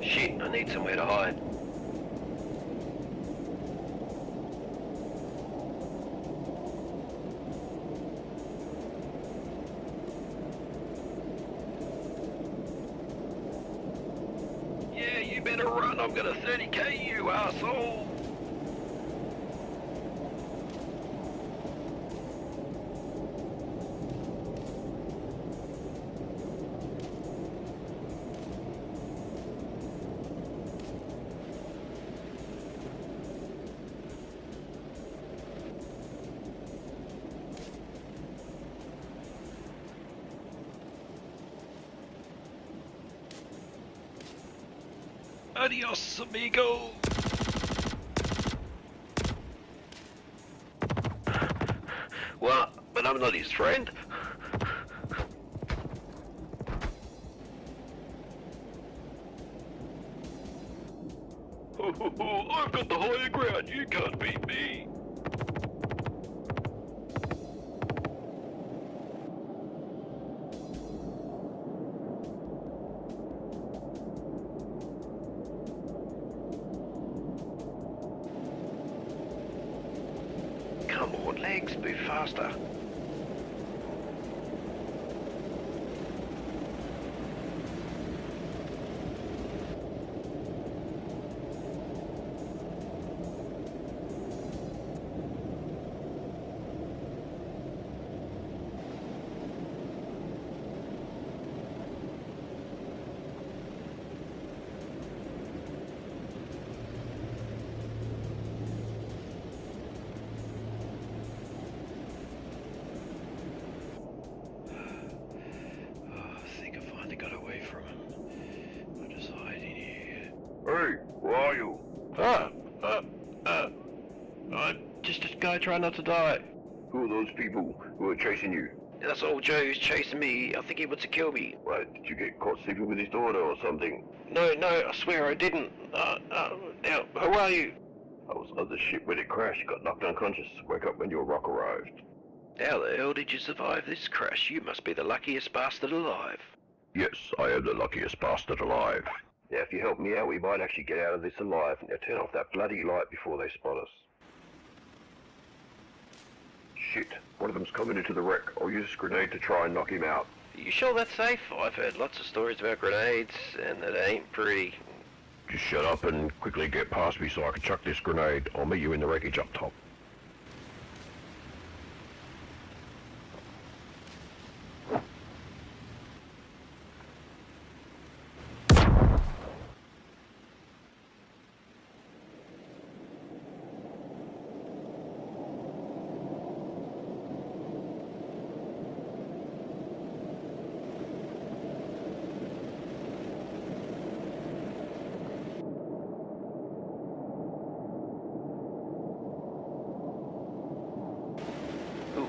Shit, I need somewhere to hide. Yeah, you better run. I'm gonna 30k you, asshole. Adios, amigo. What? But I'm not his friend. I've got the higher ground. You can't beat me. Come on, legs, move faster. Hey, where are you? I'm just a guy trying not to die. Who are those people who are chasing you? That's old Joe who's chasing me. I think he wants to kill me. What, did you get caught sleeping with his daughter or something? No, I swear I didn't. Now, who are you? I was on the ship when it crashed, got knocked unconscious. Wake up when your rock arrived. How the hell did you survive this crash? You must be the luckiest bastard alive. Yes, I am the luckiest bastard alive. Now, if you help me out, we might actually get out of this alive. Now, turn off that bloody light before they spot us. Shit, one of them's coming into the wreck. I'll use this grenade to try and knock him out. You sure that's safe? I've heard lots of stories about grenades, and it ain't pretty. Just shut up and quickly get past me so I can chuck this grenade. I'll meet you in the wreckage up top.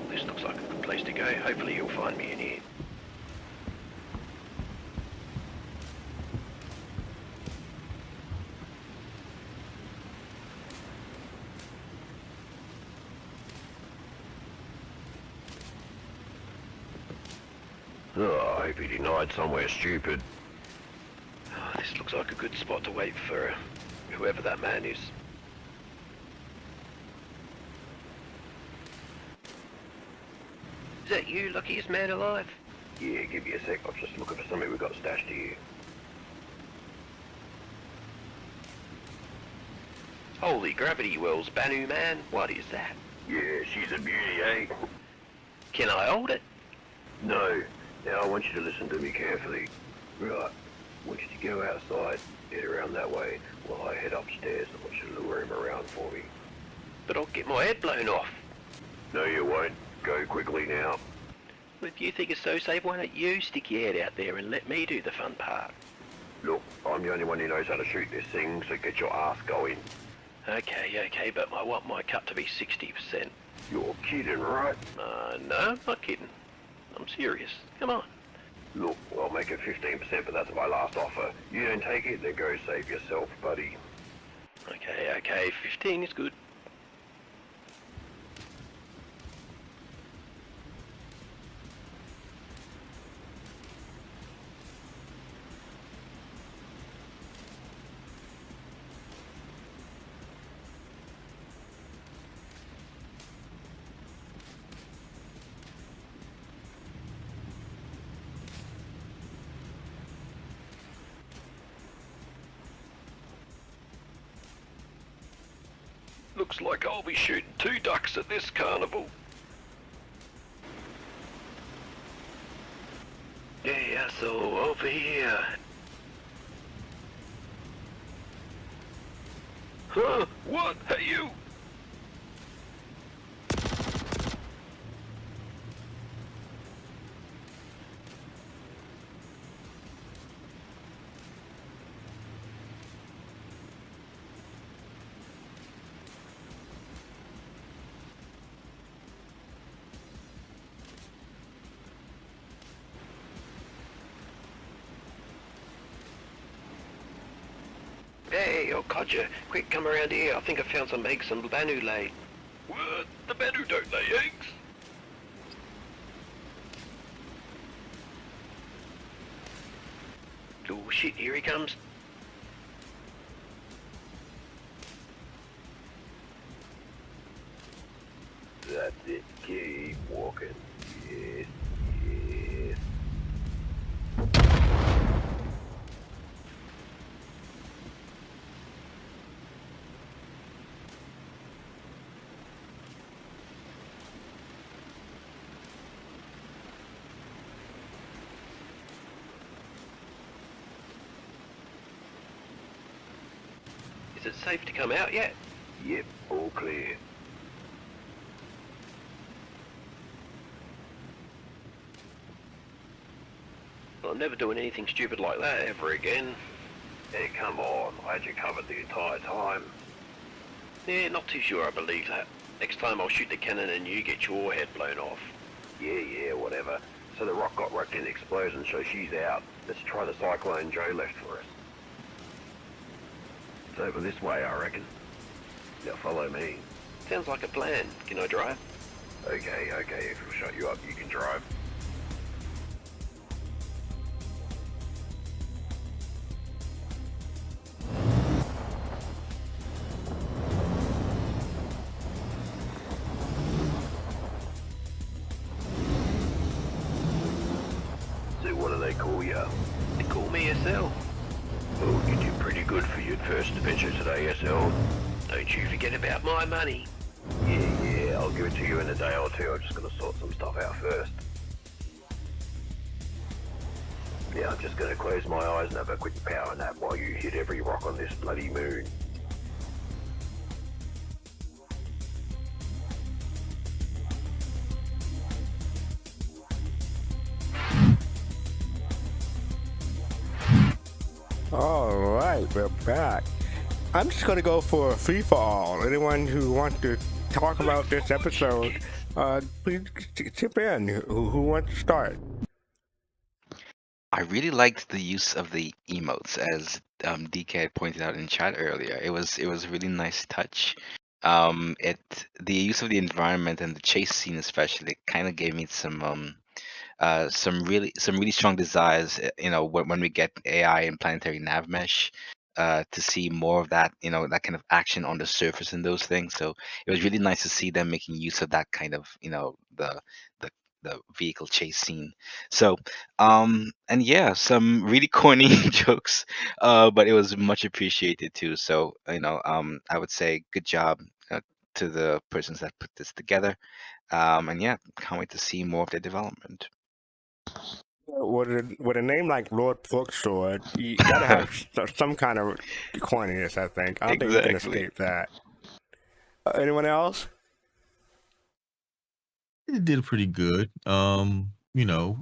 This looks like a good place to go. Hopefully you'll find me in here. Oh, I hope he denied somewhere stupid. Oh, this looks like a good spot to wait for whoever that man is. Is that you, luckiest man alive? Yeah, give me a sec. I'm just looking for something we got stashed here. Holy gravity wells, Banu man. What is that? Yeah, she's a beauty, eh? Can I hold it? No. Now I want you to listen to me carefully. Right. I want you to go outside, head around that way, while I head upstairs. I want you to lure him around for me. But I'll get my head blown off. No, you won't. Go quickly now. Well, if you think it's so safe, why don't you stick your head out there and let me do the fun part? Look, I'm the only one who knows how to shoot this thing, so get your ass going. Okay, but I want my cut to be 60%. You're kidding, right? No, I'm not kidding. I'm serious. Come on. Look, I'll make it 15%, but that's my last offer. You don't take it, then go save yourself, buddy. Okay, 15 is good. Looks like I'll be shooting 2 ducks at this carnival. Yeah, so over here. Huh? What? Hey, you! Hey, oh codger, quick come around here. I think I found some eggs some Banu laid. What? The Banu don't lay eggs? Oh shit, here he comes. That's it, keep walking. Yes, yes. Is it safe to come out yet? Yep, all clear. Well, I'm never doing anything stupid like that ever again. Hey, come on, I had you covered the entire time. Yeah, not too sure I believe that. Next time I'll shoot the cannon and you get your head blown off. Yeah, whatever. So the rock got wrecked in the explosion, so she's out. Let's try the cyclone Joe left for us. It's over this way, I reckon. Now follow me. Sounds like a plan. Can I drive? Okay, if it'll shut you up, you can drive. So what do they call you? They call me SL. Oh, you did pretty good for your first adventure today, SL. Don't you forget about my money. Yeah, I'll give it to you in a day or two. I'm just gonna sort some stuff out first. Yeah, I'm just gonna close my eyes and have a quick power nap while you hit every rock on this bloody moon. Alright, we're back. I'm just gonna go for a free-for-all. Anyone who wants to talk about this episode, please chip in. Who wants to start? I really liked the use of the emotes, as DK had pointed out in chat earlier. It was a really nice touch. The use of the environment and the chase scene especially kind of gave me some some really strong desires. When we get AI and planetary nav mesh, to see more of that, that kind of action on the surface and those things. So it was really nice to see them making use of that kind of, the vehicle chase scene. So, and yeah, some really corny jokes, but it was much appreciated too. So, I would say good job to the persons that put this together. And yeah, can't wait to see more of their development. With a name like Lord Porksword, you gotta have some kind of corniness, I think. I don't think you can escape that. Anyone else? It did pretty good. Can't lie,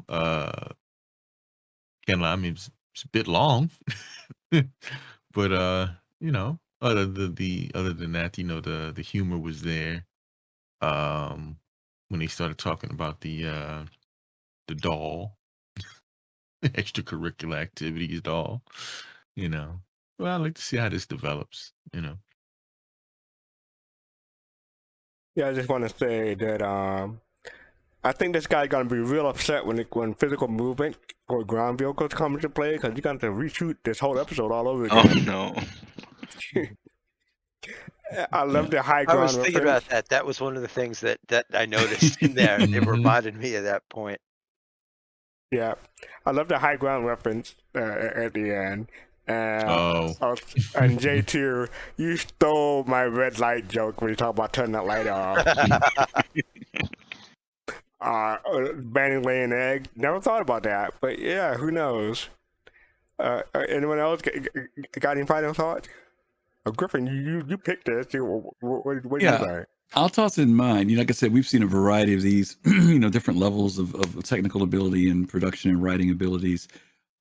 I mean, it's a bit long, but other than that, the humor was there. When they started talking about the doll, extracurricular activities doll, well, I like to see how this develops. Yeah, I just want to say that I think this guy's gonna be real upset when physical movement or ground vehicles come into play, because you're gonna have to reshoot this whole episode all over again. Oh no. I love the high ground. I was thinking about that. That was one of the things that I noticed in there. It reminded me of that point. Yeah, I love the high ground reference at the end. And J2, you stole my red light joke when you talk about turning that light off. Banning laying egg. Never thought about that, but yeah, who knows? Anyone else got any final thoughts? Griffin, you picked this. What do you think? I'll toss it in mine. Like I said, we've seen a variety of these, different levels of technical ability and production and writing abilities.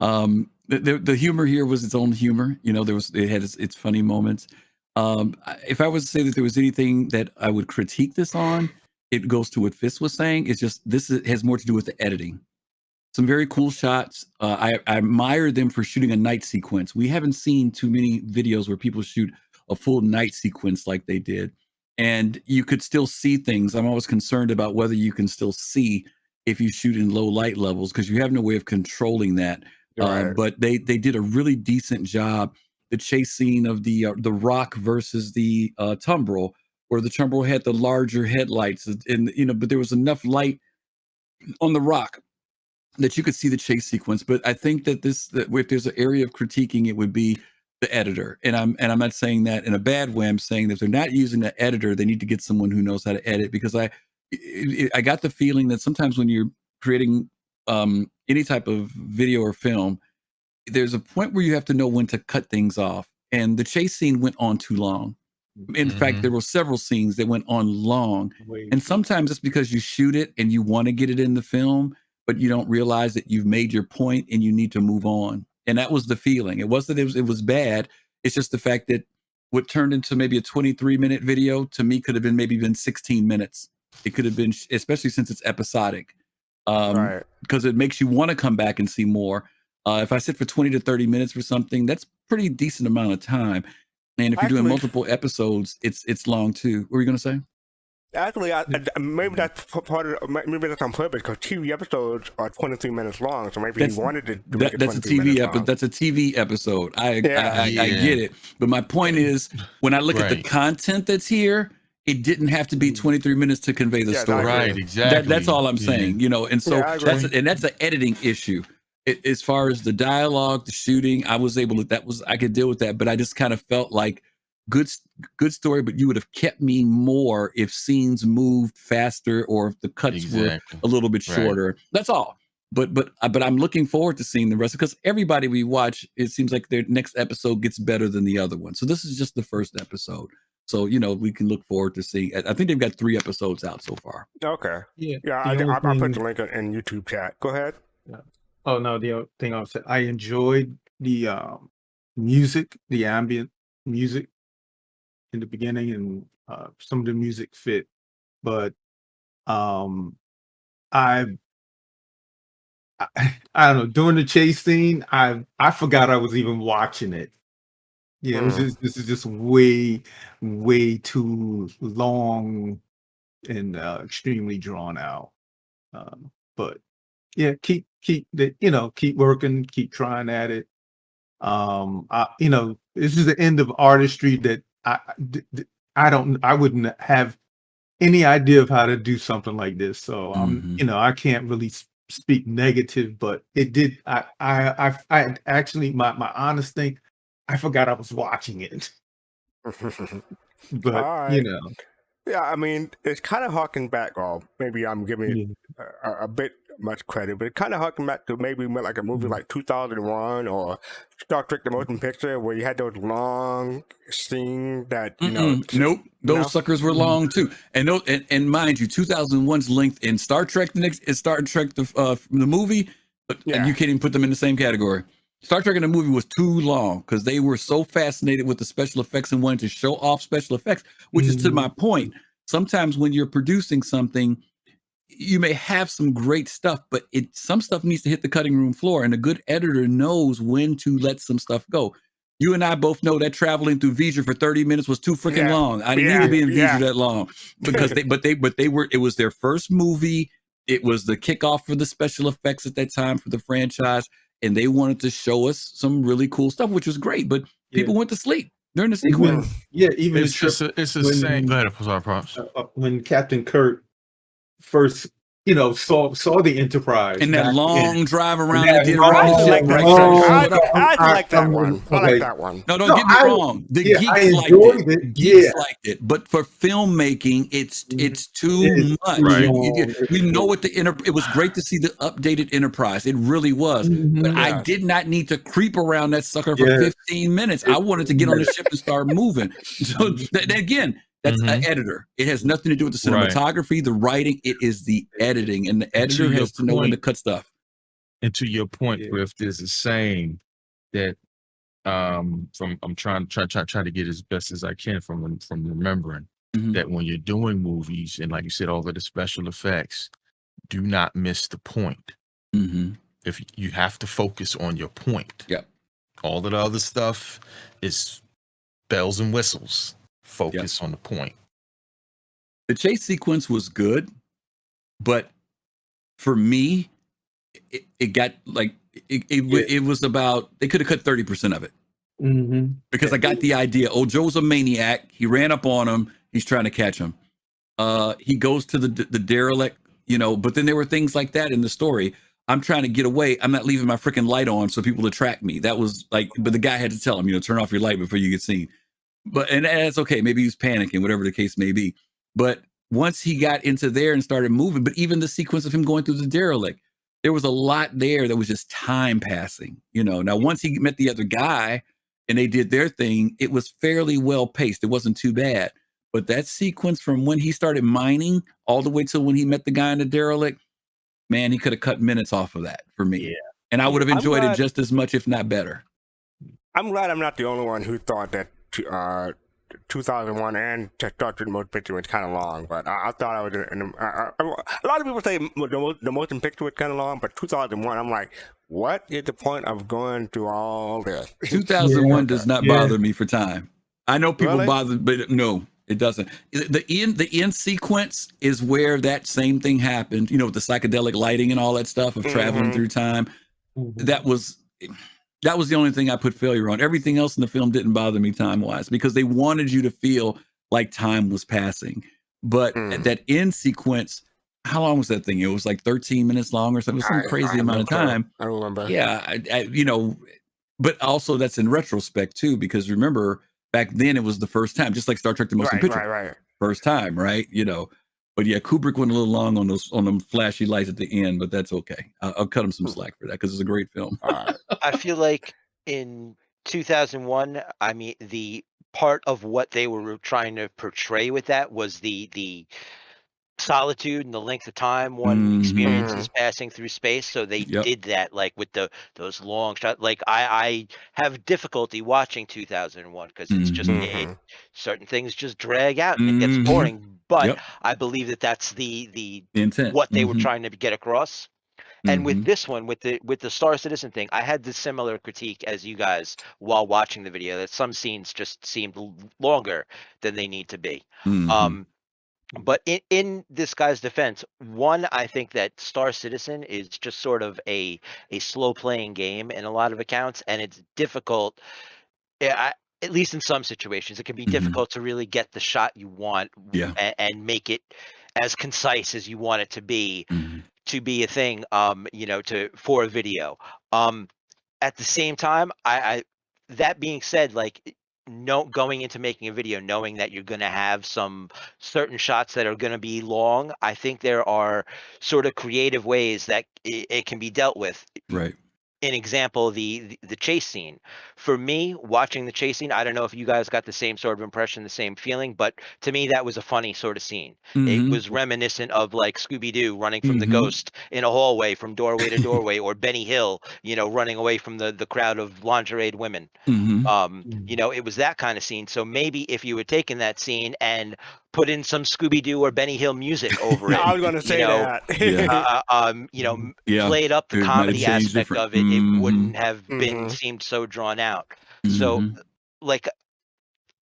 The humor here was its own humor. It had its funny moments. If I was to say that there was anything that I would critique this on, it goes to what Fist was saying. It's just has more to do with the editing. Some very cool shots. I admire them for shooting a night sequence. We haven't seen too many videos where people shoot a full night sequence like they did. And you could still see things. I'm always concerned about whether you can still see if you shoot in low light levels, because you have no way of controlling that. Right. But they did a really decent job. The chase scene of the Rock versus the Tumbrel, where the Tumbrel had the larger headlights, and but there was enough light on the Rock that you could see the chase sequence. But I think that if there's an area of critiquing, it would be the editor. And I'm not saying that in a bad way. I'm saying that if they're not using the editor, they need to get someone who knows how to edit, because I got the feeling that sometimes when you're creating any type of video or film, there's a point where you have to know when to cut things off. And the chase scene went on too long. In fact, there were several scenes that went on long. And sometimes it's because you shoot it and you want to get it in the film, but you don't realize that you've made your point and you need to move on. And that was the feeling. It wasn't that it was bad. It's just the fact that what turned into maybe a 23-minute video to me could have been 16 minutes. It could have been, especially since it's episodic, because it makes you want to come back and see more. If I sit for 20 to 30 minutes for something, that's pretty decent amount of time. And if you're doing multiple episodes, it's long too. What were you going to say? Actually, maybe that's maybe that's on purpose, because TV episodes are 23 minutes long. So maybe he wanted to do it. That's a TV episode. That's a TV episode. I get it. But my point is, when I look at the content that's here, it didn't have to be 23 minutes to convey the story. Right, exactly. That's all I'm saying. And so that's an editing issue. As far as the dialogue, the shooting, I could deal with that, but I just kind of felt like good story, but you would have kept me more if scenes moved faster or if the cuts were a little bit shorter. That's all. But I'm looking forward to seeing the rest, because everybody we watch, it seems like their next episode gets better than the other one. So this is just the first episode. So, we can look forward to seeing. I think they've got 3 episodes out so far. Okay. Yeah. I'll put the link in YouTube chat. Go ahead. Yeah. Oh no, the other thing I was saying, I enjoyed the music, the ambient music in the beginning, and some of the music fit. But I don't know, during the chase scene, I forgot I was even watching it. Yeah, this is just way too long and extremely drawn out. But yeah, keep keep working, keep trying at it. This is the end of artistry that I wouldn't have any idea of how to do something like this. So I can't really speak negative, but it did. I actually my honest thing, I forgot I was watching it. But All right. Yeah, I mean, it's kind of harking back, or maybe I'm giving it a bit much credit, but it kind of harking back to maybe like a movie like 2001 or Star Trek: The Motion Picture, where you had those long scenes that Nope, those suckers were long too. And and mind you, 2001's length in Star Trek the movie, and you can't even put them in the same category. Star Trek in the movie was too long because they were so fascinated with the special effects and wanted to show off special effects, which is to my point. Sometimes when you're producing something, you may have some great stuff, but some stuff needs to hit the cutting room floor, and a good editor knows when to let some stuff go. You and I both know that traveling through Vija for 30 minutes was too freaking long. I didn't need to be in Vija that long because it was their first movie. It was the kickoff for the special effects at that time for the franchise. And they wanted to show us some really cool stuff, which was great. But people went to sleep during the sequence. Even it's the same. Go ahead, sorry, Props. When Captain Kirk first, saw the Enterprise and that long drive around I like that one. I like that one. No, don't get me wrong. The geeks liked it. Geeks liked it, but for filmmaking, it's too much. Right. We know what it was great to see the updated Enterprise. It really was. But I did not need to creep around that sucker for 15 minutes. I wanted to get on the ship and start moving. So again. That's an editor. It has nothing to do with the cinematography, the writing. It is the editing, and the editor has to know when to cut stuff. And to your point, Griff, there's a saying that I'm trying to get as best as I can from remembering that when you're doing movies and like you said, all of the special effects, do not miss the point. If you have to focus on your point. Yep. All of the other stuff is bells and whistles. Focus on the point. The chase sequence was good, but for me, it got like it was about they could have cut 30% of it because I got the idea. Oh, Joe's a maniac. He ran up on him. He's trying to catch him. He goes to the derelict, But then there were things like that in the story. I'm trying to get away. I'm not leaving my freaking light on so people to track me. That was like, but the guy had to tell him, turn off your light before you get seen. And that's okay. Maybe he was panicking, whatever the case may be. But once he got into there and started moving, but even the sequence of him going through the derelict, there was a lot there that was just time passing. Now once he met the other guy and they did their thing, it was fairly well paced. It wasn't too bad. But that sequence from when he started mining all the way till when he met the guy in the derelict, man, he could have cut minutes off of that for me. Yeah. And I would have enjoyed it just as much, if not better. I'm glad I'm not the only one who thought that 2001 and Star Trek: The Motion Picture was kind of long, but I thought I was. A lot of people say the motion picture was kind of long, but 2001, I'm like, what is the point of going through all this? 2001 does not bother me for time. I know people bother, but no, it doesn't. The end sequence is where that same thing happened. With the psychedelic lighting and all that stuff of traveling through time. That was the only thing I put failure on. Everything else in the film didn't bother me time-wise because they wanted you to feel like time was passing. But that end sequence, how long was that thing? It was like 13 minutes long or something. It was some crazy amount of time. I remember. Yeah, but also that's in retrospect too, because remember, back then it was the first time, just like Star Trek: The Motion Picture. Right. First time, right? But yeah, Kubrick went a little long on them flashy lights at the end, but that's okay. I'll cut him some slack for that because it's a great film. I feel like in 2001, I mean, the part of what they were trying to portray with that was the solitude and the length of time one experiences passing through space. So they did that like with those long shots. Like I have difficulty watching 2001 because it's just certain things just drag out and it gets boring. But I believe that that's the intent, what they were trying to get across. And with this one, with the Star Citizen thing, I had the similar critique as you guys while watching the video, that some scenes just seemed longer than they need to be. But in this guy's defense, one, I think that Star Citizen is just sort of a slow playing game in a lot of accounts, and it's difficult. At least in some situations, it can be difficult to really get the shot you want and make it as concise as you want it to be a thing, for a video. At the same time, I that being said, like, going into making a video knowing that you're going to have some certain shots that are going to be long, I think there are sort of creative ways that it can be dealt with. Right. An example, the chase scene. For me, watching the chase scene, I don't know if you guys got the same sort of impression, the same feeling, but to me that was a funny sort of scene. It was reminiscent of like Scooby-Doo running from the ghost in a hallway from doorway to doorway, or Benny Hill, running away from the crowd of lingerie'd women. It was that kind of scene. So maybe if you had taken that scene and put in some Scooby-Doo or Benny Hill music over it, I was going to say that. Played up the comedy aspect of it, it wouldn't have been seemed so drawn out. So, like,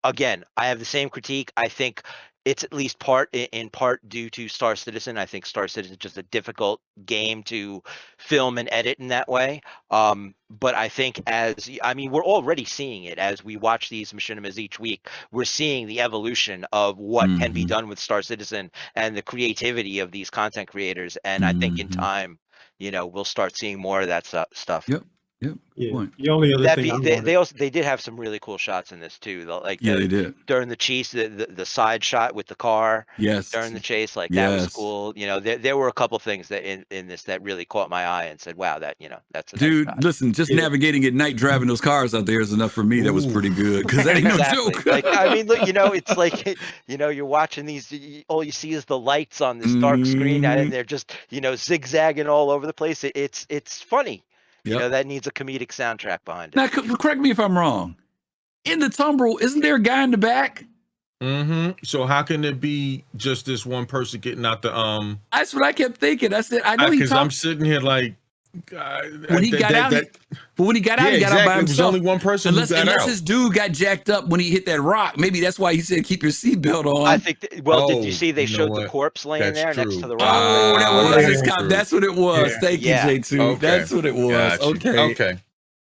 again, I have the same critique. I think it's at least in part due to Star Citizen. I think Star Citizen is just a difficult game to film and edit in that way. But I think we're already seeing it as we watch these machinimas each week. We're seeing the evolution of what can be done with Star Citizen and the creativity of these content creators. And I think in time, we'll start seeing more of that stuff. Yep. Yeah. The only other thing they did have some really cool shots in this too. Like they did during the chase, the side shot with the car. Yes. During the chase, that was cool. There were a couple things that in this that really caught my eye and said, "Wow, that's a dude." Nice shot. Listen, just navigating at night, driving those cars out there is enough for me. That was pretty good because that ain't no joke. Like, look, it's like you're watching these. All you see is the lights on this dark screen, and they're just zigzagging all over the place. It's funny. That needs a comedic soundtrack behind it. Now, correct me if I'm wrong. In the tumbrel, isn't there a guy in the back? So how can it be just this one person getting out the That's what I kept thinking. I said, I know because I'm sitting here like when he got out, he got out by himself. It was only one person unless his dude got jacked up when he hit that rock. Maybe that's why he said keep your seatbelt on. I think. Did you see they showed the corpse laying there next to the rock? Oh, that was his cop. That's what it was. Yeah. Thank you, J2. Okay. That's what it was. Gotcha. Okay.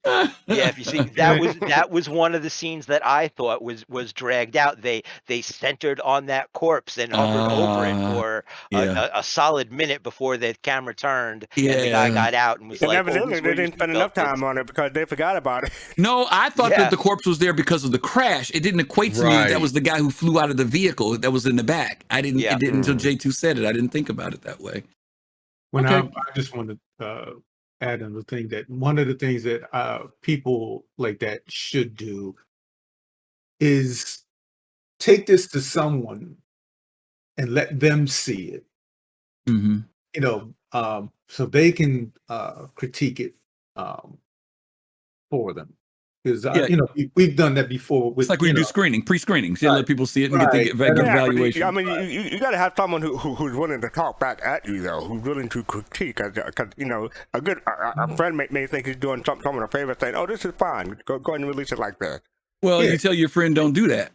Yeah, if you see, that was one of the scenes that I thought was dragged out. They centered on that corpse and hovered over it for a solid minute before the camera turned and the guy got out and was like, evidently they didn't spend enough time on it because they forgot about it. No, I thought that the corpse was there because of the crash. It didn't equate to me that was the guy who flew out of the vehicle that was in the back. It didn't until J2 said it. I didn't think about it that way. I just wanted to add on the thing that one of the things that people like that should do is take this to someone and let them see it. So they can critique it for them. Because we've done that before. It's like we do pre-screenings. Let people see it and get the evaluation. I mean, you got to have someone who's willing to talk back at you, though, who's willing to critique. Because a friend may think he's doing someone a favor, saying, "Oh, this is fine. Go ahead and release it like that." Well, you tell your friend, don't do that.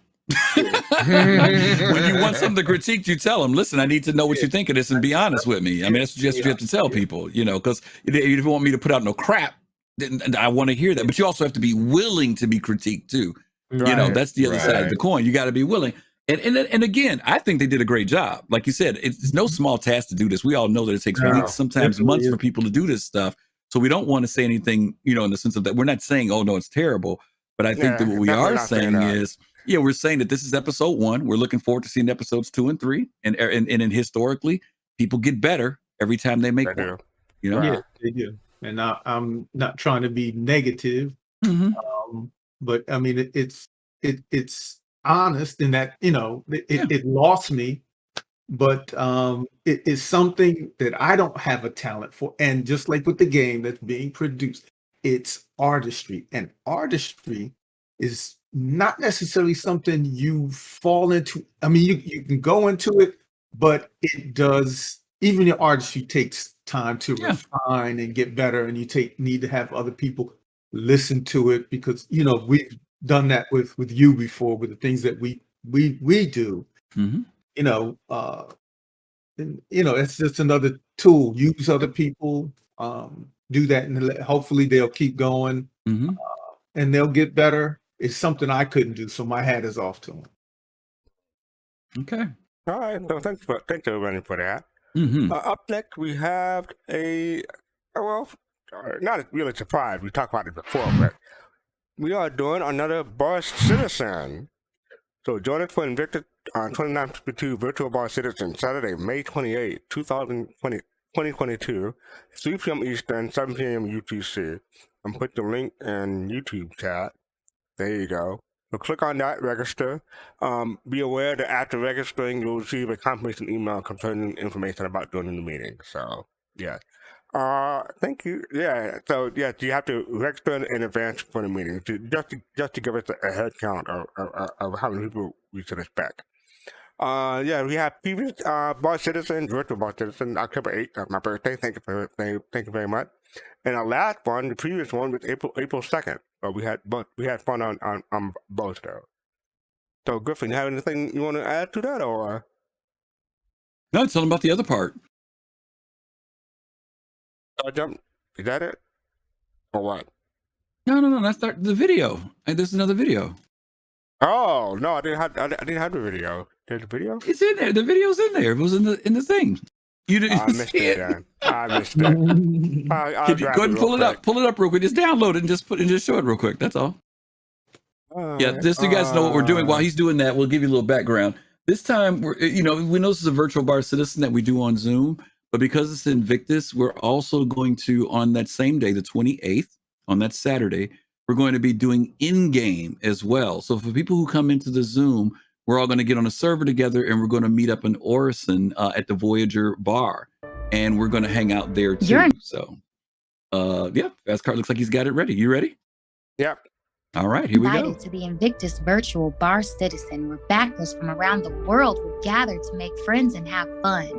When you want something critiqued, you tell them, listen, I need to know what you think of this and be honest with me. I mean, that's just what you have to tell people, because you don't want me to put out no crap. And I want to hear that, but you also have to be willing to be critiqued too. That's the other side of the coin. You got to be willing. And again, I think they did a great job. Like you said, it's no small task to do this. We all know that it takes weeks, sometimes months for people to do this stuff. So we don't want to say anything, in the sense of that. We're not saying, oh no, it's terrible. But I think that what we are saying is, we're saying that this is episode 1. We're looking forward to seeing episodes 2 and 3. And historically, people get better every time they make one. Yeah, they do. And I'm not trying to be negative, but I mean it's honest in that it lost me, but it is something that I don't have a talent for. And just like with the game that's being produced, it's artistry, and artistry is not necessarily something you fall into. I mean, you can go into it, but it does. Even your artistry takes time to refine and get better, and you need to have other people listen to it, because we've done that with you before with the things that we do. you know, and, you know, it's just another tool. Use other people, do that, and hopefully they'll keep going, and they'll get better. It's something I couldn't do, so my hat is off to them. Okay. All right. So thanks everybody for that. Up next, we have not really a surprise. We talked about it before, but we are doing another Bar Citizen. So join us for Invictus 2952 Virtual Bar Citizen, Saturday, May 28, 2022, 3 p.m. Eastern, 7 p.m. UTC. I'm putting the link in YouTube chat. There you go. So click on that, register. Be aware that after registering, you'll receive a confirmation email confirming information about joining the meeting. So, yeah. Thank you. Yeah. So, yeah, you have to register in advance for the meeting just to give us a head count of how many people we should expect. Yeah, we have previous Bar Citizen, Virtual Bar Citizen, October 8th, my birthday. Thank you very much. And our last one, the previous one, was April 2nd. But we had fun on both though. So Griffin, you have anything you want to add to that, or? No, tell them about the other part. Jump. Is that it, or what? No. That's the video. There's another video. Oh no, I didn't have the video. There's a video. It's in there. The video's in there. It was in the thing. You didn't I missed see it. it. I missed it. Can you go ahead and pull it up? Pull it up real quick. Just download it and just show it real quick. That's all. Yeah, just so you guys know what we're doing. While he's doing that, we'll give you a little background. This time, we know this is a virtual Bar Citizen that we do on Zoom, but because it's Invictus, we're also going to, on that same day, the 28th, on that Saturday, we're going to be doing in-game as well. So for people who come into the Zoom, we're all going to get on a server together and we're going to meet up in Orison at the Voyager Bar. And we're going to hang out there too. So, yeah, fastcart looks like he's got it ready. You ready? Yep. All right, here we go. Invited to the Invictus Virtual Bar Citizen, where backers from around the world will gather to make friends and have fun.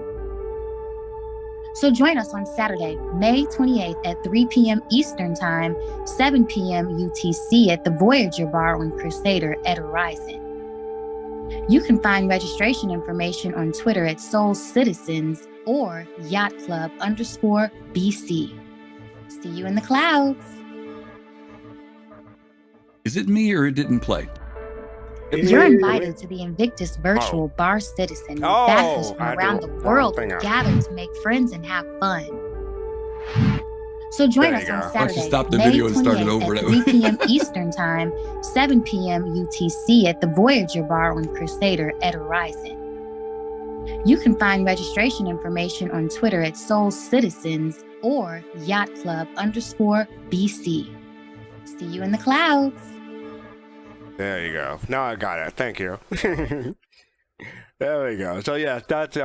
So join us on Saturday, May 28th at 3 p.m. Eastern Time, 7 p.m. UTC at the Voyager Bar on Crusader at Horizon. You can find registration information on Twitter at Soul Citizens or Yacht Club _BC. See you in the clouds. Is it me or it didn't play? You're invited to the Invictus Virtual Bar Citizen, where backers from around the world will gather to make friends and have fun. So join us on Saturday, stop the May video and start it 28th over. at 3 p.m. Eastern Time, 7 p.m. UTC at the Voyager Bar on Crusader at Horizon. You can find registration information on Twitter at Soul Citizens or Yacht Club _BC. See you in the clouds. There you go. Now I got it. Thank you. There we go. So yeah, that's May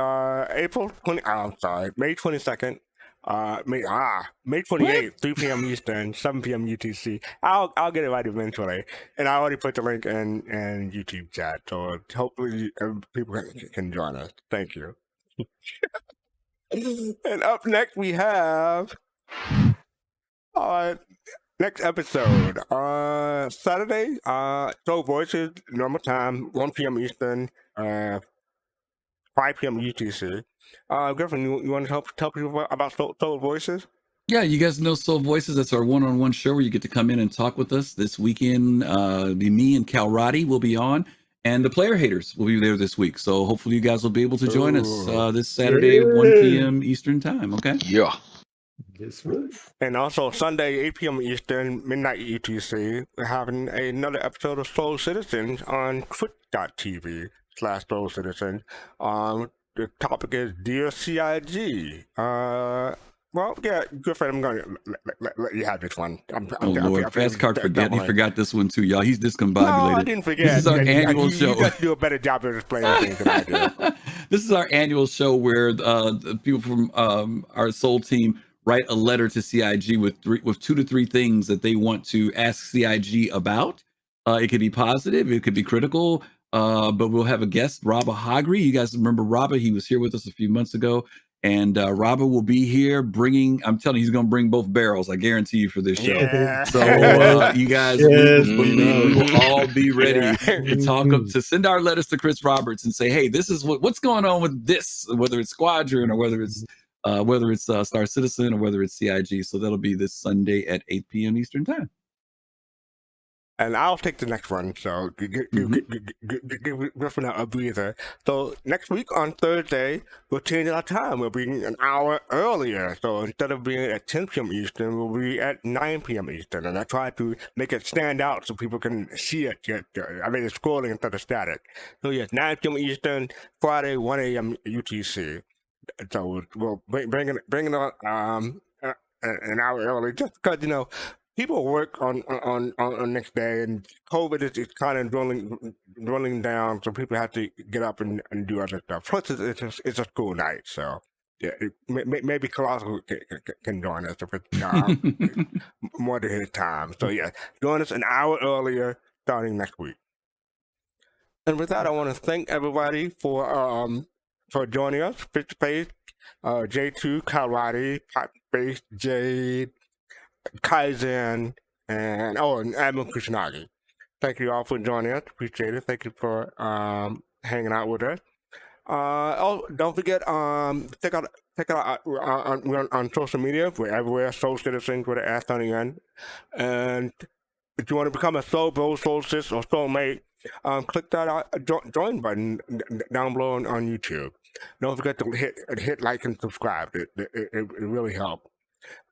22nd. May 28th, 3 p.m. Eastern, 7 p.m. UTC. I'll get it right eventually. And I already put the link in YouTube chat, so hopefully people can join us. Thank you. And up next we have next episode, Saturday, Soul Voices, normal time, 1 p.m. Eastern, 5 p.m. UTC. Griffin, you want to tell people about Soul Voices? Yeah, you guys know Soul Voices. That's our one-on-one show where you get to come in and talk with us. This weekend, me and Cal Roddy will be on, and the Player Haters will be there this week. So hopefully you guys will be able to join us this Saturday, 1 p.m. Eastern time, okay? Yeah. And also Sunday, 8 p.m. Eastern, midnight UTC, we're having another episode of Soul Citizens on twitch.tv/Soul Citizen. The topic is Dear CIG. Well, yeah, Griffin, I'm going to let you have this one. Lord, fastcart forget. He forgot this one too, y'all. He's discombobulated. No, I didn't forget. This is our annual show. You got to do a better job of explaining things than I do. This is our annual show where the people from our Soul team write a letter to CIG with 2 to 3 things that they want to ask CIG about. It could be positive, it could be critical, but we'll have a guest, Rabah Hagri. You guys remember Rabah? He was here with us a few months ago, And Robert will be here bringing, I'm telling you, he's going to bring both barrels. I guarantee you for this show. Yeah. So you guys, we will all be ready to send our letters to Chris Roberts and say, hey, this is what's going on with this, whether it's Squadron or whether it's Star Citizen or whether it's CIG. So that'll be this Sunday at 8 p.m. Eastern time. And I'll take the next one, so give Griffin a breather. So next week on Thursday, we'll change our time. We'll be an hour earlier. So instead of being at 10 p.m. Eastern, we'll be at 9 p.m. Eastern. And I try to make it stand out so people can see it. I made it scrolling instead of static. So yes, 9 p.m. Eastern, Friday, 1 a.m. UTC. So we'll bring it on an hour early, just because, people work on next day, and COVID is kind of dwindling down, so people have to get up and do other stuff. Plus, it's a school night, so yeah, maybe Colossal can join us if it's more to his time. So yeah, join us an hour earlier, starting next week. And with that, I want to thank everybody for joining us. Fifth Space, J2, Kalwadi, Hot Space, Jade, Kaizen, and Admiral Kusanagi. Thank you all for joining us. Appreciate it. Thank you for hanging out with us. Don't forget, check out on social media. We're everywhere. Soul Citizens with an S on the end. And if you want to become a Soul Bro, Soul Sis, or Soulmate, click that join button down below on YouTube. Don't forget to hit like and subscribe. It really helps.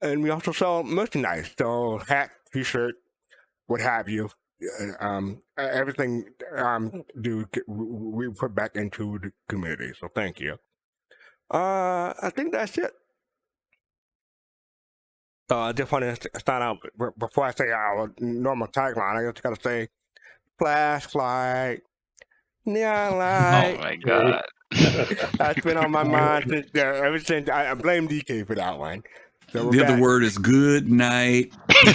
And we also sell merchandise, so hat, t-shirt, what have you. Everything we put back into the community. So thank you. I think that's it. I just want to start out before I say our normal tagline. I just got to say, flashlight, neon light. Oh my god, that's been on my mind since ever since I blame DK for that one. So the other word is good night.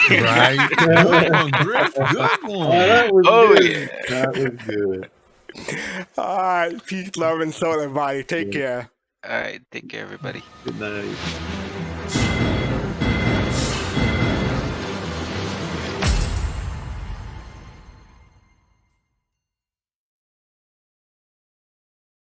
Right. Good one, Griff. Good one. That was good. Yeah. That was good. All right. Peace, love, and soul, everybody. Take care. All right. Take care, everybody. Good night.